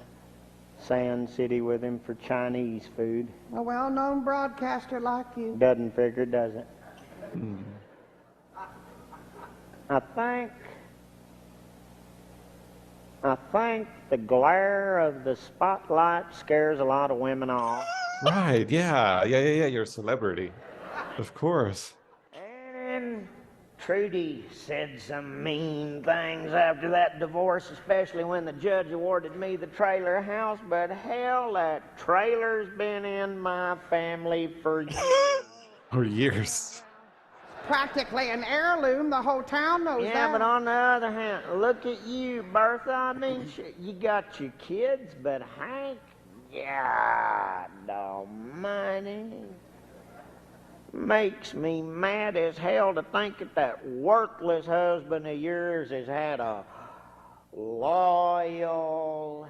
Sand City with him for Chinese food. A well-known broadcaster like you. Doesn't figure, does it? I think the glare of the spotlight scares a lot of women off. Right, yeah. You're a celebrity. Of course. And Trudy said some mean things after that divorce, especially when the judge awarded me the trailer house. But hell, that trailer's been in my family for years. For years. Practically an heirloom. The whole town knows that. Yeah, but on the other hand, look at you, Bertha. I mean, you got your kids, but Hank, God almighty. Makes me mad as hell to think that worthless husband of yours has had a loyal,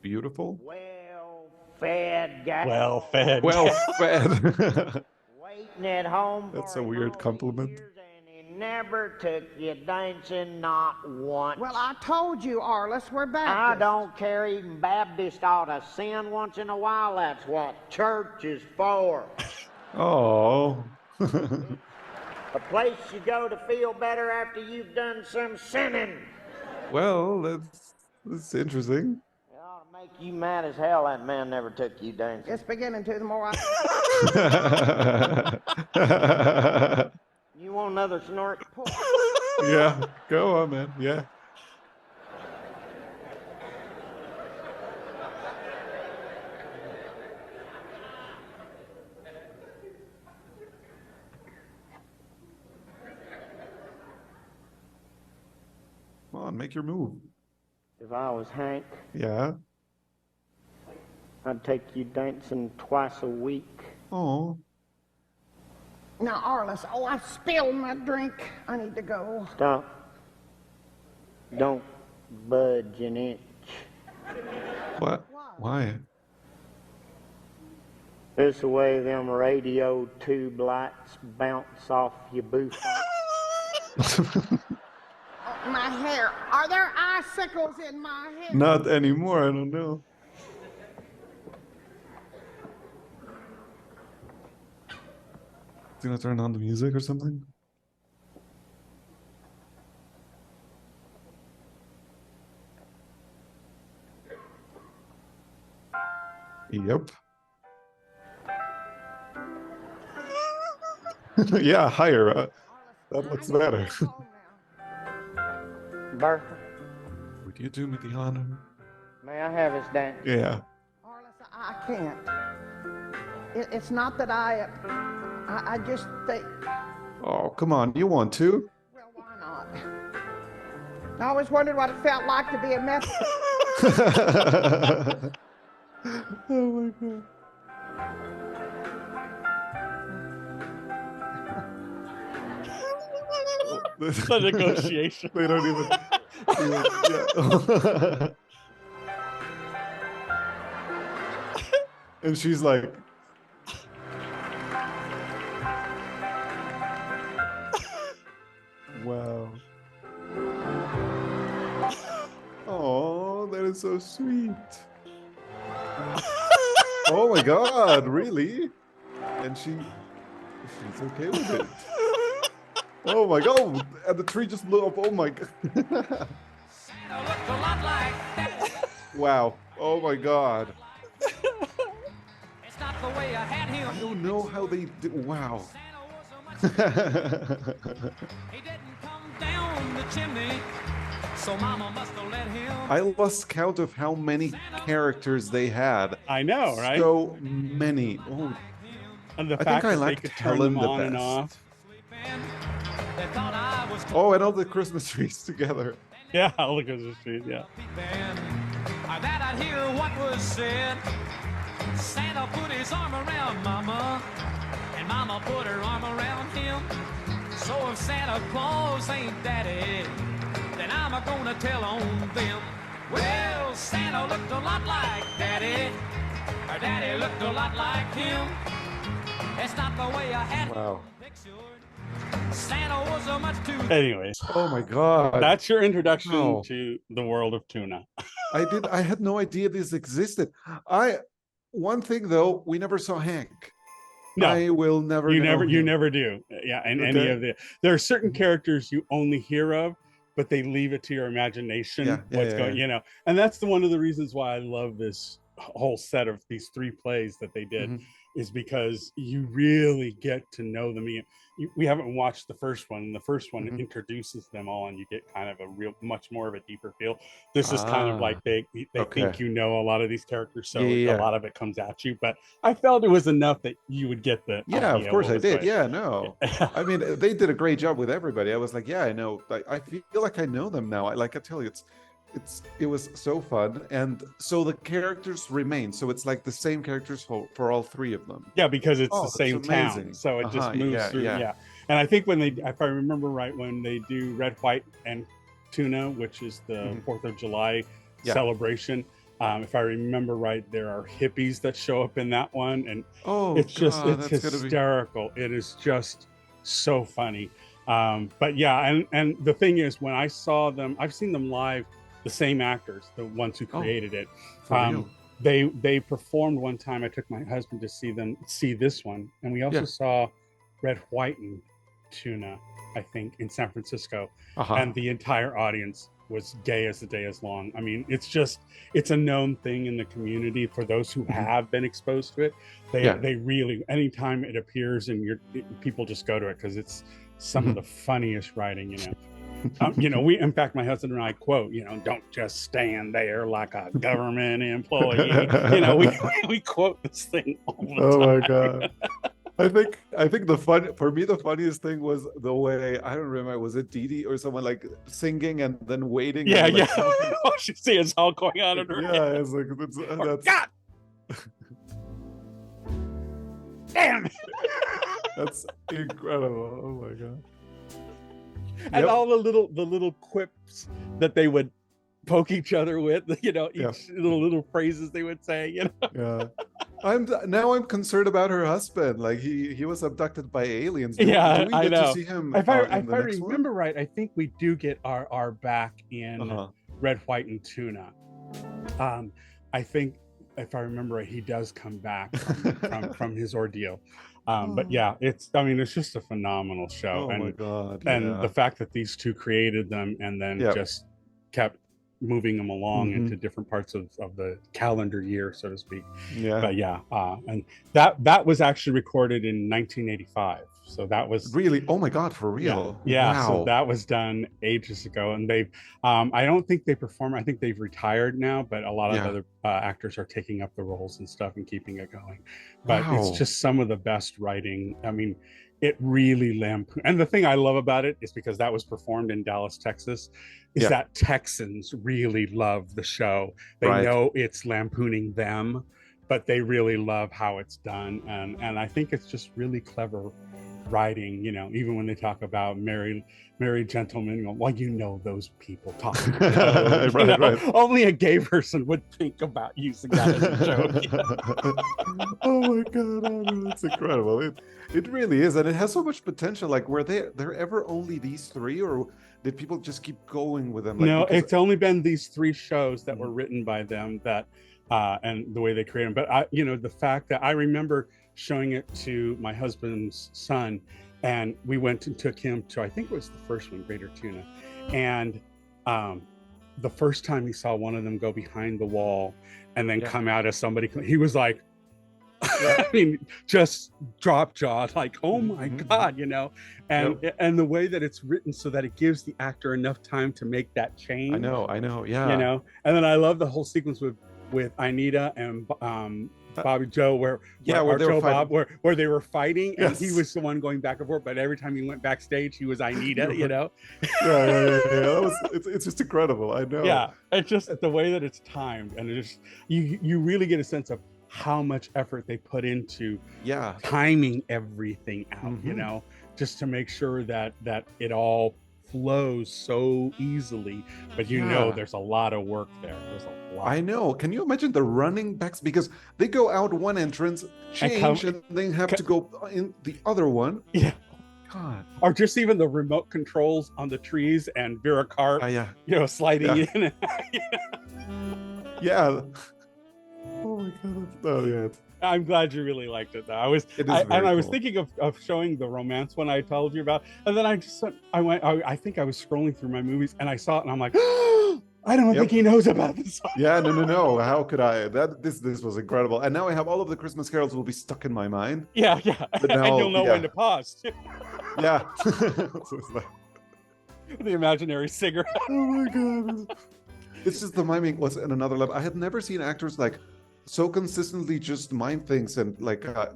Beautiful. well-fed guy. Well fed. Well fed. Waiting at home That's for a him weird all compliment. these years, and he never took you dancing, not once. Well, I told you, Arliss, we're I Baptists. don't care. Even Baptists ought to sin once in a while. That's what church is for. Oh. A place you go to feel better after you've done some sinning. Well, that's interesting. It ought to make you mad as hell that man never took you dancing. It's beginning to the more I... You want another snort? Pull. Yeah, go on, man. Yeah. Come on, make your move. If I was Hank, Yeah. I'd take you dancing twice a week. Oh. Now, Arliss, oh, I spilled my drink. I need to go. Stop. Don't budge an inch. What? Why? This the way them radio tube lights bounce off your booth. Oh, my hair. Are there icicles in my hair? Not anymore, I don't know. Do you want to turn on the music or something? Yep. Yeah, higher. That looks better. Bertha, Would you do me the honor? may I have his dance? Yeah. Arliss, I can't. It's not that I just think, Oh, come on. You want to? well, why not? I always wondered what it felt like to be a Methodist. Oh my god. The negotiation. They don't even. Yeah. And she's like, wow. Oh, that is so sweet. Oh my god, really? And she's okay with it. Oh my god, and the tree just blew up. Oh my god. Wow. Oh my god. It's not the way I had him. I don't know how they do. Wow. He didn't come down the chimney, so Mama must have let him. I lost count of how many characters they had. I know, right? So many. Oh, And the I fact think I that they liked could turn Helen them the on and best. off. They thought I was Oh, and all the Christmas trees together. Yeah, look at the street. Yeah. peeping. That I'd hear what was said. Santa put his arm around Mama, and Mama put her arm around him. So if Santa Claus ain't Daddy, then I'm gonna tell on them. Well, Santa looked a lot like Daddy, or Daddy looked a lot like him. It's not the way I had Wow. him pictured. Santa was a much too. Anyways, Oh my god. that's your introduction Wow. to the world of tuna. I had no idea this existed. One thing though, we never saw Hank. No, I will never you know never him. do. Yeah, and any Okay. of there are certain characters you only hear of, but they leave it to your imagination Yeah, yeah, what's yeah, going, and that's one of the reasons why I love this whole set of these 3 plays that they did. Mhm. Is because you really get to know them. We haven't watched the first one. The first one Mhm. introduces them all, and you get kind of a much more of a deeper feel. This is kind of like they okay. think you know a lot of these characters, so Yeah. a lot of it comes at you. But I felt it was enough that you would get the Yeah, of idea course what I was did. going- Yeah, no. I mean, they did a great job with everybody. I was like, yeah, I know. I feel like I know them now. I tell you, it was so fun, and so the characters remain. So it's like the same characters for all three of them. Yeah, because it's the that's same town, amazing. so it just moves yeah, through. yeah. Yeah, and I think when they, if I remember right, when they do red, white, and tuna, which is the 4th of July celebration, if I remember right, there are hippies that show up in that one, and it's just it's hysterical. It is just so funny. But yeah, and the thing is, when I saw them, I've seen them live. The same actors, the ones who created it. They performed one time. I took my husband to see this one, and we also saw Red, White, and Tuna, I think, in San Francisco, and the entire audience was gay as the day is long. I mean, it's a known thing in the community for those who have been exposed to it. They really, anytime it appears, and people just go to it because it's some of the funniest writing, you know. In fact, my husband and I quote, don't just stand there like a government employee. We quote this thing all the time. Oh my God. I think the funniest thing was the way, I don't remember, was it Dee Dee or someone like singing and then waiting? Yeah, and, yeah. She see it's all going on in her head. Yeah, it's like, that's... God! Damn! That's incredible. Oh my God. And all the little quips that they would poke each other with, each little phrases they would say, Yeah. I'm concerned about her husband. Like he was abducted by aliens. Do we I get know. to see him? If I remember right, I think we do get our back in Red, White, and Tuna. I think if I remember right, he does come back from his ordeal. But yeah, it's just a phenomenal show. Oh my God. And the fact that these two created them and then just kept moving them along into different parts of the calendar year, so to speak. Yeah. But yeah, and that was actually recorded in 1985. So that was really, oh my God, for real. Yeah. Wow. So that was done ages ago, and they've I don't think they perform. I think they've retired now, but a lot of other actors are taking up the roles and stuff and keeping it going. But it's just some of the best writing. I mean, it really lampoon. And the thing I love about it is because that was performed in Dallas, Texas, is that Texans really love the show. They know it's lampooning them, but they really love how it's done. And I think it's just really clever writing, even when they talk about married gentlemen, those people talking. Only a gay person would think about using that as a joke. Oh my God, that's incredible. It really is, and it has so much potential. Like, were there ever only these three, or did people just keep going with them? No, it's only been these three shows that were written by them that and the way they create them. But the fact that I remember showing it to my husband's son, and we went and took him to, I think it was the first one, Greater Tuna, and the first time he saw one of them go behind the wall and then come out as somebody, he was like, I mean, just drop jaw, like, oh my God, and the way that it's written so that it gives the actor enough time to make that change. I know, yeah. And then I love the whole sequence with Anita and Bobby Joe, where they were fighting, and he was the one going back and forth. But every time he went backstage, he was Anita. It's just incredible. I know. Yeah, it's just the way that it's timed, and it just you really get a sense of how much effort they put into timing everything out. Just to make sure that it all flows so easily, but there's a lot of work there. There's a lot. I know. Can you imagine the running backs, because they go out one entrance, change, and then have to go in the other one? Yeah. God. Or just even the remote controls on the trees and Vera Carp, sliding in. Yeah. Oh my God. Oh yeah. I'm glad you really liked it, though. I was thinking of showing the romance one I told you about, and then I think I was scrolling through my movies and I saw it, and I'm like, I don't think he knows about this one. Yeah, no. How could I? This was incredible, and now I have all of the Christmas carols will be stuck in my mind. Yeah. But now, and you'll know when to pause. Yeah. The imaginary cigarette. Oh my God. It's just the miming was at another level. I had never seen actors so consistently just mime things, and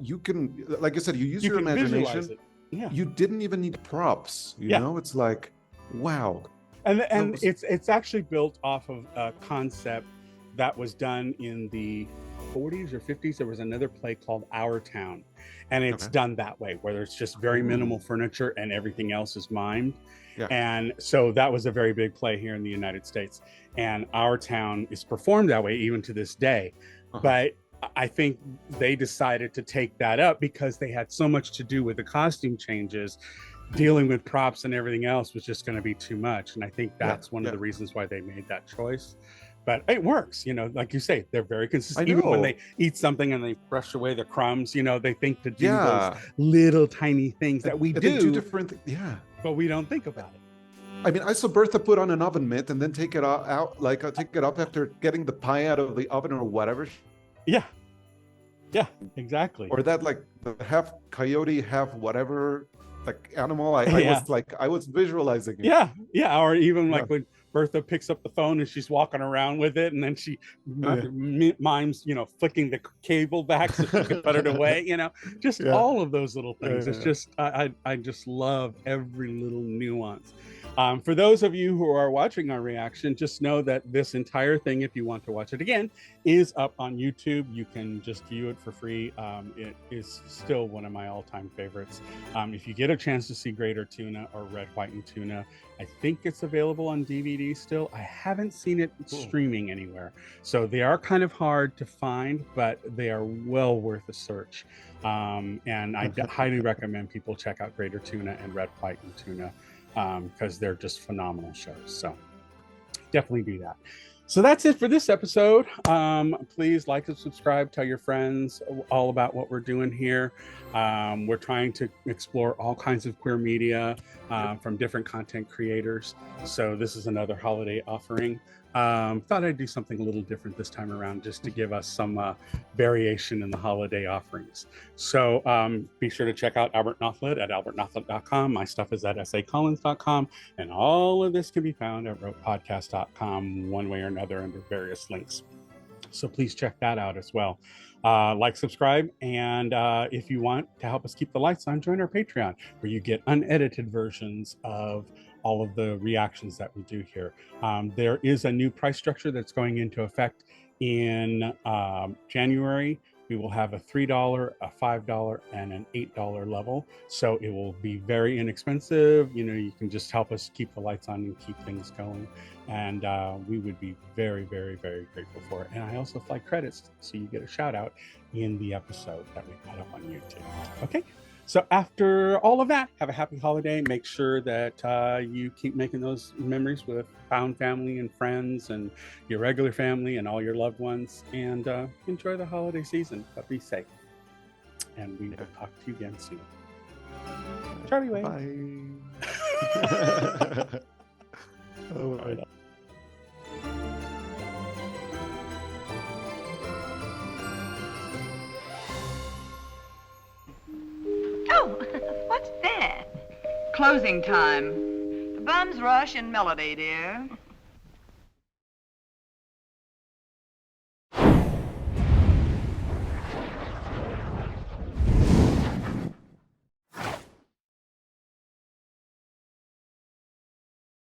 you can, like you said, you use your imagination. Yeah. You didn't even need props. You know, it's like, wow. And it's actually built off of a concept that was done in the 40s or 50s. There was another play called Our Town, and it's done that way, where there's just very minimal furniture and everything else is mimed. Yeah. And so that was a very big play here in the United States, and Our Town is performed that way even to this day. But I think they decided to take that up because they had so much to do with the costume changes. Dealing with props and everything else was just going to be too much, and I think that's one of the reasons why they made that choice. But it works, you know, like you say, they're very consistent. Even when they eat something and they brush away the crumbs, you know, they think to do those little tiny things that we do different. But we don't think about it. I mean, I saw Bertha put on an oven mitt and then take it out, like take it up after getting the pie out of the oven or whatever. Yeah, exactly. Or that like the half coyote, half whatever, like animal. I was visualizing it. Yeah. Or even like when Bertha picks up the phone and she's walking around with it, and then she mimes, you know, flicking the cable back so she can put it away, you know, just all of those little things. It's just, I just love every little nuance. For those of you who are watching our reaction, just know that this entire thing, if you want to watch it again, is up on YouTube. You can just view it for free. It is still one of my all-time favorites. If you get a chance to see Greater Tuna or Red, White, and Tuna, I think it's available on DVD still. I haven't seen it streaming anywhere. So they are kind of hard to find, but they are well worth a search. And I highly recommend people check out Greater Tuna and Red, White, and Tuna, because they're just phenomenal shows. So definitely do that. So that's it for this episode. Please like and subscribe, tell your friends all about what we're doing here. We're trying to explore all kinds of queer media from different content creators. So this is another holiday offering. Thought I'd do something a little different this time around, just to give us some variation in the holiday offerings. So be sure to check out Albert Nothlet at albertnothlet.com. My stuff is at sacollins.com, and all of this can be found at wrotepodcast.com one way or another under various links. So please check that out as well. Like, subscribe, and if you want to help us keep the lights on, join our Patreon, where you get unedited versions of all of the reactions that we do here. There is a new price structure that's going into effect in January. We will have a $3, a $5, and an $8 level. So it will be very inexpensive. You know, you can just help us keep the lights on and keep things going. And we would be very, very, very grateful for it. And I also fly credits, so you get a shout out in the episode that we put up on YouTube. Okay. So after all of that, have a happy holiday. Make sure that you keep making those memories with found family and friends and your regular family and all your loved ones. And enjoy the holiday season, but be safe. And we will talk to you again soon. Charlie Way. Bye. Oh, my God. Oh, what's that? Closing time. The bums rush in melody, dear.